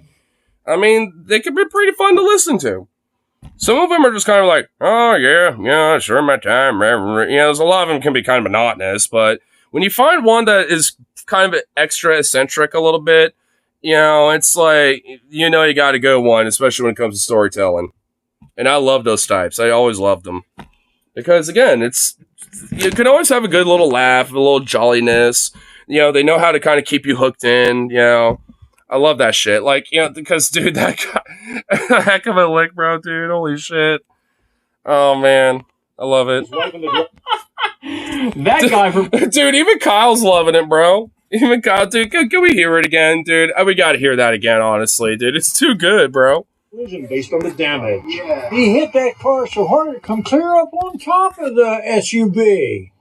I mean, they can be pretty fun to listen to. Some of them are just kind of like, oh, yeah, sure, my time. You know, there's a lot of them can be kind of monotonous, but when you find one that is kind of extra eccentric a little bit, you know, it's like, you know, you got to go one, especially when it comes to storytelling. And I love those types. I always loved them. Because, again, you can always have a good little laugh, a little jolliness. You know, they know how to kind of keep you hooked in, you know. I love that shit. Like, you know, because, dude, that guy, a heck of a lick, bro, dude. Holy shit. Oh, man. I love it.
That guy from...
Dude, even Kyle's loving it, bro. Even Kyle, dude, can we hear it again, dude? We gotta hear that again, honestly, dude. It's too good, bro.
Based on the damage.
Yeah. He hit that car so hard it come clear up on top of the SUV.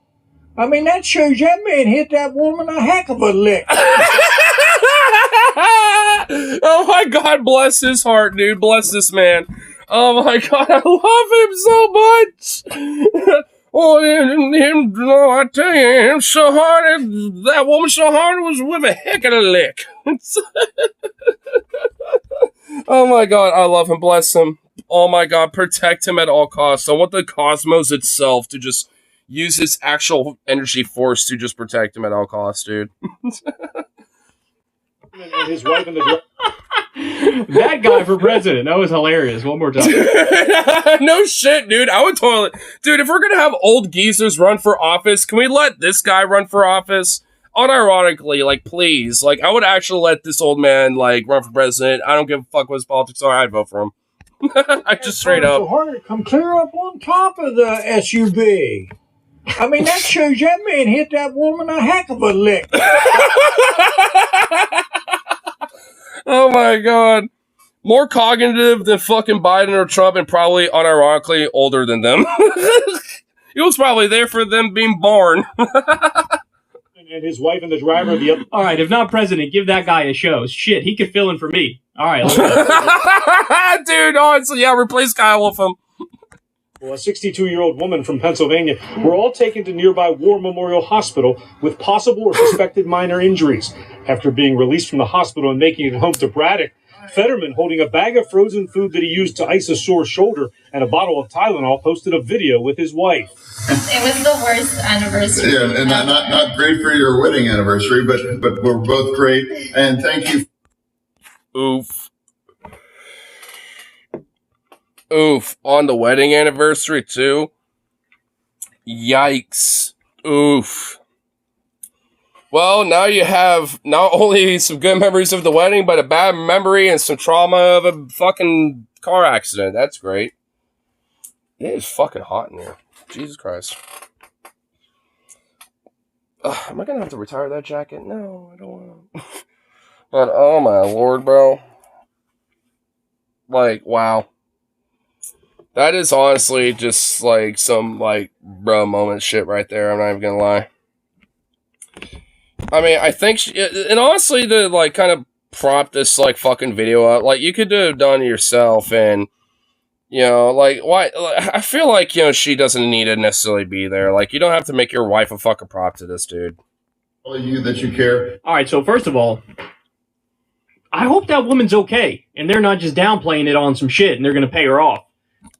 I mean, that shows that man hit that woman a heck of a lick.
Oh my god, bless his heart, dude. Bless this man. Oh my god, I love him so much. Oh, I tell you, him so hard, that woman so hard was with a heck of a lick. Oh my god, I love him, bless him. Oh my god, protect him at all costs. I want the cosmos itself to just use its actual energy force to just protect him at all costs, dude.
And his wife in the
That guy for president. That was hilarious. One more time.
No shit, dude. I would totally... Dude, if we're going to have old geezers run for office, can we let this guy run for office? Unironically, like, please. Like, I would actually let this old man, like, run for president. I don't give a fuck what his politics are. I'd vote for him. I just straight up.
So hard it come clear up on top of the SUV. I mean, that shows that man hit that woman a heck of a lick.
Oh my god. More cognitive than fucking Biden or Trump, and probably unironically older than them. He was probably there for them being born.
And his wife and the driver of the other.
All right, if not president, give that guy a show. Shit, he could fill in for me. All right.
Dude, honestly, yeah, replace Kyle with him.
Well, a 62-year-old woman from Pennsylvania were all taken to nearby War Memorial Hospital with possible or suspected minor injuries. After being released from the hospital and making it home to Braddock, Fetterman, holding a bag of frozen food that he used to ice a sore shoulder and a bottle of Tylenol, posted a video with his wife.
It was the worst anniversary.
Yeah, and not great for your wedding anniversary, but we're both great. And thank you.
Oof. Oof. On the wedding anniversary, too? Yikes. Oof. Well, now you have not only some good memories of the wedding, but a bad memory and some trauma of a fucking car accident. That's great. It is fucking hot in here. Jesus Christ. Am I going to have to retire that jacket? No, I don't want to. But, oh my lord, bro. Like, wow. That is honestly just, like, some, like, bro moment shit right there. I'm not even going to lie. I mean, I think, and honestly, to, like, kind of prop this, like, fucking video up, like, you could have done it yourself, and, you know, like, why, I feel like, you know, she doesn't need to necessarily be there. Like, you don't have to make your wife a fucking prop to this dude.
All of you that you care.
All right, so first of all, I hope that woman's okay, and they're not just downplaying it on some shit, and they're going to pay her off.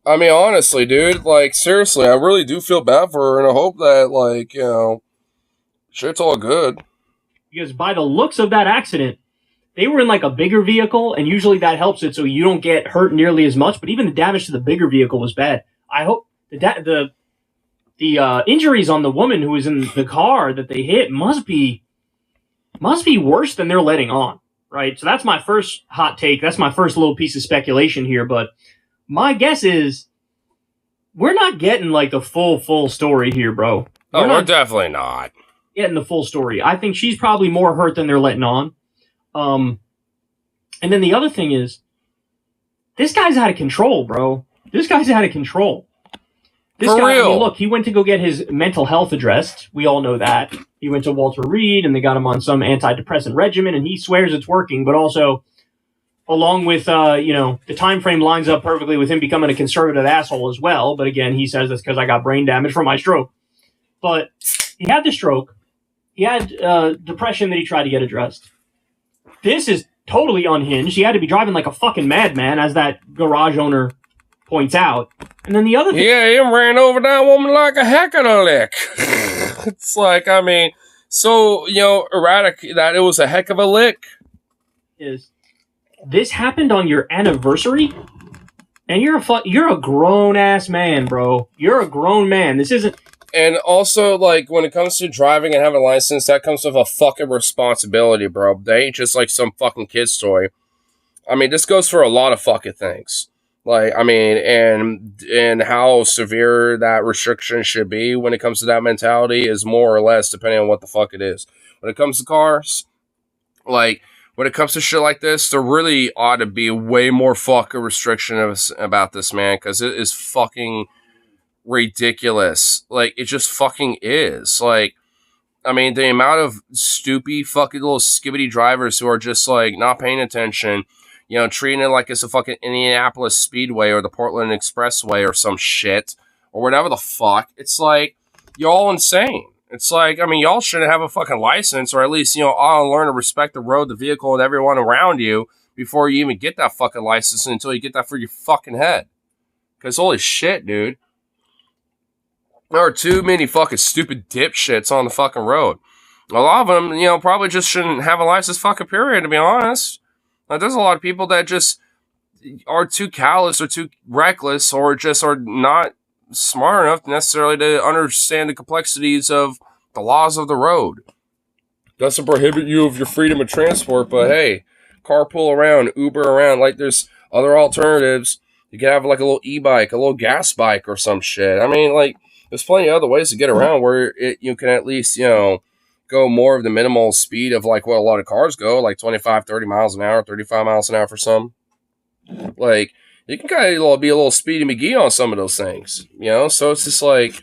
I mean, honestly, dude, like, seriously, I really do feel bad for her, and I hope that, like, you know, shit's all good.
Because by the looks of that accident, they were in like a bigger vehicle, and usually that helps it so you don't get hurt nearly as much. But even the damage to the bigger vehicle was bad. I hope the injuries on the woman who was in the car that they hit must be worse than they're letting on, right? So that's my first hot take. That's my first little piece of speculation here. But my guess is we're not getting like the full story here, bro.
We're definitely not
getting the full story. I think she's probably more hurt than they're letting on. And then the other thing is, this guy's out of control, bro. This guy's out of control. This
For
guy,
real.
I mean, look, he went to go get his mental health addressed. We all know that. He went to Walter Reed, and they got him on some antidepressant regimen, and he swears it's working, but also, along with, you know, the time frame lines up perfectly with him becoming a conservative asshole as well. But again, he says that's because I got brain damage from my stroke. But he had the stroke. He had depression that he tried to get addressed. This is totally unhinged. He had to be driving like a fucking madman, as that garage owner points out. And then the other thing...
Yeah, he ran over that woman like a heck of a lick. It's like, I mean, so, you know, erratic that it was a heck of a lick.
Is this happened on your anniversary? And you're a grown-ass man, bro. You're a grown man. This isn't...
And also, like, when it comes to driving and having a license, that comes with a fucking responsibility, bro. They ain't just like some fucking kid's toy. I mean, this goes for a lot of fucking things. Like, I mean, and how severe that restriction should be when it comes to that mentality is more or less depending on what the fuck it is. When it comes to cars, like, when it comes to shit like this, there really ought to be way more fucking restrictions about this, man, because it is fucking ridiculous. Like, it just fucking is. Like, I mean, the amount of stupid fucking little skibbity drivers who are just, like, not paying attention, you know, treating it like it's a fucking Indianapolis Speedway or the Portland Expressway or some shit, or whatever the fuck. It's like, you're all insane. It's like, I mean, y'all shouldn't have a fucking license, or at least, you know, all learn to respect the road, the vehicle, and everyone around you before you even get that fucking license, until you get that for your fucking head. Because holy shit, dude. There are too many fucking stupid dipshits on the fucking road. A lot of them, you know, probably just shouldn't have a license fucking period, to be honest. Like, there's a lot of people that just are too callous or too reckless or just are not smart enough necessarily to understand the complexities of the laws of the road. Doesn't prohibit you of your freedom of transport, but hey, carpool around, Uber around, like there's other alternatives. You can have like a little e-bike, a little gas bike or some shit. I mean, like, there's plenty of other ways to get around where you can at least, you know, go more of the minimal speed of like what a lot of cars go, like 25, 30 miles an hour, 35 miles an hour for some. Like, you can kind of be a little Speedy McGee on some of those things, So it's just like,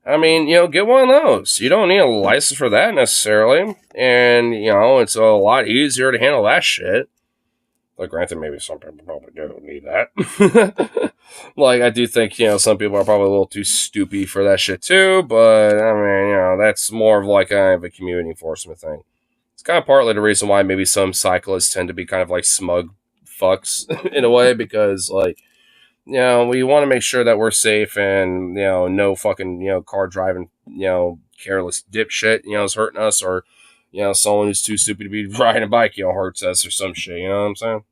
I mean, get one of those. You don't need a license for that necessarily, and it's a lot easier to handle that shit. Like, granted, maybe some people probably don't need that. Like, I do think, some people are probably a little too stupid for that shit too, but, I mean, that's more of like kind of a community enforcement thing. It's kind of partly the reason why maybe some cyclists tend to be kind of like smug fucks in a way, because, like, we want to make sure that we're safe and, no fucking, car driving, careless dipshit, is hurting us, or, someone who's too stupid to be riding a bike, hurts us or some shit, you know what I'm saying?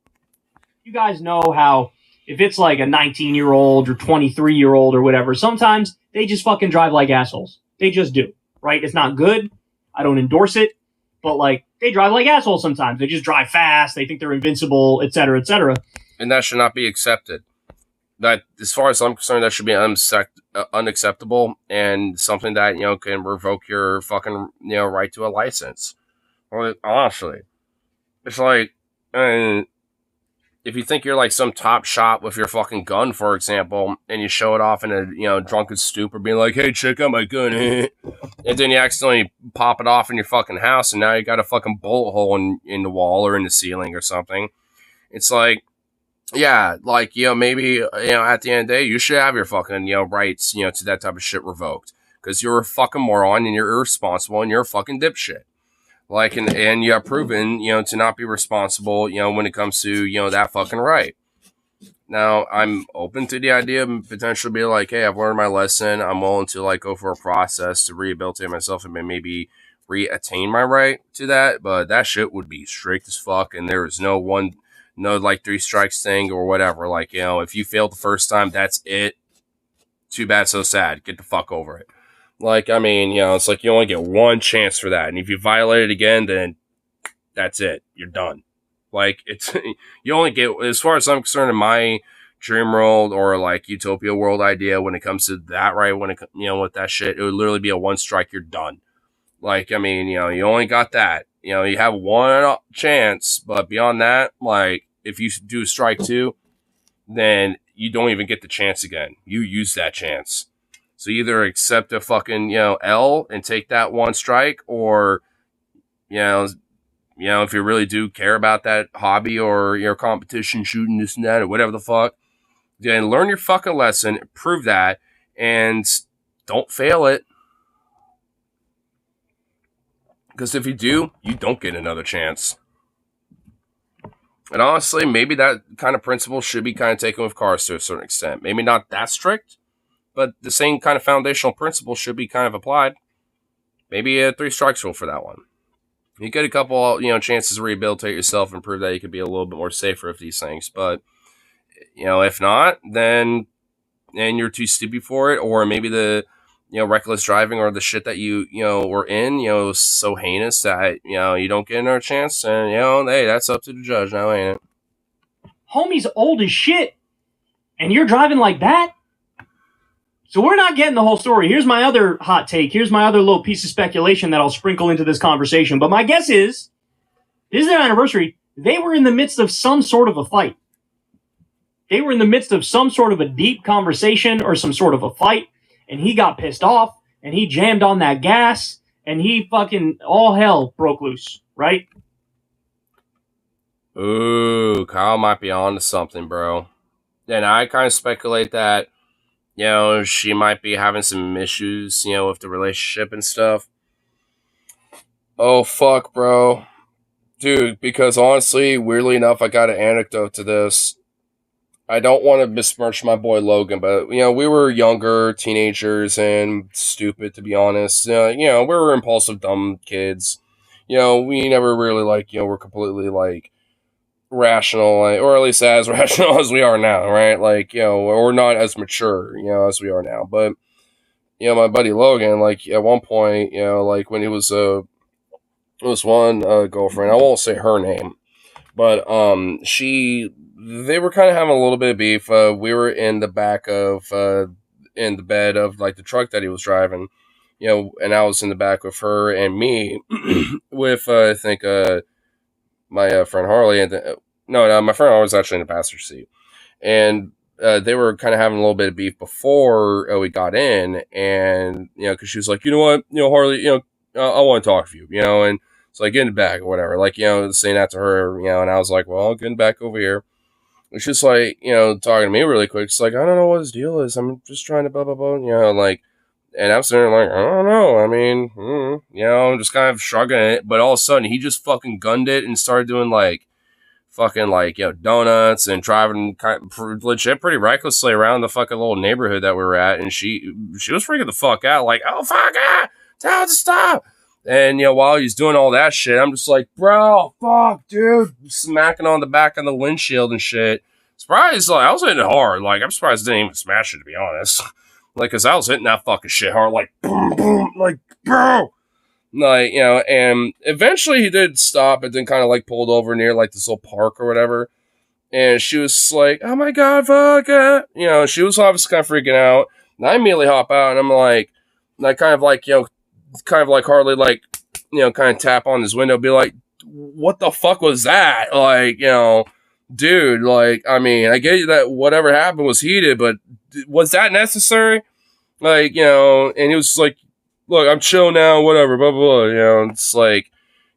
You guys know how if it's like a 19-year-old or 23-year-old or whatever, sometimes they just fucking drive like assholes. They just do, right? It's not good. I don't endorse it, but like they drive like assholes sometimes. They just drive fast. They think they're invincible, et cetera, et cetera.
And that should not be accepted. That, as far as I'm concerned, that should be unacceptable and something that, can revoke your fucking, right to a license. Well, honestly, it's like, if you think you're like some top shot with your fucking gun, for example, and you show it off in a, drunken stupor, being like, hey, check out my gun, and then you accidentally pop it off in your fucking house, and now you got a fucking bullet hole in the wall or in the ceiling or something. It's like, yeah, like, maybe, at the end of the day, you should have your fucking, rights, to that type of shit revoked. Because you're a fucking moron and you're irresponsible and you're a fucking dipshit. Like, and you have proven, to not be responsible, when it comes to, that fucking right. Now, I'm open to the idea of potentially be like, hey, I've learned my lesson. I'm willing to, like, go for a process to rehabilitate myself and maybe re-attain my right to that. But that shit would be strict as fuck. And there is no like 3 strikes thing or whatever. Like, if you failed the first time, that's it. Too bad, so sad. Get the fuck over it. Like, I mean, it's like you only get one chance for that. And if you violate it again, then that's it. You're done. Like, it's, you only get, as far as I'm concerned, in my dream world or like utopia world idea, when it comes to that, right? When it, with that shit, it would literally be a 1 strike, you're done. Like, I mean, you only got that. You have 1 chance, but beyond that, like, if you do strike 2, then you don't even get the chance again. You use that chance. So either accept a fucking, L and take that 1 strike, or, if you really do care about that hobby or your competition, shooting this and that, or whatever the fuck, then learn your fucking lesson, prove that, and don't fail it. Because if you do, you don't get another chance. And honestly, maybe that kind of principle should be kind of taken with cars to a certain extent. Maybe not that strict, but the same kind of foundational principle should be kind of applied. Maybe a 3 strikes rule for that one. You get a couple, chances to rehabilitate yourself and prove that you could be a little bit more safer with these things. But, if not, then, and you're too stupid for it, or maybe the, reckless driving or the shit that you were in, was so heinous that, you don't get another chance. And, hey, that's up to the judge now, ain't it?
Homie's old as shit, and you're driving like that? So we're not getting the whole story. Here's my other hot take. Here's my other little piece of speculation that I'll sprinkle into this conversation. But my guess is, this is their anniversary. They were in the midst of some sort of a fight. They were in the midst of some sort of a deep conversation or some sort of a fight, and he got pissed off, and he jammed on that gas, and he fucking, all hell broke loose, right?
Ooh, Kyle might be on to something, bro. And I kind of speculate that, she might be having some issues, with the relationship and stuff. Oh, fuck, bro. Dude, because honestly, weirdly enough, I got an anecdote to this. I don't want to besmirch my boy Logan, but, we were younger, teenagers, and stupid, to be honest. We were impulsive, dumb kids. We never really, were completely, rational, or at least as rational as we are now, right? We're not as mature, as we are now. But, my buddy Logan, at one point, when he was, one girlfriend, I won't say her name, but, they were kind of having a little bit of beef. We were in the back of, in the bed of, the truck that he was driving, and I was in the back with her and me, with, I think, my friend Harley, and no, my friend Harley was actually in the passenger seat. and they were kind of having a little bit of beef before we got in, and because she was like, you know what, Harley, I want to talk to you, and it's like, get in the back or whatever, like, saying that to her, and I was like, well, I'll get in the back over here. And she's like, talking to me really quick. She's like, I don't know what his deal is. I'm just trying to blah blah blah, like. And I'm sitting there like, I don't know. I mean, I'm just kind of shrugging it. But all of a sudden, he just fucking gunned it and started doing like fucking like donuts and driving legit pretty recklessly around the fucking little neighborhood that we were at. And she was freaking the fuck out, like, oh fuck, tell it to stop. And while he's doing all that shit, I'm just like, bro, fuck, dude, smacking on the back of the windshield and shit. Surprised, like I was hitting it hard. Like I'm surprised I didn't even smash it, to be honest. Like, cause I was hitting that fucking shit hard, like boom, boom, like bro. Like, and eventually he did stop, but then kind of like pulled over near like this little park or whatever. And she was like, oh my God, fuck it. She was obviously kind of freaking out. And I immediately hop out and I'm like, and I kind of like, Harley, like, kind of tap on his window, be like, what the fuck was that? Like, dude, like, I mean, I get you that whatever happened was heated, but was that necessary? Like, and he was like, look, I'm chill now, whatever, blah, blah, blah, it's like,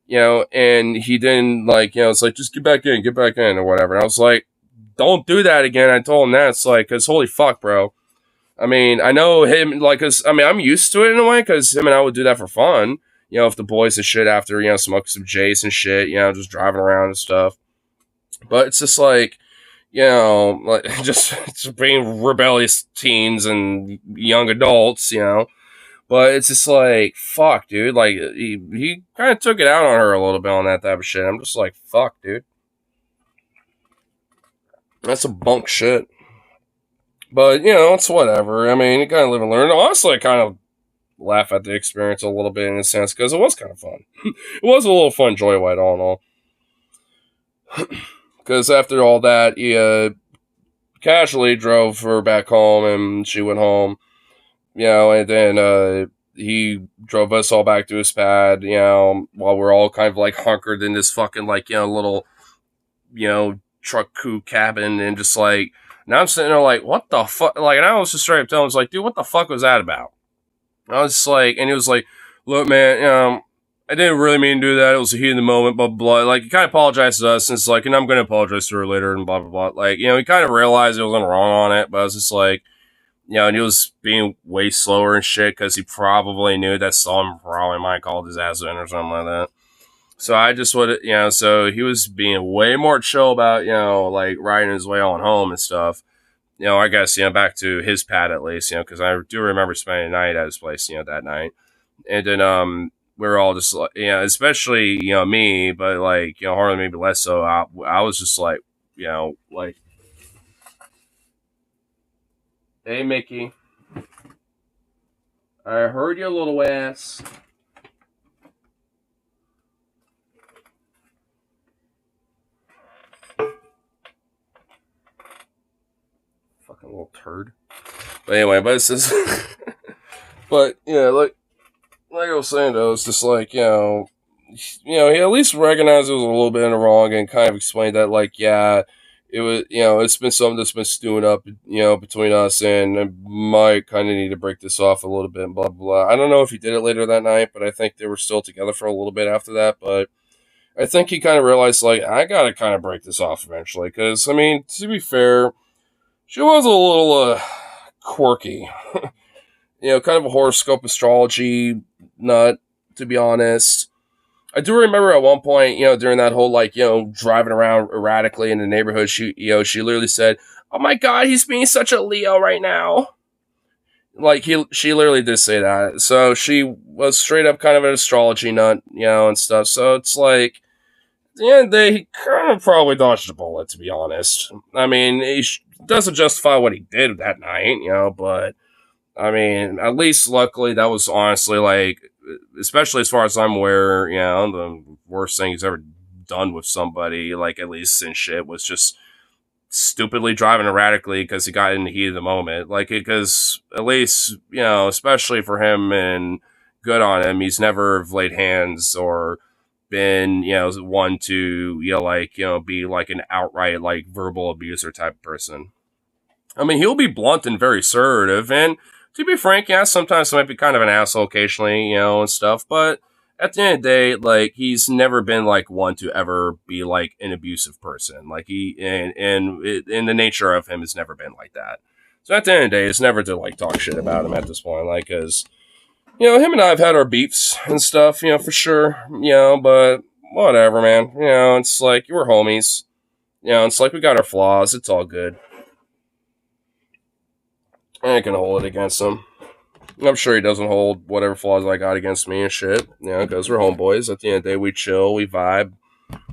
and he didn't, like, it's like, just get back in, or whatever. And I was like, don't do that again. I told him that. It's like, because holy fuck, bro. I mean, I know him, like, because, I mean, I'm used to it in a way, because him and I would do that for fun, if the boys and shit after, smoking some Jace and shit, just driving around and stuff. But it's just like, like just being rebellious teens and young adults, But it's just like, fuck, dude. Like, he kind of took it out on her a little bit on that type of shit. I'm just like, fuck, dude. That's some bunk shit. But, it's whatever. I mean, you kind of live and learn. Honestly, I kind of laugh at the experience a little bit in a sense, because it was kind of fun. It was a little fun joyride, all in all. Because after all that, he casually drove her back home, and she went home. And then he drove us all back to his pad, while we're all kind of like hunkered in this fucking like, little, truck coupe cabin, and just like, now I'm sitting there like, what the fuck? Like, and I was just straight up telling him, like, dude, what the fuck was that about? And I was just like, and he was like, look, man, I didn't really mean to do that. It was a heat in the moment, blah, blah, blah. Like, he kind of apologized to us, and it's like, and I'm going to apologize to her later, and blah, blah, blah. Like, he kind of realized he wasn't wrong on it, but I was just like, and he was being way slower and shit, because he probably knew that someone probably might call his ass in or something like that. So I just would, so he was being way more chill about, like, riding his way on home and stuff. I guess, back to his pad at least, because I do remember spending the night at his place, that night. And then, we were all just like, especially, me, but like, Harley maybe less so. I was just like, like, hey, Mickey, I heard your little ass. Fucking little turd. But anyway, but it's just, but yeah, like I was saying though, it's just like, he at least recognized it was a little bit in the wrong and kind of explained that, like, yeah, it was, it's been something that's been stewing up, between us, and I might kind of need to break this off a little bit, and blah, blah, blah. I don't know if he did it later that night, but I think they were still together for a little bit after that, but I think he kind of realized, like, I gotta kind of break this off eventually, because, I mean, to be fair, she was a little, quirky. Kind of a horoscope astrology nut, to be honest. I do remember at one point, during that whole, like, driving around erratically in the neighborhood, she literally said, oh my God, he's being such a Leo right now. Like, she literally did say that. So she was straight up kind of an astrology nut, and stuff. So it's like, at the end of the day, he kind of probably dodged a bullet, to be honest. I mean, he doesn't justify what he did that night, but I mean, at least luckily that was honestly, like, especially as far as I'm aware, the worst thing he's ever done with somebody, like, at least in shit, was just stupidly driving erratically because he got in the heat of the moment. Like, because at least, especially for him, and good on him, he's never laid hands or, been, one to, be like an outright, like, verbal abuser type of person. I mean, he'll be blunt and very assertive, and to be frank, yeah, sometimes he might be kind of an asshole occasionally, and stuff, but at the end of the day, like, he's never been, like, one to ever be, like, an abusive person. Like, and the nature of him has never been like that. So at the end of the day, it's never to, like, talk shit about him at this point, like, because, him and I have had our beefs and stuff, for sure, but whatever, man. It's like, we're homies. It's like we got our flaws. It's all good. I ain't gonna hold it against him. I'm sure he doesn't hold whatever flaws I got against me and shit. Because we're homeboys. At the end of the day, we chill, we vibe.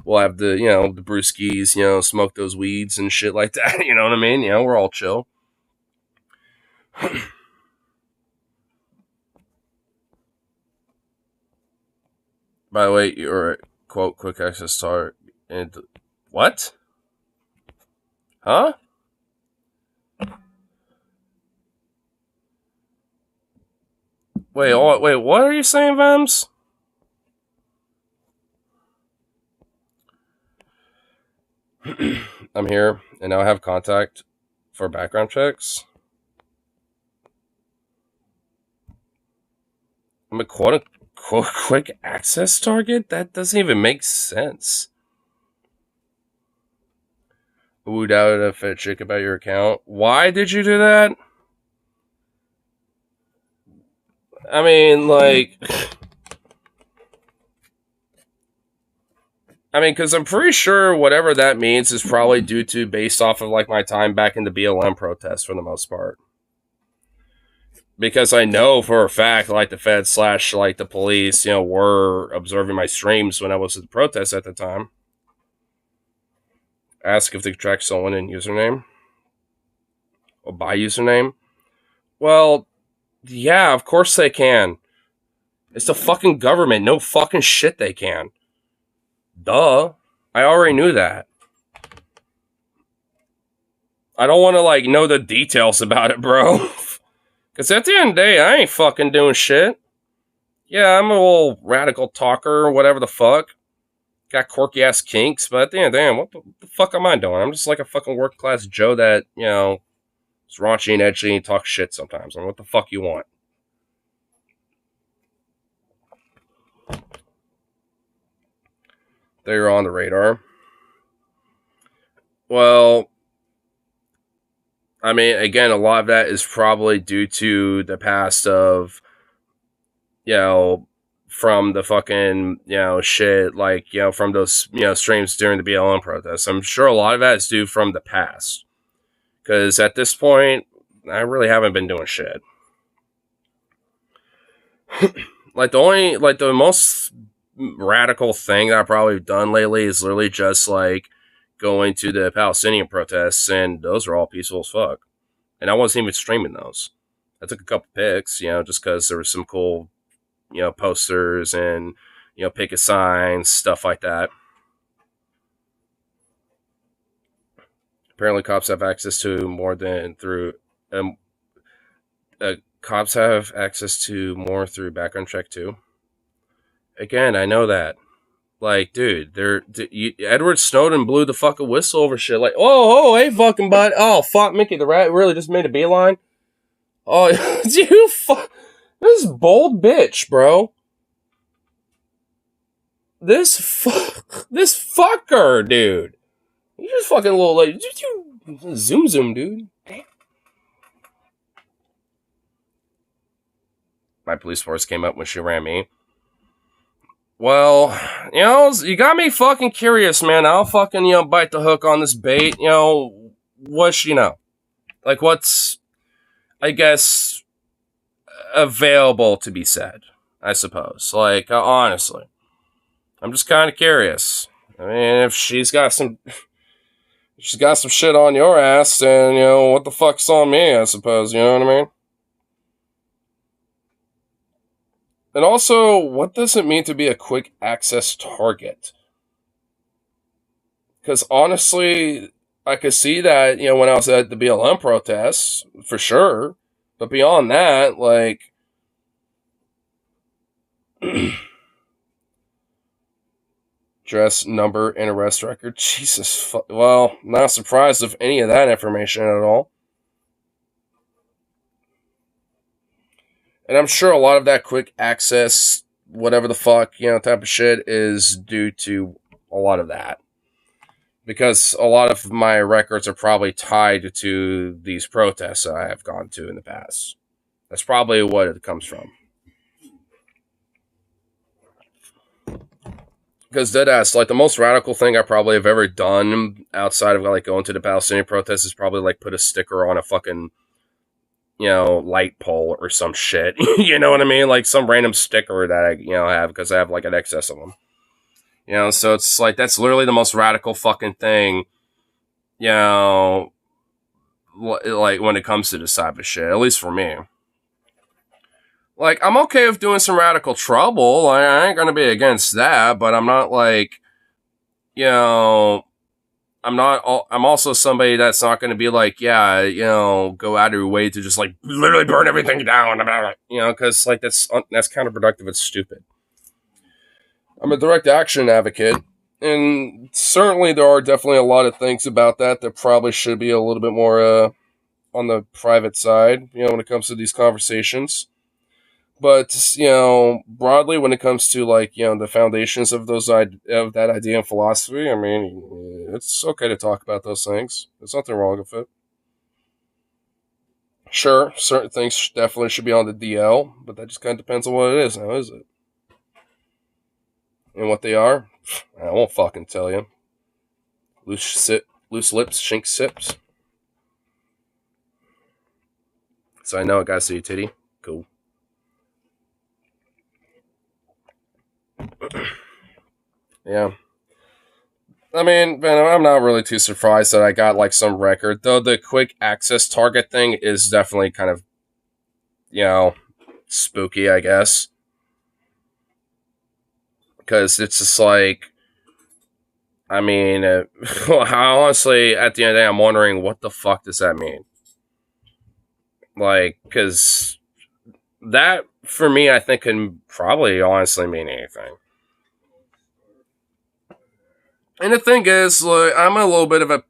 We'll have the, the brewskis, smoke those weeds and shit like that. You know what I mean? We're all chill. By the way, you're a, quote, quick access star. And what? Huh? Wait, what are you saying, Vams? I'm here, and now I have contact for background checks. I'm a quote-unquote quick access target? That doesn't even make sense. Wooed out a fat chick about your account. Why did you do that? I mean, like... because I'm pretty sure whatever that means is probably due to based off of, like, my time back in the BLM protests for the most part. Because I know for a fact, like, the feds / like, the police, were observing my streams when I was at the protest at the time. Ask if they could track someone in username. Or by username. Well, yeah, of course they can. It's the fucking government. No fucking shit they can. Duh. I already knew that. I don't want to, like, know the details about it, bro. Because at the end of the day, I ain't fucking doing shit. Yeah, I'm a little radical talker or whatever the fuck. Got quirky ass kinks, but at the end of the day, what the fuck am I doing? I'm just like a fucking working class Joe that, is raunchy and edgy and talks shit sometimes. What the fuck you want? They're on the radar. Well, I mean, again, a lot of that is probably due to the past of, from the fucking, shit, like, from those, streams during the BLM protests. I'm sure a lot of that is due from the past. Because at this point, I really haven't been doing shit. Like, the most radical thing that I've probably done lately is literally just, like, going to the Palestinian protests, and those are all peaceful as fuck. And I wasn't even streaming those. I took a couple pics, just because there was some cool, posters and, picket signs, stuff like that. Apparently, cops have access to more than through. Cops have access to more through background check too. Again, I know that. Like, dude, Edward Snowden blew the fucking whistle over shit. Like, hey, fucking bud. Oh, fuck, Mickey the Rat really just made a beeline. Oh, you this bold bitch, bro. This fucker, dude. You just fucking little, like, zoom, dude. Damn. My police force came up when she ran me. Well, you got me fucking curious, man. I'll fucking, bite the hook on this bait. What's, like, what's, I guess, available to be said, I suppose. Like, honestly. I'm just kind of curious. I mean, if she's got some shit on your ass, then, what the fuck's on me, I suppose, you know what I mean? And also, what does it mean to be a quick access target? Because honestly, I could see that, when I was at the BLM protests, for sure. But beyond that, like... address, number, and arrest record. Jesus. Well, not surprised of any of that information at all. And I'm sure a lot of that quick access, whatever the fuck, type of shit is due to a lot of that. Because a lot of my records are probably tied to these protests that I have gone to in the past. That's probably what it comes from. Because deadass, like the most radical thing I probably have ever done outside of like going to the Palestinian protests is probably like put a sticker on a fucking, light pole or some shit. You know what I mean? Like some random sticker that I, have because I have like an excess of them. So it's like that's literally the most radical fucking thing, like when it comes to this type of shit, at least for me. Like, I'm okay with doing some radical trouble. I ain't gonna be against that, but I'm not like, I'm also somebody that's not gonna be like, go out of your way to just like literally burn everything down, because like that's counterproductive. It's stupid. I'm a direct action advocate, and certainly there are definitely a lot of things about that probably should be a little bit more on the private side, when it comes to these conversations. But, broadly when it comes to like, the foundations of of that idea and philosophy, I mean, it's okay to talk about those things. There's nothing wrong with it. Sure, certain things definitely should be on the DL, but that just kind of depends on what it is. Now, is it? And what they are, I won't fucking tell you. Loose lips, shink sips. So I know it got to see a titty. Cool. Yeah. I mean, I'm not really too surprised that I got like some record, though the quick access target thing is definitely kind of, spooky, I guess. Because it's just like, I mean, honestly, at the end of the day, I'm wondering what the fuck does that mean? Like, because that, for me, I think can probably honestly mean anything. And the thing is, like, I'm a little bit of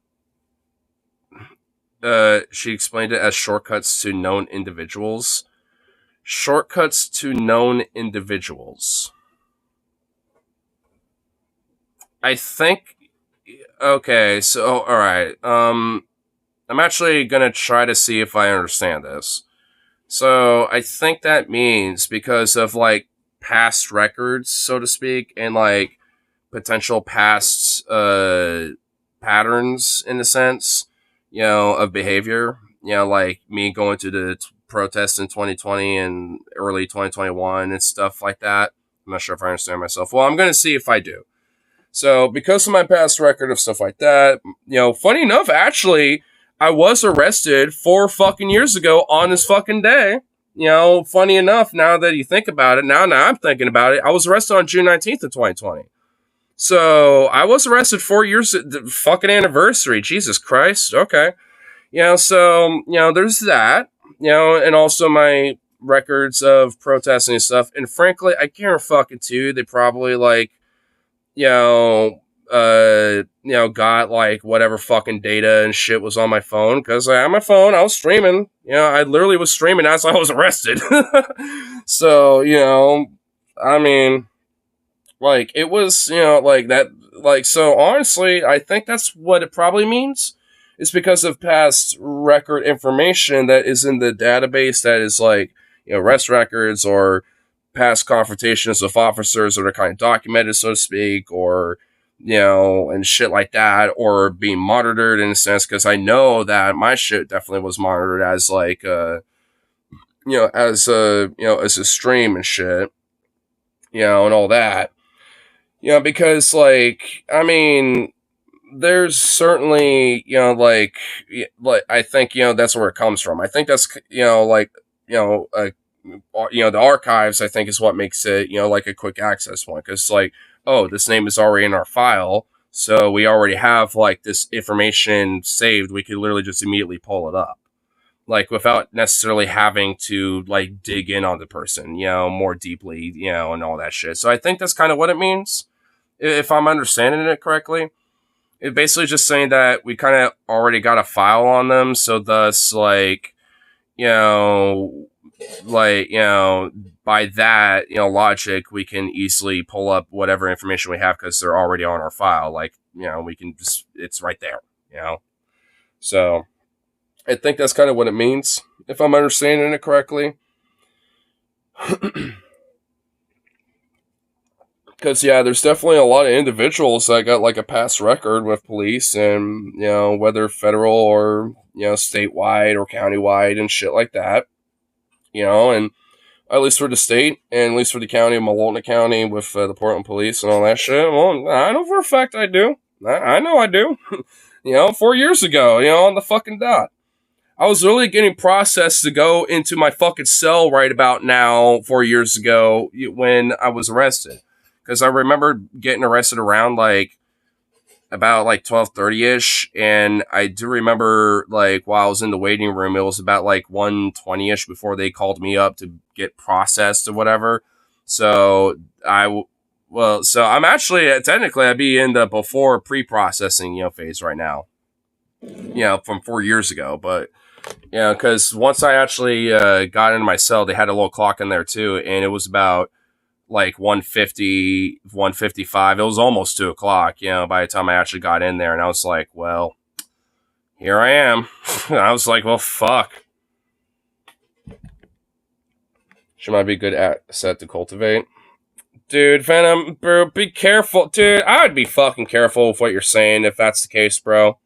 a... she explained it as shortcuts to known individuals. Shortcuts to known individuals. I think... Okay, so, alright. I'm actually gonna try to see if I understand this. So, I think that means because of, like, past records, so to speak, and, like, potential past patterns in a sense, of behavior, like me going to the protests in 2020 and early 2021 and stuff like that. I'm not sure if I understand myself. Well, I'm going to see if I do. So because of my past record of stuff like that, funny enough, actually, I was arrested 4 fucking years ago on this fucking day. Funny enough, now that you think about it, now I'm thinking about it, I was arrested on June 19th of 2020. So I was arrested 4 years at the fucking anniversary. Jesus Christ. Okay. So, there's that, and also my records of protesting and stuff. And frankly, I can't fucking too. They probably like, got like whatever fucking data and shit was on my phone. Cause I had my phone, I was streaming, I literally was streaming as I was arrested. So, I mean, like, it was, like, that, like, so, honestly, I think that's what it probably means. It's because of past record information that is in the database that is, like, arrest records or past confrontations with officers that are kind of documented, so to speak, or, and shit like that, or being monitored in a sense, because I know that my shit definitely was monitored as, like, as a stream and shit, and all that. Because, like, I mean, there's certainly, like, I think, that's where it comes from. I think that's, like, the archives, I think, is what makes it, like a quick access point. Because, like, oh, this name is already in our file, so we already have, like, this information saved. We could literally just immediately pull it up. Like, without necessarily having to, like, dig in on the person, more deeply, and all that shit. So I think that's kind of what it means. if I'm understanding it correctly. It's basically just saying that we kind of already got a file on them, so thus, like, by that, logic, we can easily pull up whatever information we have because they're already on our file. Like, we can just, it's right there, So, I think that's kind of what it means, if I'm understanding it correctly. Because, yeah, there's definitely a lot of individuals that got, like, a past record with police and, whether federal or, statewide or countywide and shit like that. And at least for the state and at least for the county of Malona County with the Portland Police and all that shit. Well, I know for a fact I do. I know I do. 4 years ago, on the fucking dot. I was really getting processed to go into my fucking cell right about now 4 years ago when I was arrested. Because I remember getting arrested around about 12:30ish, and I do remember while I was in the waiting room, it was about 1:20ish before they called me up to get processed or whatever. So I'm actually technically I'd be in the before pre-processing phase right now. From 4 years ago, but because once I actually got into my cell, they had a little clock in there too, and it was about 1:50, 1:55. It was almost 2 o'clock, by the time I actually got in there. And I was like, well, here I am. I was like, well, fuck. She might be a good asset to cultivate. Dude, Venom, bro, be careful. Dude, I would be fucking careful with what you're saying if that's the case, bro.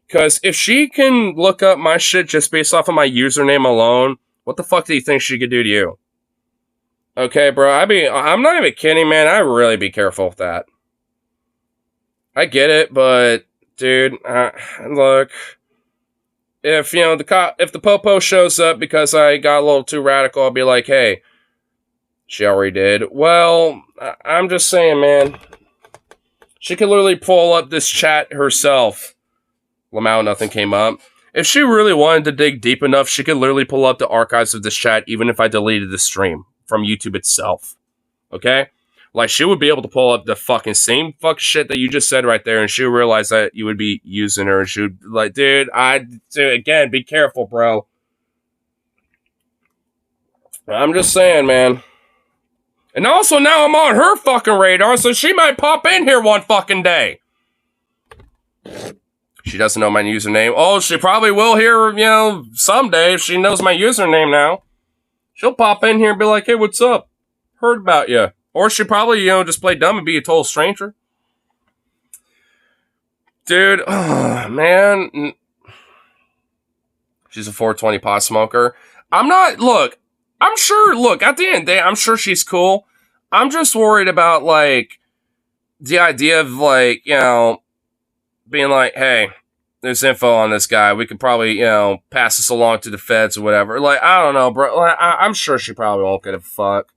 Because if she can look up my shit just based off of my username alone, what the fuck do you think she could do to you? Okay, bro, I'm not even kidding, man. I'd really be careful with that. I get it, but, dude, look, if, if the popo shows up because I got a little too radical, I'll be like, hey, she already did. Well, I'm just saying, man, she could literally pull up this chat herself. Lamau, nothing came up. If she really wanted to dig deep enough, she could literally pull up the archives of this chat, even if I deleted the stream from YouTube itself. Okay? She would be able to pull up the fucking same fuck shit that you just said right there, and she would realize that you would be using her, and she would be dude, again, be careful, bro. I'm just saying, man. And also now I'm on her fucking radar, so she might pop in here one fucking day. She doesn't know my username. Oh, she probably will here, someday if she knows my username now. She'll pop in here and be like, hey, what's up? Heard about you. Or she probably, just play dumb and be a total stranger. Dude, man. She's a 420 pot smoker. I'm not, look, I'm sure, look, at the end of the day, I'm sure she's cool. I'm just worried about, the idea of, being like, hey, there's info on this guy. We could probably, pass this along to the feds or whatever. I don't know, bro. I'm sure she probably won't give a fuck.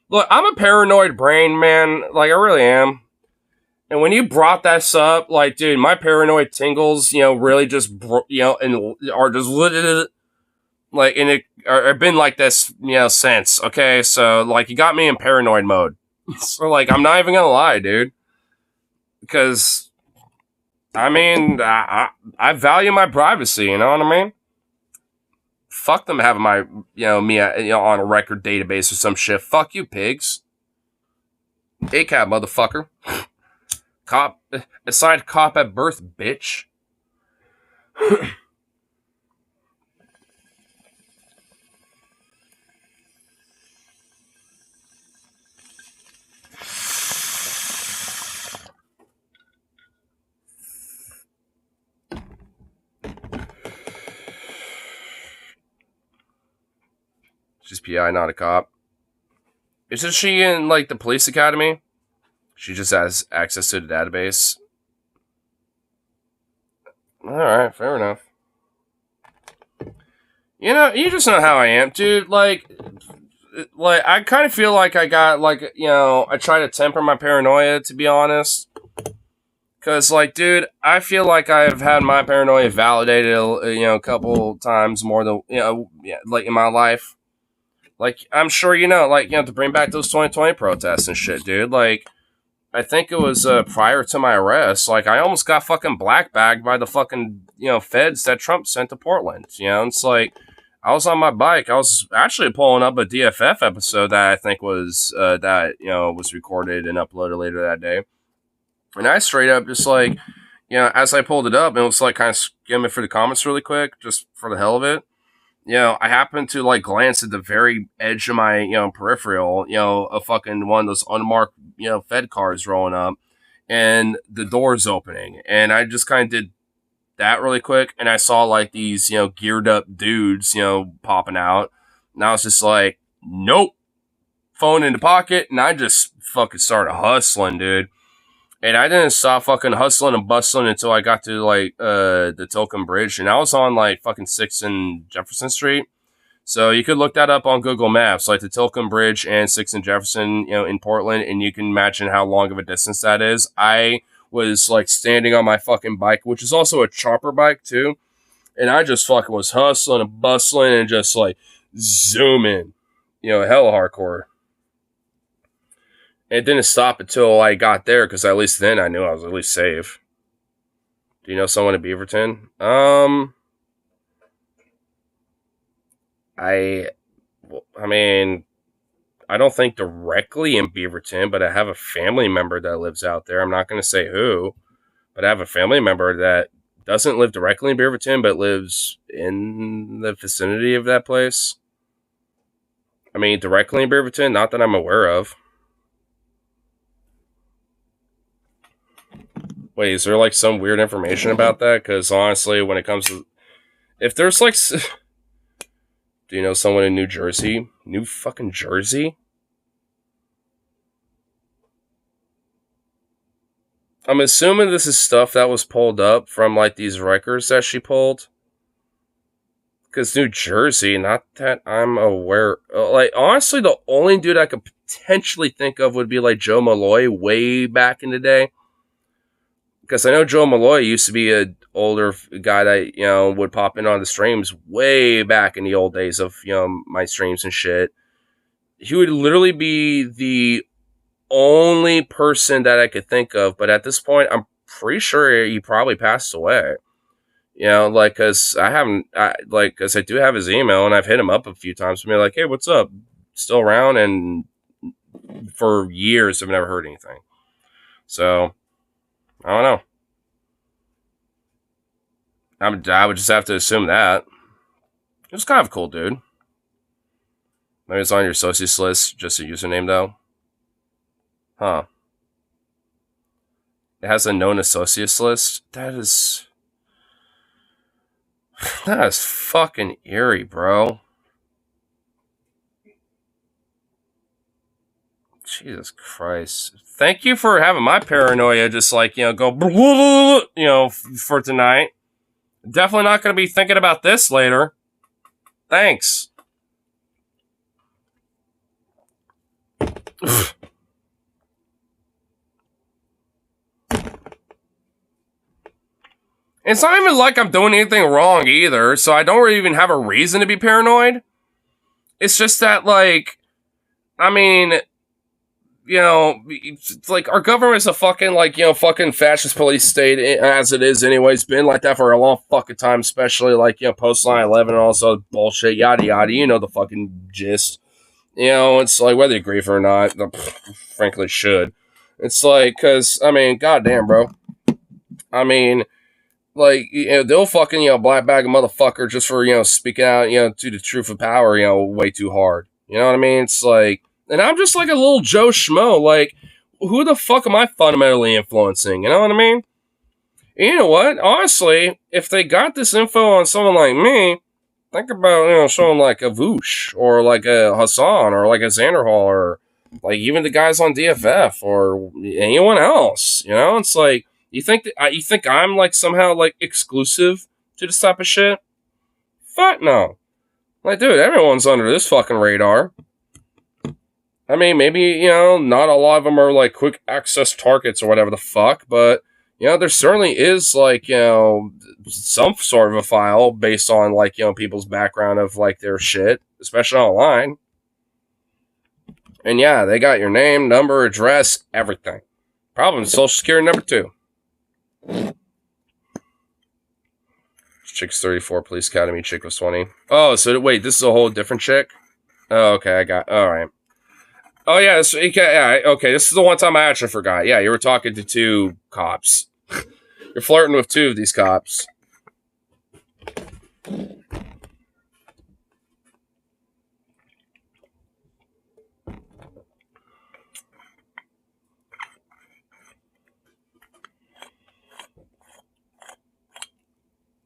Look, I'm a paranoid brain, man. I really am. And when you brought this up, dude, my paranoid tingles, really just, and are just, and it are been like this, since. Okay, so, you got me in paranoid mode. So, I'm not even gonna lie, dude. Because I value my privacy, you know what I mean? Fuck them having my, me, on a record database or some shit. Fuck you, pigs. ACAB, motherfucker. Cop, assigned cop at birth, bitch. She's PI, not a cop. Isn't she in, the police academy? She just has access to the database. Alright, fair enough. You just know how I am, dude. I kind of feel like I got, I try to temper my paranoia, to be honest. Because, dude, I feel like I've had my paranoia validated, a couple times more than, in my life. I'm sure to bring back those 2020 protests and shit, dude. I think it was prior to my arrest. Like, I almost got fucking black bagged by the fucking, feds that Trump sent to Portland. It's like, I was on my bike. I was actually pulling up a DFF episode that I think was, was recorded and uploaded later that day. And I straight up just like, as I pulled it up, it was like kind of skimming through the comments really quick, just for the hell of it. I happened to like glance at the very edge of my, peripheral, a fucking one of those unmarked, Fed cars rolling up and the doors opening. And I just kind of did that really quick. And I saw like these, geared up dudes, popping out. And I was just like, nope, phone in the pocket. And I just fucking started hustling, dude. And I didn't stop fucking hustling and bustling until I got to, like, the Tilcomb Bridge. And I was on, like, fucking 6th and Jefferson Street. So you could look that up on Google Maps, like the Tilcomb Bridge and 6th and Jefferson, in Portland. And you can imagine how long of a distance that is. I was, like, standing on my fucking bike, which is also a chopper bike, too. And I just fucking was hustling and bustling and just, like, zooming. Hella hardcore. It didn't stop until I got there, because at least then I knew I was at least safe. Do you know someone in Beaverton? I mean, I don't think directly in Beaverton, but I have a family member that lives out there. I'm not going to say who, but I have a family member that doesn't live directly in Beaverton, but lives in the vicinity of that place. I mean, directly in Beaverton, not that I'm aware of. Wait, is there like some weird information about that? Because honestly, when it comes to... If there's like... Do you know someone in New Jersey? New fucking Jersey? I'm assuming this is stuff that was pulled up from like these records that she pulled. Because New Jersey, not that I'm aware... Like, honestly, the only dude I could potentially think of would be like Joe Malloy way back in the day. Because I know Joe Malloy used to be an older guy that, would pop in on the streams way back in the old days of, my streams and shit. He would literally be the only person that I could think of. But at this point, I'm pretty sure he probably passed away. Because because I do have his email and I've hit him up a few times to be like, hey, what's up? Still around? And for years, I've never heard anything. So... I don't know. I would just have to assume that. It was kind of cool, dude. Maybe it's on your associates list, just a username, though. Huh. It has a known associates list? That is fucking eerie, bro. Jesus Christ. Thank you for having my paranoia just like, go, for tonight. Definitely not going to be thinking about this later. Thanks. It's not even like I'm doing anything wrong either, so I don't really even have a reason to be paranoid. It's just that, like, I mean... it's like our government's a fucking, like, fucking fascist police state as it is anyway. It's been like that for a long fucking time, especially, like, post 9/11 and all this other bullshit, yada yada. The fucking gist. It's like, whether you agree with it or not, frankly, should. It's like, because, I mean, goddamn, bro. I mean, like, they'll fucking, black bag a motherfucker just for, speaking out, to the truth of power, way too hard. You know what I mean? It's like, and I'm just like a little Joe Schmo. Like, who the fuck am I fundamentally influencing? You know what I mean? And you know what? Honestly, if they got this info on someone like me, think about, someone like a Voosh, or like a Hassan, or like a Xander Hall, or like even the guys on DFF, or anyone else. It's like, you think I'm like somehow like exclusive to this type of shit? Fuck no. Like, dude, everyone's under this fucking radar. I mean, maybe, not a lot of them are, like, quick access targets or whatever the fuck, but, there certainly is, like, some sort of a file based on, like, people's background of, like, their shit, especially online. And, yeah, they got your name, number, address, everything. Problem, Social Security number 2. Chick's 34, Police Academy, chick was 20. Oh, so wait, this is a whole different chick? Oh, okay, I got, alright. Oh, yeah, okay, this is the one time I actually forgot. Yeah, you were talking to 2 cops. You're flirting with 2 of these cops.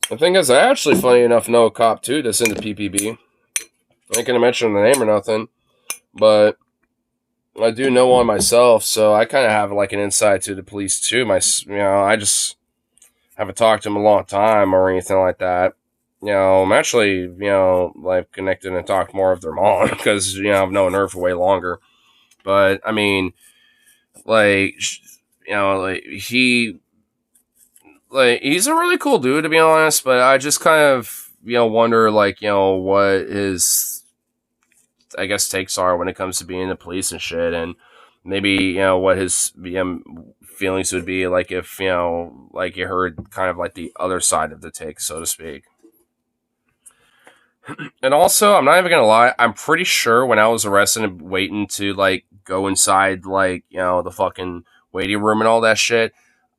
The thing is, I actually, funny enough, know a cop, too, that's in the PPB. I ain't gonna mention the name or nothing, but I do know one myself, so I kind of have, like, an insight to the police, too. I just haven't talked to him a long time or anything like that. I'm actually, like, connected and talked more of their mom, because, I've known her for way longer. But, I mean, like, he's a really cool dude, to be honest, but I just kind of, wonder, like, what his, I guess, takes are when it comes to being in the police and shit, and maybe, what his feelings would be, like, if, like, you heard kind of, like, the other side of the take, so to speak. And also, I'm not even gonna lie, I'm pretty sure when I was arrested and waiting to, like, go inside, like, the fucking waiting room and all that shit,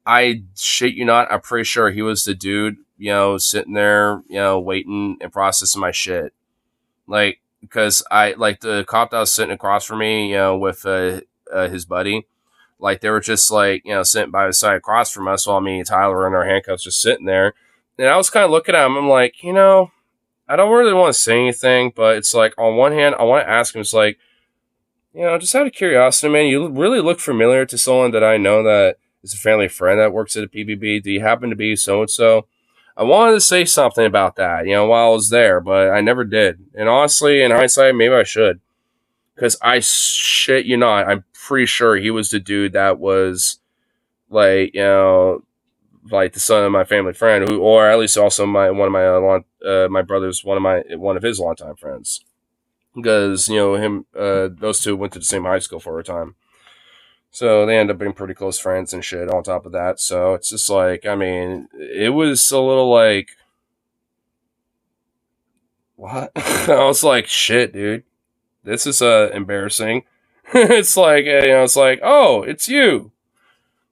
I shit you not, I'm pretty sure he was the dude, sitting there, waiting and processing my shit. Like, because the cop that was sitting across from me, with his buddy, like, they were just, like, sitting by his side across from us while me and Tyler were in our handcuffs just sitting there. And I was kind of looking at him, I'm like, I don't really want to say anything, but it's like, on one hand, I want to ask him, it's like, just out of curiosity, man, you really look familiar to someone that I know that is a family friend that works at a PBB. Do you happen to be so-and-so? I wanted to say something about that, while I was there, but I never did. And honestly, in hindsight, maybe I should. Because I shit you not, I'm pretty sure he was the dude that was, like, like the son of my family friend, or at least also my brother's one of his longtime friends, because those 2 went to the same high school for a time, so they end up being pretty close friends and shit. On top of that, so it's just like, I mean, it was a little like, what? I was like, shit, dude, this is embarrassing. It's like, it's like, oh, it's you.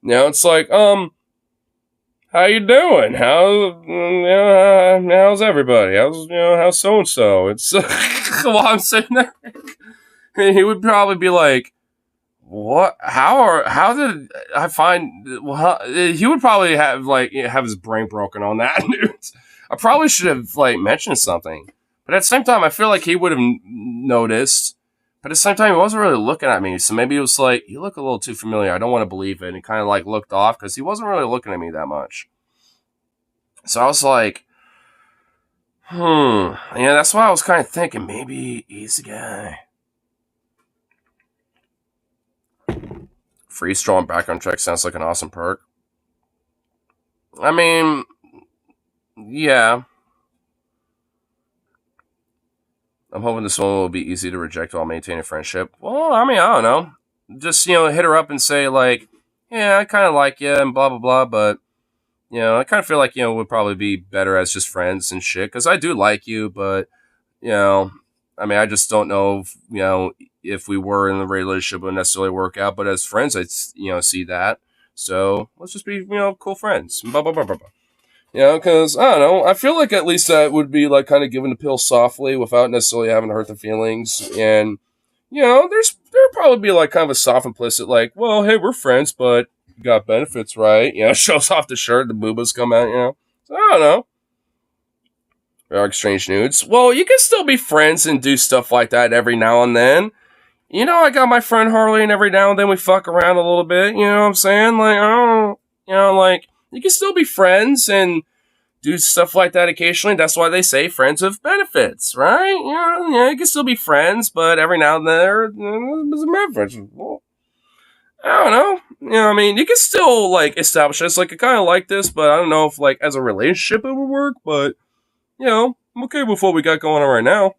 It's like, how you doing? How's everybody? How's so and so? It's while I'm sitting there, he would probably be like, "What? How did I find?" Well, he would probably have his brain broken on that. Dude. I probably should have, like, mentioned something, but at the same time, I feel like he would have noticed. But at the same time, he wasn't really looking at me, so maybe it was like, you look a little too familiar. I don't want to believe it. And he kind of, like, looked off because he wasn't really looking at me that much. So I was like, yeah, that's why I was kind of thinking maybe he's the guy. Free strong background check sounds like an awesome perk. I mean, yeah. I'm hoping this one will be easy to reject while maintaining friendship. Well, I mean, I don't know. Just, hit her up and say, like, yeah, I kind of like you and blah, blah, blah, but, I kind of feel like, we'd probably be better as just friends and shit, because I do like you, but, I mean, I just don't know if we were in a relationship, it would necessarily work out, but as friends, I'd, see that. So let's just be, cool friends. Blah, blah, blah, blah, blah. Because, I don't know, I feel like at least that would be, like, kind of giving the pill softly without necessarily having to hurt their feelings. And, there'd probably be, like, kind of a soft implicit, like, well, hey, we're friends, but you got benefits, right? Shows off the shirt, the boobas come out, So, I don't know. Or exchange nudes. Well, you can still be friends and do stuff like that every now and then. I got my friend Harley, and every now and then we fuck around a little bit, you know what I'm saying? Like, I don't, like, you can still be friends and do stuff like that occasionally. That's why they say friends with benefits, right? You can still be friends, but every now and then there's a benefit. Well, I don't know. I mean, you can still, like, establish this. Like, I kind of like this, but I don't know if, like, as a relationship it would work, but, I'm okay with what we got going on right now.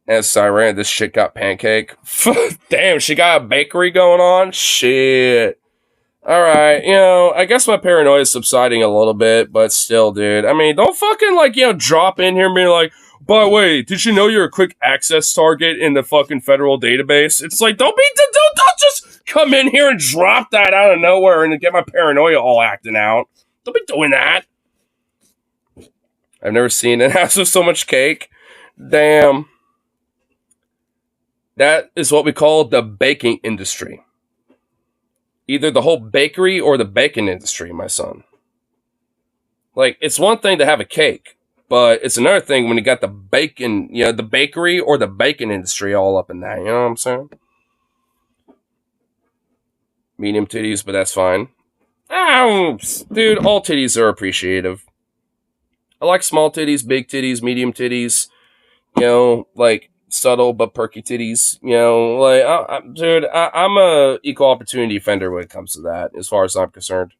And Siren, this shit got pancake. Damn, she got a bakery going on? Shit. Alright, I guess my paranoia is subsiding a little bit, but still, dude. I mean, don't fucking, drop in here and be like, by the way, did you know you're a quick access target in the fucking federal database? It's like, don't just come in here and drop that out of nowhere and get my paranoia all acting out. Don't be doing that. I've never seen an house with so much cake. Damn. That is what we call the baking industry. Either the whole bakery or the bacon industry, my son. Like, it's one thing to have a cake, but it's another thing when you got the bacon, the bakery or the bacon industry all up in that, you know what I'm saying? Medium titties, but that's fine. Dude, all titties are appreciative. I like small titties, big titties, medium titties, subtle but perky titties, I'm a equal opportunity offender when it comes to that, as far as I'm concerned.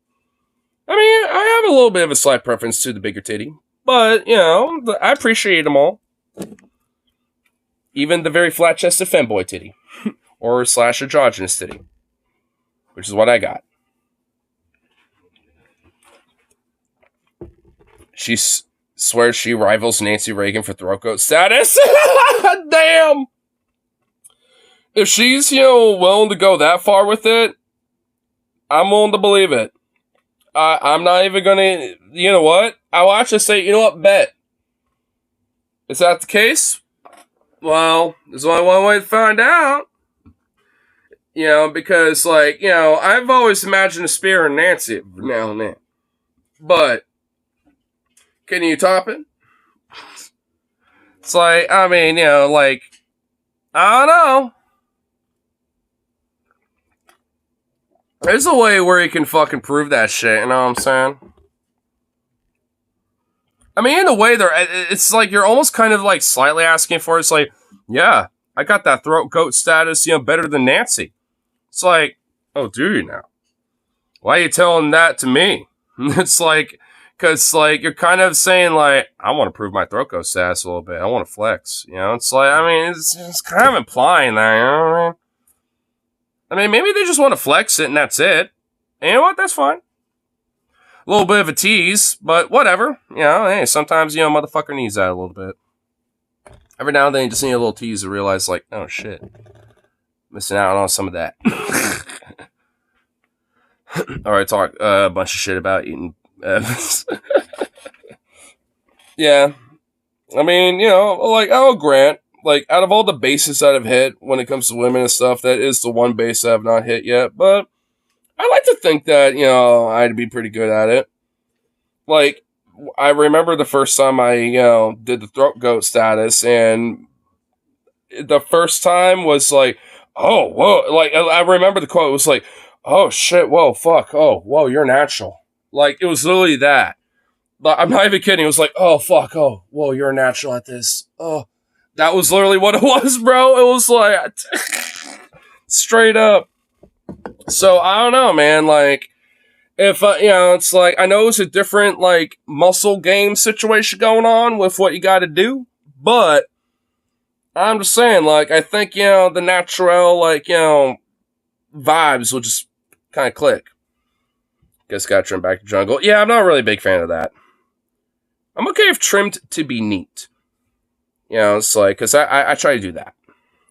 I mean, I have a little bit of a slight preference to the bigger titty, but, I appreciate them all. Even the very flat-chested femboy titty, or / androgynous titty, which is what I got. She swears she rivals Nancy Reagan for throat goat status. Damn! If she's, willing to go that far with it, I'm willing to believe it. I'm not even gonna, you know what? I'll actually say, bet. Is that the case? Well, there's only one way to find out. Because, I've always imagined a spear in Nancy now and then. But, can you top it? It's like, I mean, I don't know. There's a way where you can fucking prove that shit, you know what I'm saying? I mean, in a way, it's like you're almost kind of like slightly asking for it. It's like, yeah, I got that throat goat status, better than Nancy. It's like, oh, do you now? Why are you telling that to me? It's like, because, you're kind of saying, I want to prove my throat goat status a little bit. I want to flex, It's like, I mean, it's kind of implying that, you know what I mean? I mean, maybe they just want to flex it and that's it. And you know what? That's fine. A little bit of a tease, but whatever. Hey, sometimes, motherfucker needs that a little bit. Every now and then you just need a little tease to realize, oh shit. Missing out on some of that. Alright, talk a bunch of shit about eating. Yeah. I mean, I'll grant. Out of all the bases that I've hit when it comes to women and stuff, that is the one base I've not hit yet. But I like to think that, I'd be pretty good at it. I remember the first time I, did the throat goat status, and the first time was like, oh, whoa. I remember the quote. It was like, oh, shit, whoa, fuck, oh, whoa, you're natural. It was literally that. But I'm not even kidding. It was like, oh, fuck, oh, whoa, you're natural at this. Oh. That was literally what it was, bro. It was like, straight up. So, I don't know, man. If, it's like, I know it's a different, muscle game situation going on with what you got to do. But, I'm just saying, I think, the natural, vibes will just kind of click. Guess got trimmed back to jungle. Yeah, I'm not really a big fan of that. I'm okay if trimmed to be neat. It's like, because I try to do that.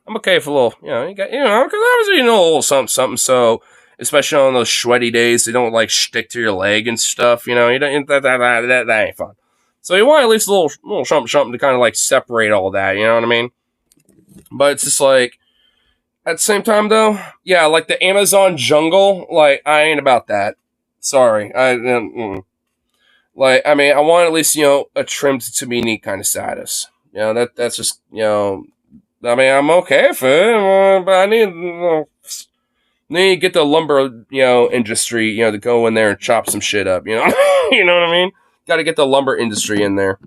I'm okay for a little, you got, because obviously, a little something, so, especially on those sweaty days, they don't, stick to your leg and stuff, you don't, that ain't fun. So you want at least a little something to kind of, separate all that, you know what I mean? But it's just at the same time, though, yeah, the Amazon jungle, I ain't about that. Sorry. I mean, I want at least, a trimmed to be neat kind of status. That's just, I mean, I'm okay for it, but I need to get the lumber, industry, to go in there and chop some shit up, you know what I mean? Got to get the lumber industry in there.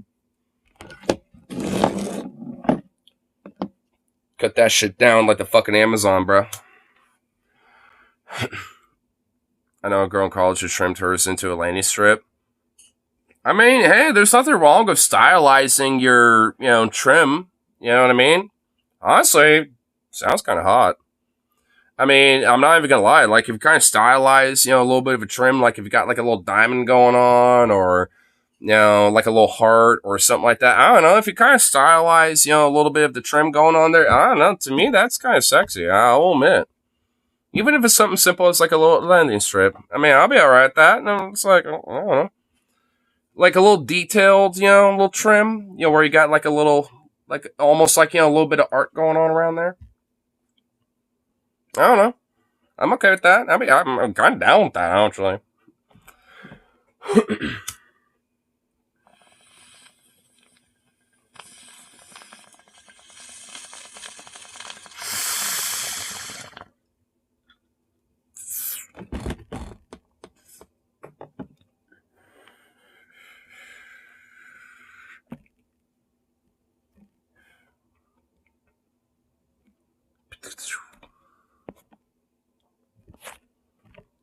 Cut that shit down like the fucking Amazon, bro. I know a girl in college who trimmed hers into a landing strip. I mean, hey, there's nothing wrong with stylizing your, trim. You know what I mean? Honestly, sounds kind of hot. I mean, I'm not even gonna lie. Like, if you kind of stylize, a little bit of a trim, like if you got like a little diamond going on, or like a little heart or something like that. I don't know. If you kind of stylize, a little bit of the trim going on there, I don't know. To me, that's kind of sexy. I'll admit. Even if it's something simple as like a little landing strip. I mean, I'll be all right at that. And it's like, I don't know. Like a little detailed, little trim, where you got like a little, like almost like, a little bit of art going on around there. I don't know. I'm okay with that. I mean, I'm kind of down with that, actually.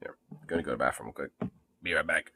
Here, gonna go to the bathroom real quick. Be right back.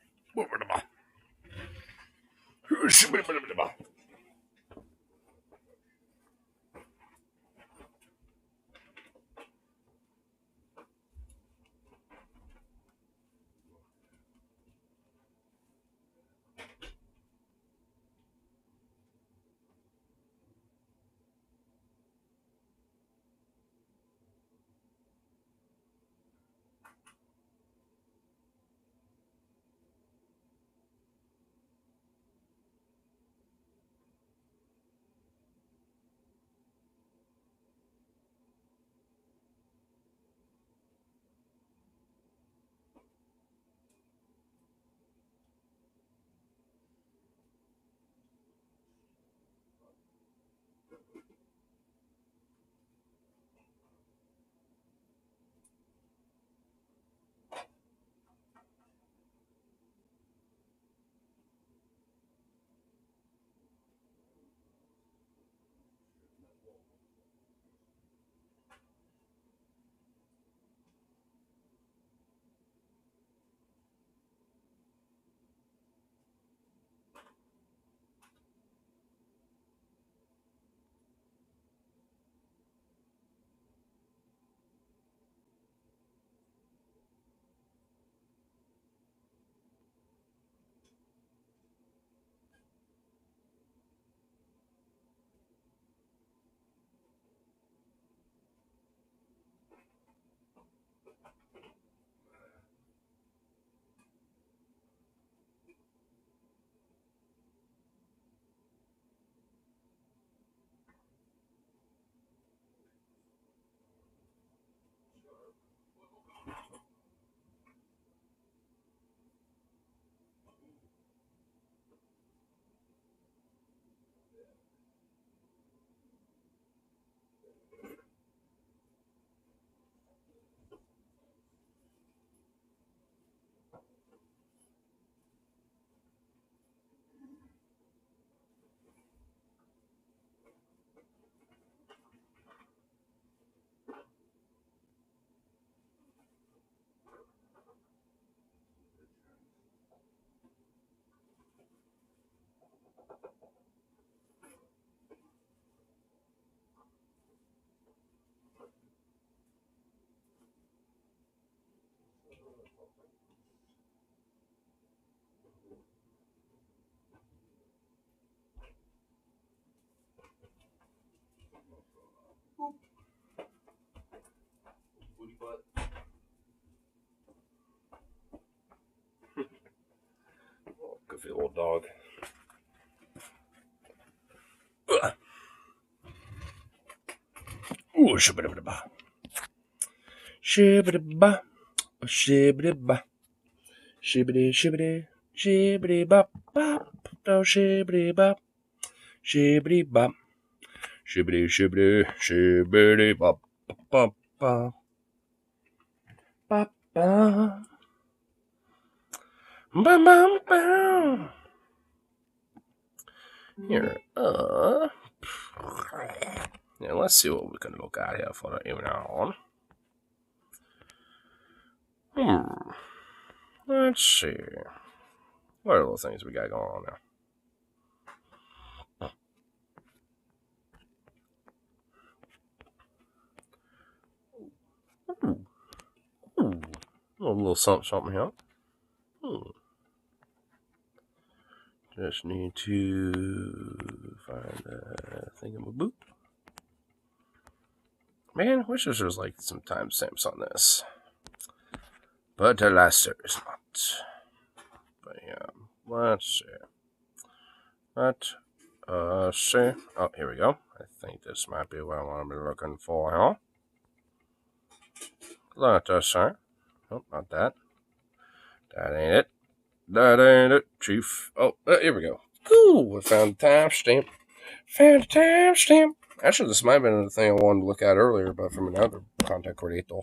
Good for the old dog. Ooh, shibba-dabba-dabba. Shibba-dabba. Shibba-dabba. Shibbity-shibbity. Shibbity-bop-bop. Oh, shibbity-bop. Shibbity-bop. Shibbity-shibbity. Shibbity-bop-bop-bop. Bop-bop. Bum-bum-bum. Here, yeah, let's see what we can look at here for the evening on. Let's see. What are the things we got going on now? A little something here. Just need to find a thingamaboop. Man, I wish there was like some timestamps on this. But alas, there is not. But yeah, let's see. Let's see. Oh, here we go. I think this might be what I want to be looking for, huh? Let us see. Oh, not that. That ain't it. That ain't it, Chief. Oh, here we go. Cool. I found the timestamp. Found a timestamp. Actually, this might have been the thing I wanted to look at earlier, but from another content creator.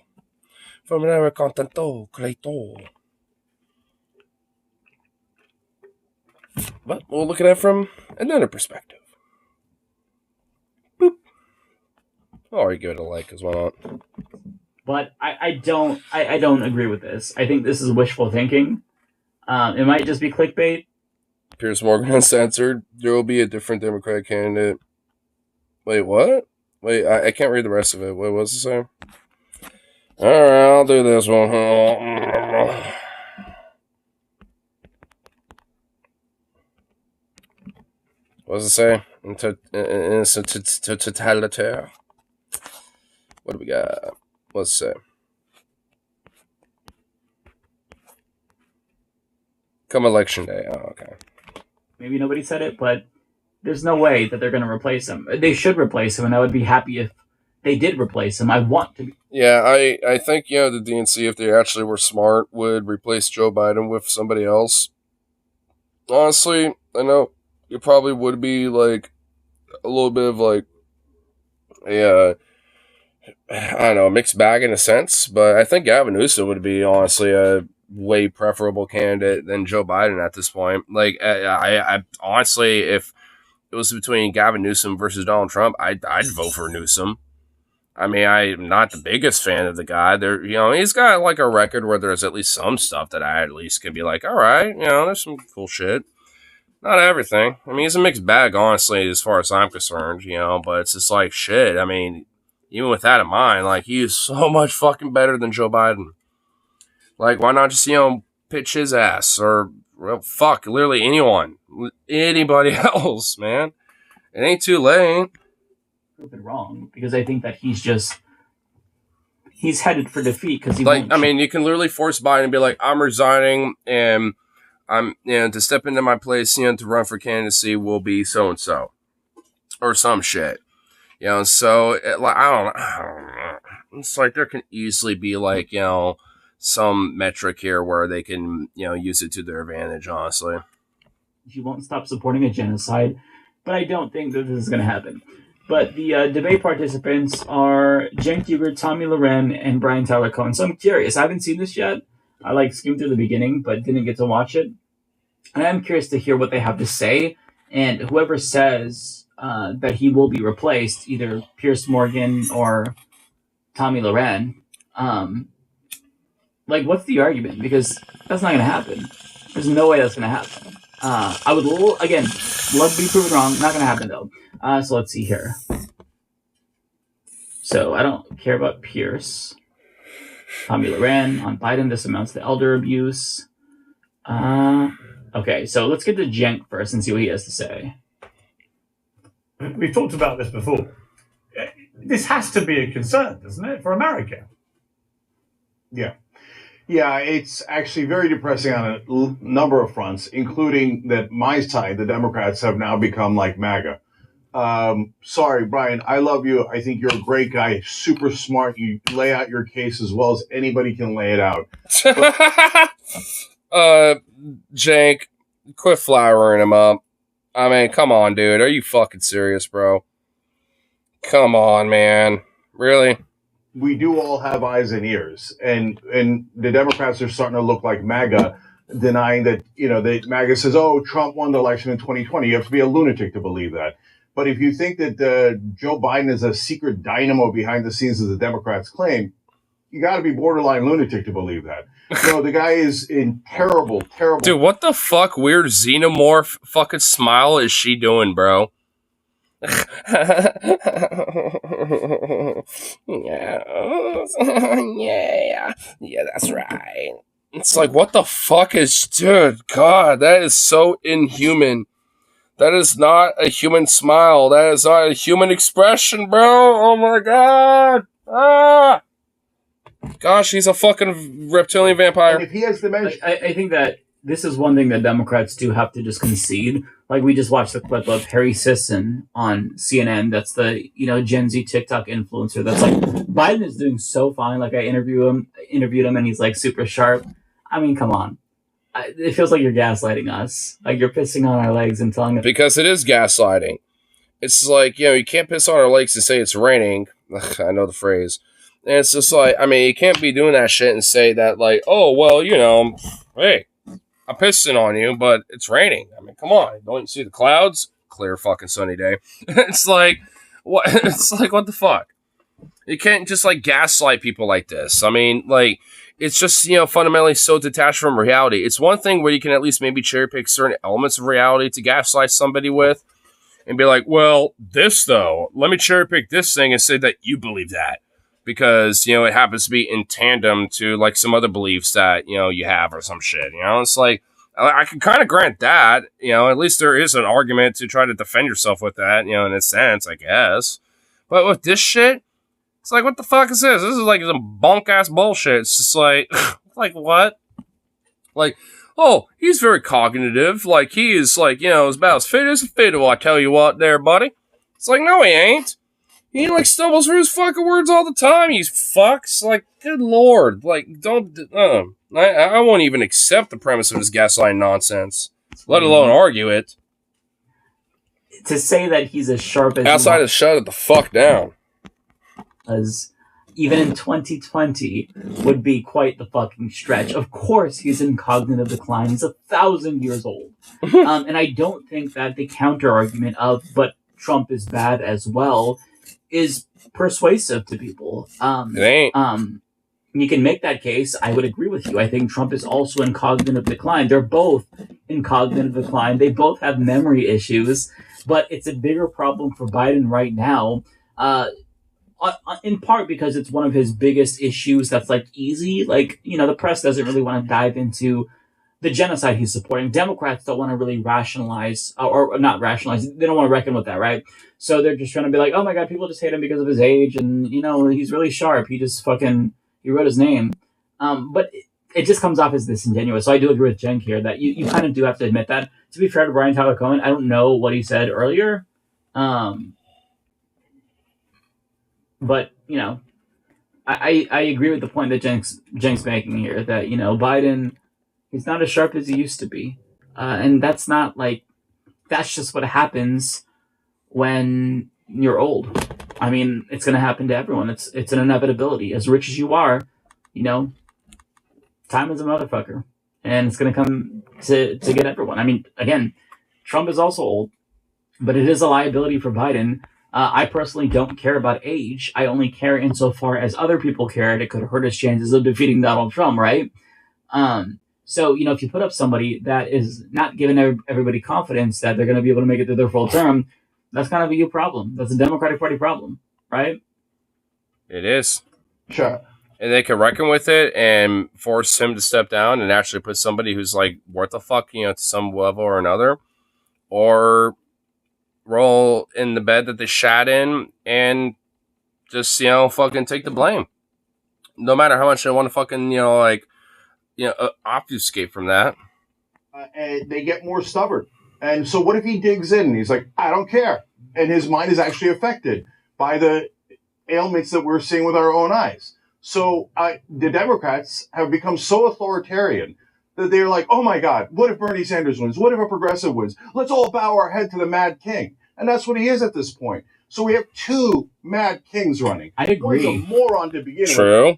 But we'll look at it from another perspective. Boop. Or you give it a like as well.
But I don't agree with this. I think this is wishful thinking. It might just be clickbait.
Piers Morgan uncensored. There will be a different Democratic candidate. Wait, what? Wait, I can't read the rest of it. What was it saying? Alright, I'll do this one. What does it say? Totalitaire. What do we got? What's it say? Come election day. Oh, okay.
Maybe nobody said it, but there's no way that they're going to replace him. They should replace him, and I would be happy if they did replace him. I want to.
Yeah, I think, the DNC, if they actually were smart, would replace Joe Biden with somebody else. Honestly, I know it probably would be, like, a little bit of, like, I don't know, a mixed bag in a sense, but I think Gavin Newsom would be, honestly, a way preferable candidate than Joe Biden at this point. Like, I honestly, if it was between Gavin Newsom versus Donald Trump, I'd vote for Newsom. I mean, I'm not the biggest fan of the guy. He's got like a record where there's at least some stuff that I at least can be like, all right, there's some cool shit. Not everything. I mean, he's a mixed bag, honestly, as far as I'm concerned, but it's just like shit. I mean, even with that in mind, like, he is so much fucking better than Joe Biden. Like, why not just, pitch his ass or, well, fuck, literally anyone. Anybody else, man. It ain't too late.
Prove it wrong, because I think that he's headed for defeat because he
like, I mean, you can literally force Biden and be like, I'm resigning and I'm, to step into my place, to run for candidacy will be so-and-so or some shit. So, I don't know. It's like there can easily be like, some metric here where they can, use it to their advantage, honestly.
He won't stop supporting a genocide, but I don't think that this is going to happen. But the debate participants are Cenk Uygur, Tommy Loren, and Brian Tyler Cohen. So I'm curious. I haven't seen this yet. I skimmed through the beginning, but didn't get to watch it. And I'm curious to hear what they have to say. And whoever says that he will be replaced, either Piers Morgan or Tommy Loren, what's the argument? Because that's not going to happen. There's no way that's going to happen. I would, again, love to be proven wrong. Not going to happen, though. So let's see here. So I don't care about Pierce. Tommy Loren on Biden. This amounts to elder abuse. Okay, so let's get to Cenk first and see what he has to say.
We've talked about this before. This has to be a concern, doesn't it, for America?
Yeah. Yeah, it's actually very depressing on a number of fronts, including that my side, the Democrats, have now become like MAGA. Sorry, Brian, I love you. I think you're a great guy, super smart. You lay out your case as well as anybody can lay it out.
Cenk, quit flowering him up. I mean, come on, dude. Are you fucking serious, bro? Come on, man. Really?
We do all have eyes and ears, and the Democrats are starting to look like MAGA, denying that, MAGA says, oh, Trump won the election in 2020. You have to be a lunatic to believe that. But if you think that Joe Biden is a secret dynamo behind the scenes, as the Democrats claim, you got to be borderline lunatic to believe that. The guy is in terrible.
Dude, what the fuck weird xenomorph fucking smile is she doing, bro? Yeah, that's right. It's like, what the fuck is, dude? God, that is so inhuman. That is not a human smile. That is not a human expression, bro. Oh my god. Ah. Gosh, he's a fucking reptilian vampire.
And if he has dementia,
I think that this is one thing that Democrats do have to just concede. Like, we just watched the clip of Harry Sisson on CNN. That's the, Gen Z TikTok influencer. That's like, Biden is doing so fine. Like, I interviewed him, and he's like super sharp. I mean, come on. It feels like you're gaslighting us. Like, you're pissing on our legs and telling us.
Because it is gaslighting. It's like, you can't piss on our legs and say it's raining. Ugh, I know the phrase. And it's just like, I mean, you can't be doing that shit and say that, like, oh, well, hey, I'm pissing on you, but it's raining. I mean, come on. Don't you see the clouds? Clear fucking sunny day. It's like, what? It's like, what the fuck? You can't just, like, gaslight people like this. I mean, like, it's just, fundamentally so detached from reality. It's one thing where you can at least maybe cherry pick certain elements of reality to gaslight somebody with and be like, well, this, though, let me cherry pick this thing and say that you believe that. Because, it happens to be in tandem to, like, some other beliefs that, you have or some shit. It's like, I can kind of grant that. At least there is an argument to try to defend yourself with that, in a sense, I guess. But with this shit, it's like, what the fuck is this? This is like some bunk-ass bullshit. It's just like, like, what? Like, oh, he's very cognitive. Like, he is, like, is about as fit as a fiddle, I tell you what there, buddy. It's like, no, he ain't. He, like, stumbles through his fucking words all the time, you fucks. Like, good lord. Like, don't, I won't even accept the premise of his gaslighting nonsense, let alone argue it.
To say that he's as sharp as...
Outside of shut it the fuck down.
As even in 2020 would be quite the fucking stretch. Of course he's in cognitive decline. He's 1,000 years old. And I don't think that the counter-argument of, but Trump is bad as well, is persuasive to people.
It ain't.
You can make that case. I would agree with you. I think Trump is also in cognitive decline. They're both in cognitive decline. They both have memory issues, but it's a bigger problem for Biden right now, in part because it's one of his biggest issues that's, like, easy. Like, the press doesn't really want to dive into the genocide he's supporting. Democrats don't want to really rationalize, or not rationalize, they don't want to reckon with that, right? So they're just trying to be like, oh my god, people just hate him because of his age, and, he's really sharp. He just he wrote his name. But it just comes off as disingenuous. So I do agree with Jen here that you kind of do have to admit that. To be fair to Brian Tyler Cohen, I don't know what he said earlier. But, I agree with the point that Jen's making here, that, Biden, he's not as sharp as he used to be. And that's not, like, that's just what happens when you're old. I mean, it's going to happen to everyone. It's an inevitability. As rich as you are, time is a motherfucker. And it's going to come to get everyone. I mean, again, Trump is also old, but it is a liability for Biden. I personally don't care about age. I only care insofar as other people care, and it could hurt his chances of defeating Donald Trump, right? So, if you put up somebody that is not giving everybody confidence that they're going to be able to make it through their full term, that's kind of a you problem. That's a Democratic Party problem, right?
It is.
Sure.
And they can reckon with it and force him to step down and actually put somebody who's, like, worth the fuck, to some level or another. Or roll in the bed that they shat in and just, fucking take the blame. No matter how much they want to fucking, obfuscate from that.
And they get more stubborn. And so what if he digs in and he's like, I don't care. And his mind is actually affected by the ailments that we're seeing with our own eyes. So the Democrats have become so authoritarian that they're like, oh my God, what if Bernie Sanders wins? What if a progressive wins? Let's all bow our head to the Mad King. And that's what he is at this point. So we have two Mad Kings running.
I agree.
One's a moron to begin with.
True.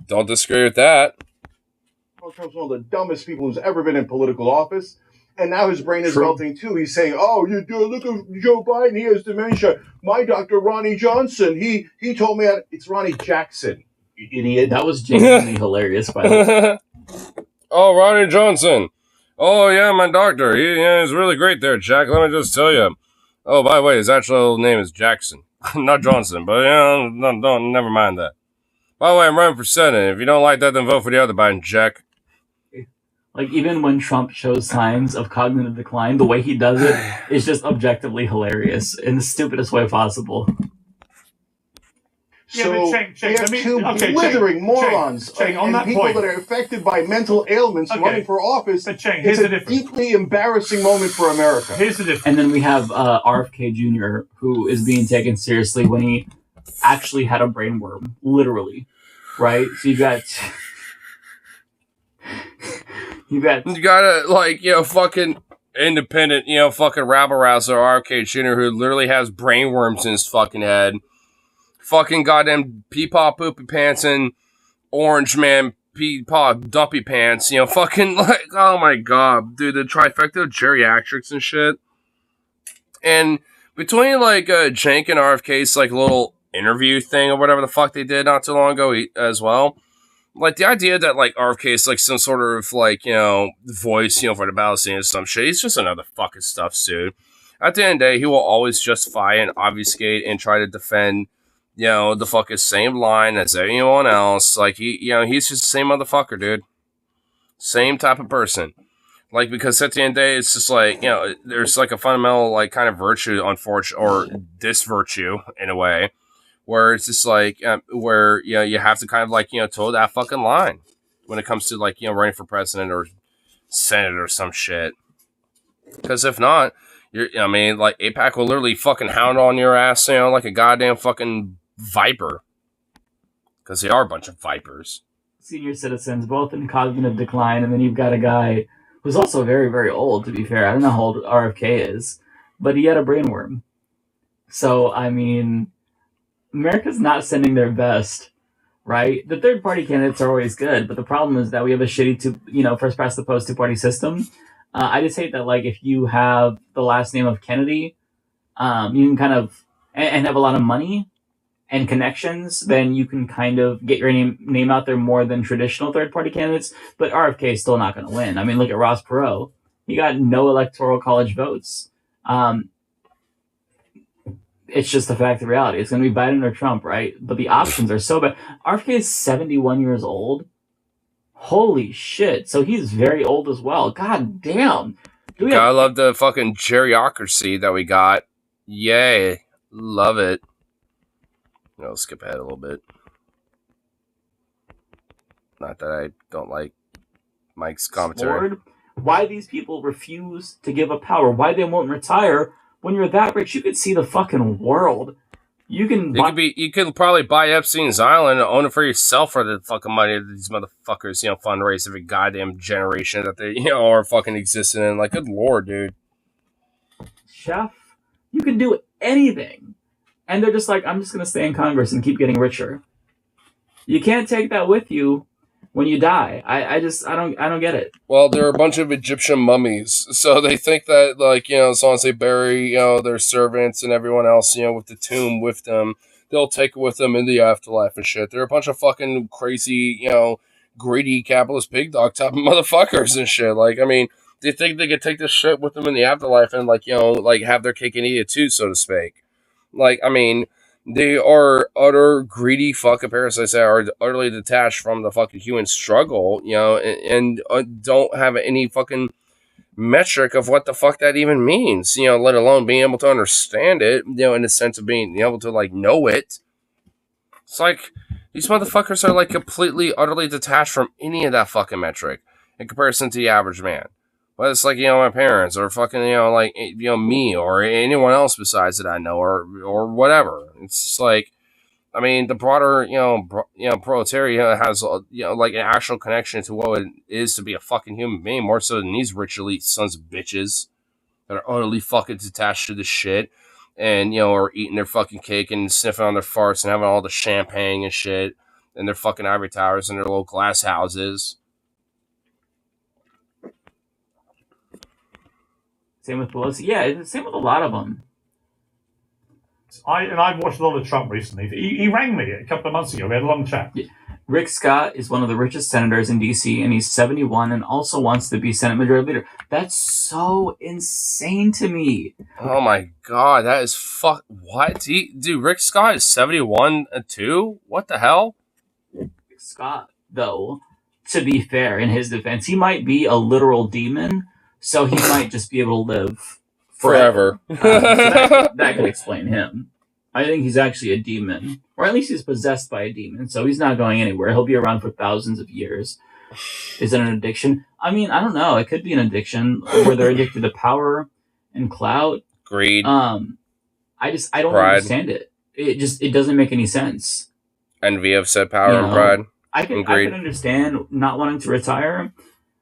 Don't disagree with that.
Donald Trump's one of the dumbest people who's ever been in political office. And now his brain is melting too. He's saying, oh, you do look at Joe Biden, he has dementia. My doctor, Ronnie Johnson, he told me it's Ronnie Jackson, you idiot.
That was genuinely hilarious, by the way.
Oh, Ronnie Johnson. Oh, yeah, my doctor. He's really great there, Jack. Let me just tell you. Oh, by the way, his actual name is Jackson, not Johnson. But don't never mind that. By the way, I'm running for Senate. If you don't like that, then vote for the other Biden, Jack.
Like, even when Trump shows signs of cognitive decline, the way he does it is just objectively hilarious in the stupidest way possible.
So
Cheng,
we have two blithering morons
Cheng, on
and
that
people
point.
that are affected by mental ailments running for office.
But Cheng,
it's
here's the
a
difference.
deeply embarrassing moment for America.
Here's the difference.
And then we have RFK Jr., who is being taken seriously when he actually had a brain worm, literally, right? So you got
fucking independent, fucking rabble-rouser RFK Jr. who literally has brain worms in his fucking head. Fucking goddamn peepaw poopy pants and orange man peepaw duppy pants. Fucking like, oh my god, dude, the trifecta of geriatrics and shit. And between like Jank and RFK's like little interview thing or whatever the fuck they did not too long ago as well. Like, the idea that, like, RFK is, like, some sort of, like, voice, for the Palestinians or some shit, he's just another fucking stuff suit. At the end of the day, he will always justify and obfuscate and try to defend, the fucking same line as anyone else. Like, he's just the same motherfucker, dude. Same type of person. Like, because at the end of the day, it's just, like, there's, like, a fundamental, like, kind of virtue, unfortunately, or disvirtue, in a way, where it's just like, where, you have to kind of like, toe that fucking line when it comes to like, running for president or Senate or some shit. Because if not, like AIPAC will literally fucking hound on your ass, like a goddamn fucking viper. Because they are a bunch of vipers.
Senior citizens, both in cognitive decline, and then you've got a guy who's also very, very old, to be fair. I don't know how old RFK is, but he had a brain worm. So, I mean, America's not sending their best, right? The third-party candidates are always good, but the problem is that we have a shitty first past the post two-party system. I just hate that, like, if you have the last name of Kennedy, you can kind of and have a lot of money and connections, then you can kind of get your name out there more than traditional third-party candidates. But RFK is still not going to win. I mean, look at Ross Perot; he got no electoral college votes. It's just a fact of reality. It's going to be Biden or Trump, right? But the options are so bad. RFK is 71 years old. Holy shit. So he's very old as well. God damn.
I love the fucking geriocracy that we got. Yay. Love it. I'll skip ahead a little bit. Not that I don't like Mike's commentary.
Why these people refuse to give up power. Why they won't retire. When you're that rich, you could see the fucking world. You can
probably buy Epstein's Island and own it for yourself for the fucking money that these motherfuckers, fundraise every goddamn generation that they, are fucking existing in. Like, good lord, dude.
Chef, you can do anything. And they're just like, I'm just going to stay in Congress and keep getting richer. You can't take that with you when you die. I don't get it.
Well, there are a bunch of Egyptian mummies, so they think that, like, as long as they bury, their servants and everyone else, with the tomb with them, they'll take it with them in the afterlife and shit. They're a bunch of fucking crazy, greedy capitalist pig dog type of motherfuckers and shit. Like, I mean, they think they could take this shit with them in the afterlife and, like, like, have their cake and eat it too, so to speak. Like, I mean, they are utter greedy fucking parasites that are utterly detached from the fucking human struggle, and don't have any fucking metric of what the fuck that even means, let alone being able to understand it, in the sense of being able to, like, know it. It's like, these motherfuckers are, like, completely, utterly detached from any of that fucking metric in comparison to the average man. But it's like, my parents or fucking, like, me or anyone else besides that I know or whatever. It's just like, I mean, the broader, proletariat has, like, an actual connection to what it is to be a fucking human being, more so than these rich elite sons of bitches that are utterly fucking detached to the shit and, are eating their fucking cake and sniffing on their farts and having all the champagne and shit and their fucking ivory towers and their little glass houses.
Same with Pelosi. Yeah, same with a lot of them.
I've watched a lot of Trump recently. He rang me a couple of months ago. We had a long chat.
Rick Scott is one of the richest senators in D.C., and he's 71 and also wants to be Senate Majority Leader. That's so insane to me.
Oh my god, that is what? Dude, Rick Scott is 71 too? What the hell?
Rick Scott, though, to be fair, in his defense, he might be a literal demon, so he might just be able to live forever. So that could explain him. I think he's actually a demon, or at least he's possessed by a demon, so he's not going anywhere. He'll be around for thousands of years. Is it an addiction? I mean, I don't know. It could be an addiction where they're addicted to power and clout,
greed.
I don't understand it. It doesn't make any sense.
Envy of said power and pride.
I can understand not wanting to retire,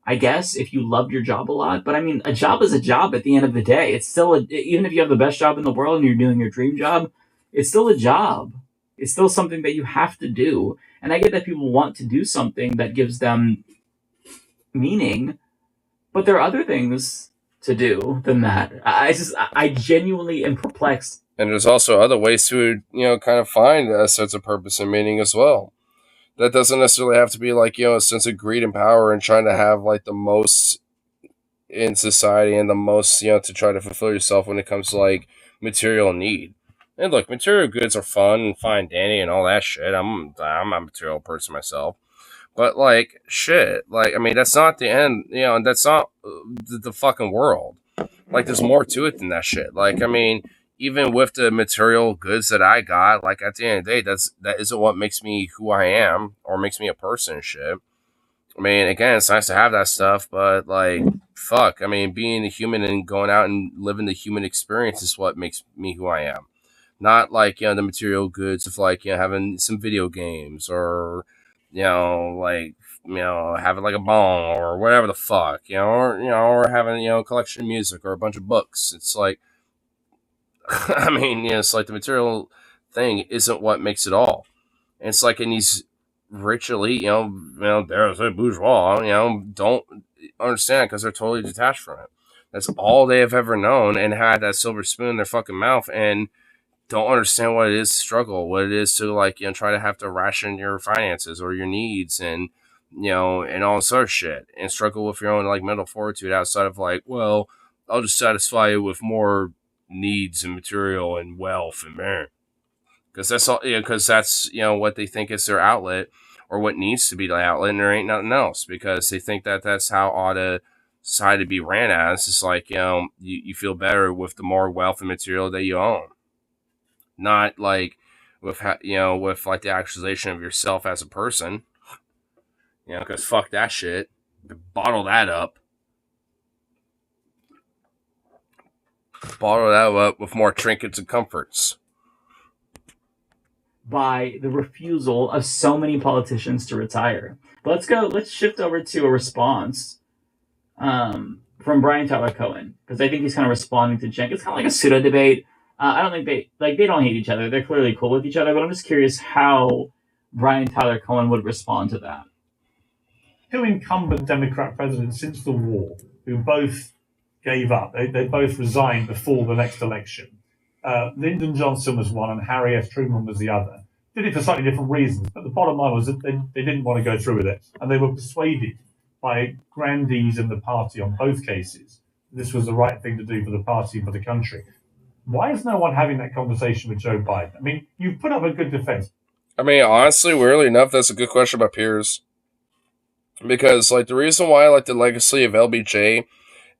I guess, if you loved your job a lot. But I mean, a job is a job at the end of the day. It's still even if you have the best job in the world and you're doing your dream job, it's still a job. It's still something that you have to do. And I get that people want to do something that gives them meaning, but there are other things to do than that. I genuinely am perplexed.
And there's also other ways to, kind of find a sense of purpose and meaning as well. That doesn't necessarily have to be like, a sense of greed and power and trying to have like the most in society and the most, to try to fulfill yourself when it comes to like material need. And look, material goods are fun and fine dandy and all that shit. I'm a material person myself. But like, shit, like, I mean, that's not the end, and that's not the fucking world. Like, there's more to it than that shit. Like, I mean, even with the material goods that I got, like, at the end of the day, that isn't what makes me who I am or makes me a person and shit. I mean, again, it's nice to have that stuff, but, like, fuck. I mean, being a human and going out and living the human experience is what makes me who I am. Not, like, the material goods of, like, having some video games or, like, having, like, a bong or whatever the fuck, or having, a collection of music or a bunch of books. It's like, I mean, it's like the material thing isn't what makes it all. And it's like in these rich elite, there's a bourgeois, don't understand because they're totally detached from it. That's all they have ever known and had that silver spoon in their fucking mouth and don't understand what it is to struggle, what it is to like, try to have to ration your finances or your needs and, and all sort of shit and struggle with your own like mental fortitude outside of like, well, I'll just satisfy you with more needs and material and wealth and man. Because that's all, because that's, what they think is their outlet or what needs to be the outlet and there ain't nothing else because they think that that's how ought to society to be ran as. It's like, you feel better with the more wealth and material that you own. Not like with with like the actualization of yourself as a person, because fuck that shit. Bottle that up with more trinkets and comforts.
By the refusal of so many politicians to retire. But let's shift over to a response from Brian Tyler Cohen, because I think he's kind of responding to Cenk. It's kind of like a pseudo debate. I don't think they don't hate each other. They're clearly cool with each other, but I'm just curious how Brian Tyler Cohen would respond to that.
Two incumbent Democrat presidents since the war who both gave up. They both resigned before the next election. Lyndon Johnson was one and Harry S. Truman was the other. Did it for slightly different reasons, but the bottom line was that they didn't want to go through with it. And they were persuaded by grandees in the party on both cases. This was the right thing to do for the party and for the country. Why is no one having that conversation with Joe Biden? I mean, you've put up a good defense.
I mean, honestly, weirdly enough, that's a good question about peers. Because, like, the reason why I like the legacy of LBJ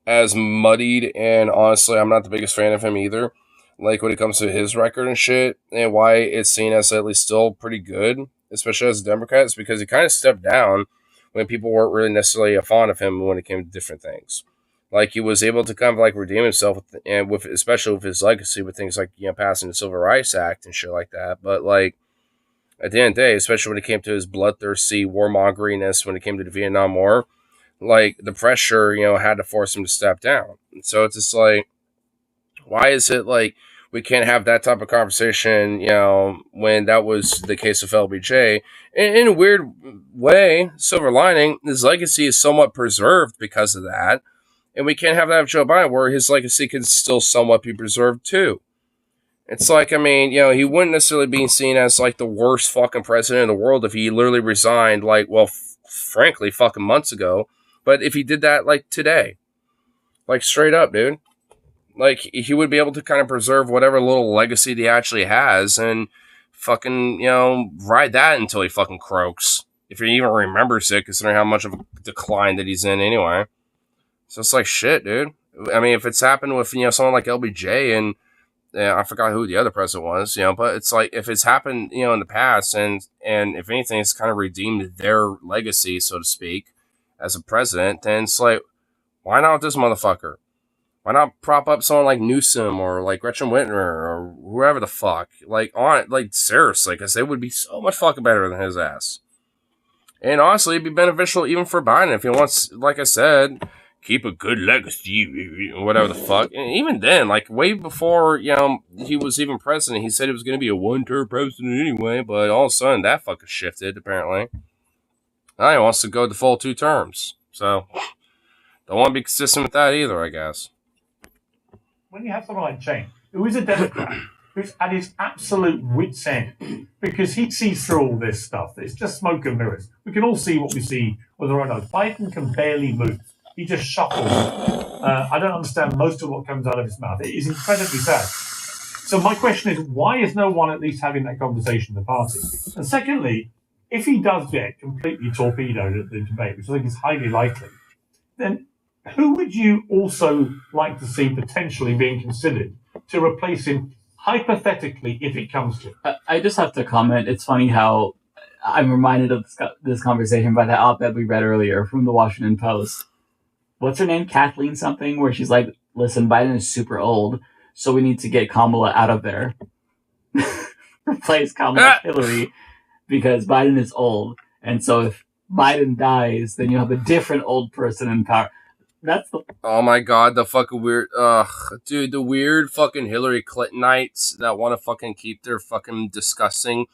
as muddied, and honestly, I'm not the biggest fan of him either, like, when it comes to his record and shit, and why it's seen as at least still pretty good, especially as a Democrat, is because he kind of stepped down when people weren't really necessarily fond of him when it came to different things. Like, he was able to kind of, like, redeem himself, with especially with his legacy, with things like, passing the Civil Rights Act and shit like that. But, like, at the end of the day, especially when it came to his bloodthirsty warmongeriness, when it came to the Vietnam War, like, the pressure, had to force him to step down. And so it's just like, why is it, like, we can't have that type of conversation, when that was the case of LBJ? In a weird way, silver lining, his legacy is somewhat preserved because of that. And we can't have that with Joe Biden, where his legacy can still somewhat be preserved too. It's like, I mean, he wouldn't necessarily be seen as like the worst fucking president in the world if he literally resigned, like, well, frankly, fucking months ago. But if he did that like today, like straight up, dude, like he would be able to kind of preserve whatever little legacy he actually has and fucking, ride that until he fucking croaks. If he even remembers it, considering how much of a decline that he's in anyway. So it's like shit, dude. I mean, if it's happened with, someone like LBJ and I forgot who the other president was, but it's like if it's happened, in the past and if anything, it's kind of redeemed their legacy, so to speak, as a president, then it's like, why not this motherfucker? Why not prop up someone like Newsom or like Gretchen Whitmer or whoever the fuck? Like, seriously, because they would be so much fucking better than his ass. And honestly, it'd be beneficial even for Biden if he wants, like I said, keep a good legacy, whatever the fuck. And even then, like way before, he was even president, he said he was going to be a one-term president anyway, but all of a sudden that fucking shifted, apparently. Now he wants to go the full 2 terms. So, don't want to be consistent with that either, I guess.
When you have someone like Cenk, who is a Democrat, who's at his absolute wit's end, because he sees through all this stuff. It's just smoke and mirrors. We can all see what we see with our own eyes. Biden can barely move. He just shuffles. I don't understand most of what comes out of his mouth. It is incredibly sad. So my question is, why is no one at least having that conversation in the party? And secondly, if he does get completely torpedoed at the debate, which I think is highly likely, then who would you also like to see potentially being considered to replace him, hypothetically, if it comes to it?
I just have to comment. It's funny how I'm reminded of this conversation by that op-ed we read earlier from the Washington Post. What's her name? Kathleen something, where she's like, listen, Biden is super old, so we need to get Kamala out of there. Replace Kamala Hillary because Biden is old. And so if Biden dies, then you have a different old person in power. That's the...
Oh my god, the fucking weird... dude, the weird fucking Hillary Clintonites that want to fucking keep their fucking disgusting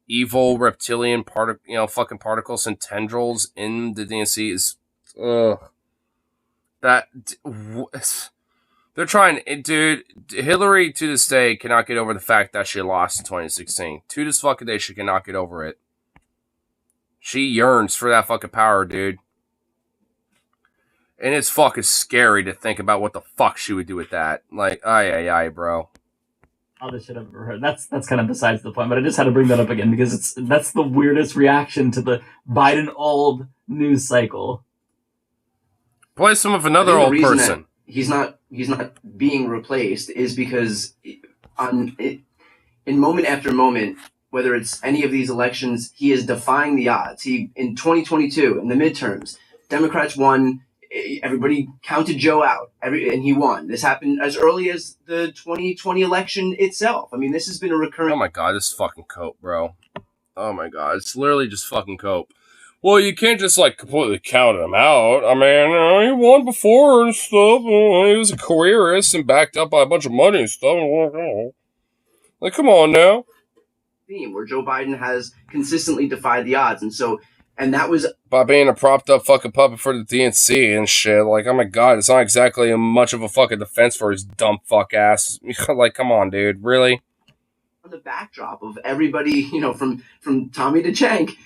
evil reptilian fucking particles and tendrils in the DNC is... They're trying, dude. Hillary to this day cannot get over the fact that she lost in 2016. To this fucking day, she cannot get over it. She yearns for that fucking power, dude. And it's fucking scary to think about what the fuck she would do with that. Like, aye, bro.
All this shit I've ever heard. That's kind of besides the point, but I just had to bring that up again because that's the weirdest reaction to the Biden old news cycle.
Play some of another old person.
He's not being replaced is because in moment after moment, whether it's any of these elections, he is defying the odds. In 2022 in the midterms, Democrats won. Everybody counted Joe out, and he won. This happened as early as the 2020 election itself. I mean, this has been a recurring.
Oh my god, this is fucking cope, bro. Oh my god, it's literally just fucking cope. Well, you can't just, like, completely count him out. I mean, he won before and stuff. He was a careerist and backed up by a bunch of money and stuff. Like, come on now.
Where Joe Biden has consistently defied the odds. And that was...
by being a propped up fucking puppet for the DNC and shit. Like, oh my god, it's not exactly much of a fucking defense for his dumb fuck ass. Like, come on, dude. Really?
On the backdrop of everybody, from Tommy to Cenk,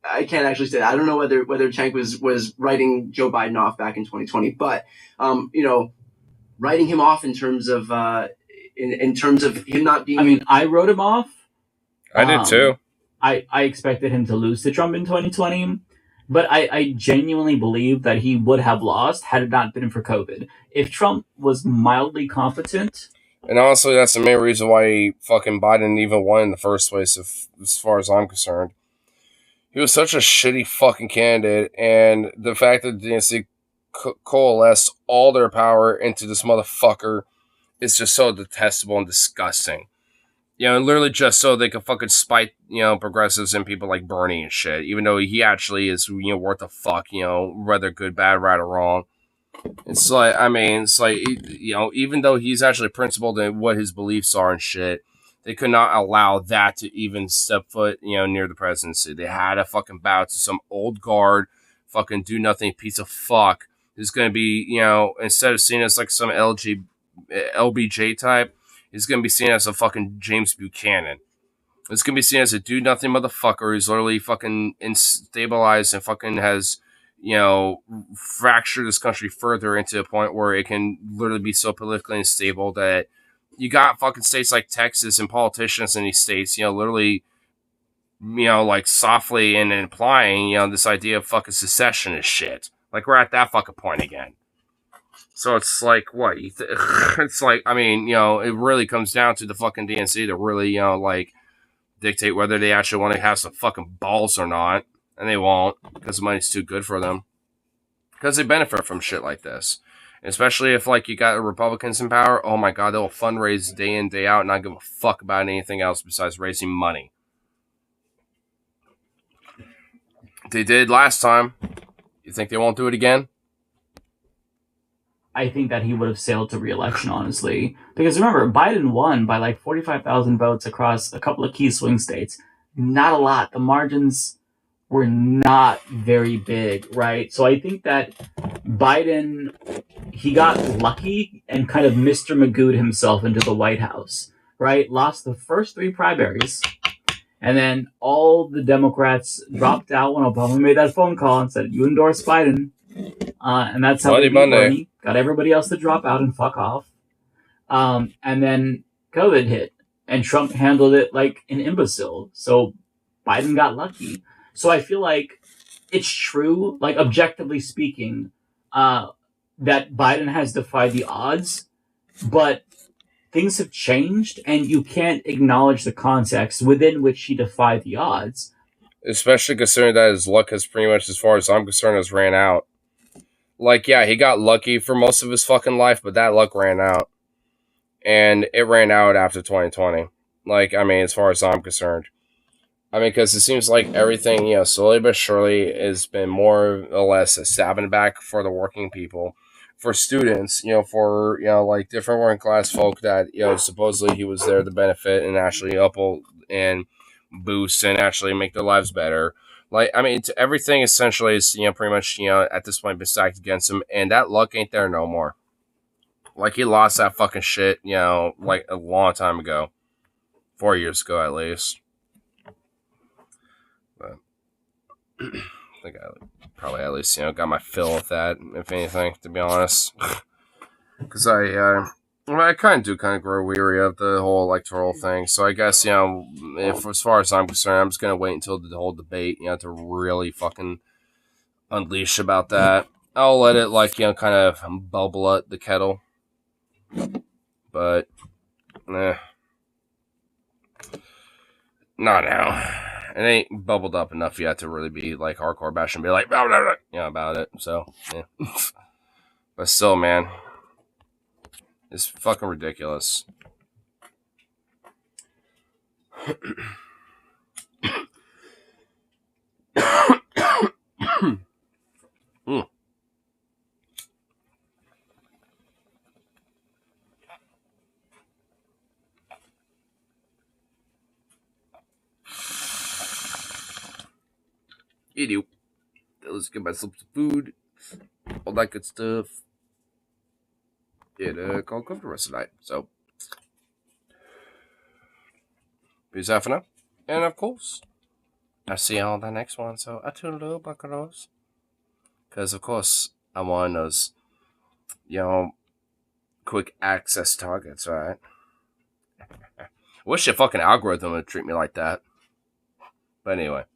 I can't actually say that. I don't know whether Cenk was writing Joe Biden off back in 2020, but writing him off in terms of him not being.
I mean, I wrote him off.
I did too.
I expected him to lose to Trump in 2020, but I genuinely believe that he would have lost had it not been for COVID. If Trump was mildly competent.
And honestly, that's the main reason why fucking Biden even won in the first place, as far as I'm concerned. He was such a shitty fucking candidate, and the fact that the DNC coalesced all their power into this motherfucker is just so detestable and disgusting. And literally just so they could fucking spite, progressives and people like Bernie and shit, even though he actually is, worth a fuck, whether good, bad, right, or wrong. It's like, even though he's actually principled in what his beliefs are and shit, they could not allow that to even step foot, near the presidency. They had to fucking bow to some old guard, fucking do nothing piece of fuck who's going to be, instead of seen as like some LBJ type, He's going to be seen as a fucking James Buchanan. It's going to be seen as a do-nothing motherfucker who's literally fucking instabilized and fucking has, fractured this country further into a point where it can literally be so politically unstable that you got fucking states like Texas and politicians in these states, literally, like softly and implying, this idea of fucking secession is shit. Like, we're at that fucking point again. So it's like, what? It's like, I mean, it really comes down to the fucking DNC to really, dictate whether they actually want to have some fucking balls or not. And they won't, because the money's too good for them. Because they benefit from shit like this. Especially if, like, you got Republicans in power, oh my god, they'll fundraise day in, day out, and not give a fuck about anything else besides raising money. They did last time. You think they won't do it again?
I think that he would have sailed to re-election, honestly. Because remember, Biden won by like 45,000 votes across a couple of key swing states. Not a lot. The margins were not very big, right? So I think that Biden, he got lucky and kind of Mr. Magoo'd himself into the White House, right? Lost the first 3 primaries. And then all the Democrats dropped out when Obama made that phone call and said, you endorse Biden. And that's how they beat Bernie. Got everybody else to drop out and fuck off. And then COVID hit. And Trump handled it like an imbecile. So Biden got lucky. So I feel like it's true, like objectively speaking, that Biden has defied the odds. But things have changed, and you can't acknowledge the context within which he defied the odds.
Especially considering that his luck has pretty much, as far as I'm concerned, has ran out. Like, yeah, he got lucky for most of his fucking life, but that luck ran out. And it ran out after 2020. Like, I mean, as far as I'm concerned. I mean, because it seems like everything, slowly but surely has been more or less a stabbing back for the working people. For students, for, like different working class folk that, supposedly he was there to benefit and actually uphold and boost and actually make their lives better. Like, I mean, everything essentially is, pretty much, at this point been stacked against him, and that luck ain't there no more. Like, he lost that fucking shit, like a long time ago. 4 years ago, at least. But I think I probably at least, got my fill of that, if anything, to be honest. Because I kind of grow weary of the whole electoral thing. So I guess, if as far as I'm concerned, I'm just going to wait until the whole debate, to really fucking unleash about that. I'll let it, kind of bubble at the kettle. But, not now. It ain't bubbled up enough yet to really be, hardcore bash and be like, blah, blah, blah, about it. So, yeah. But still, man. It's fucking ridiculous. Idiot. Let's get myself some food. All that good stuff. And call come the rest of the night. So, peace out for now. And of course, I'll see you on the next one. So, I toodaloo, buckaroos. Because, of course, I'm one of those, quick access targets, right? Wish your fucking algorithm would treat me like that. But anyway.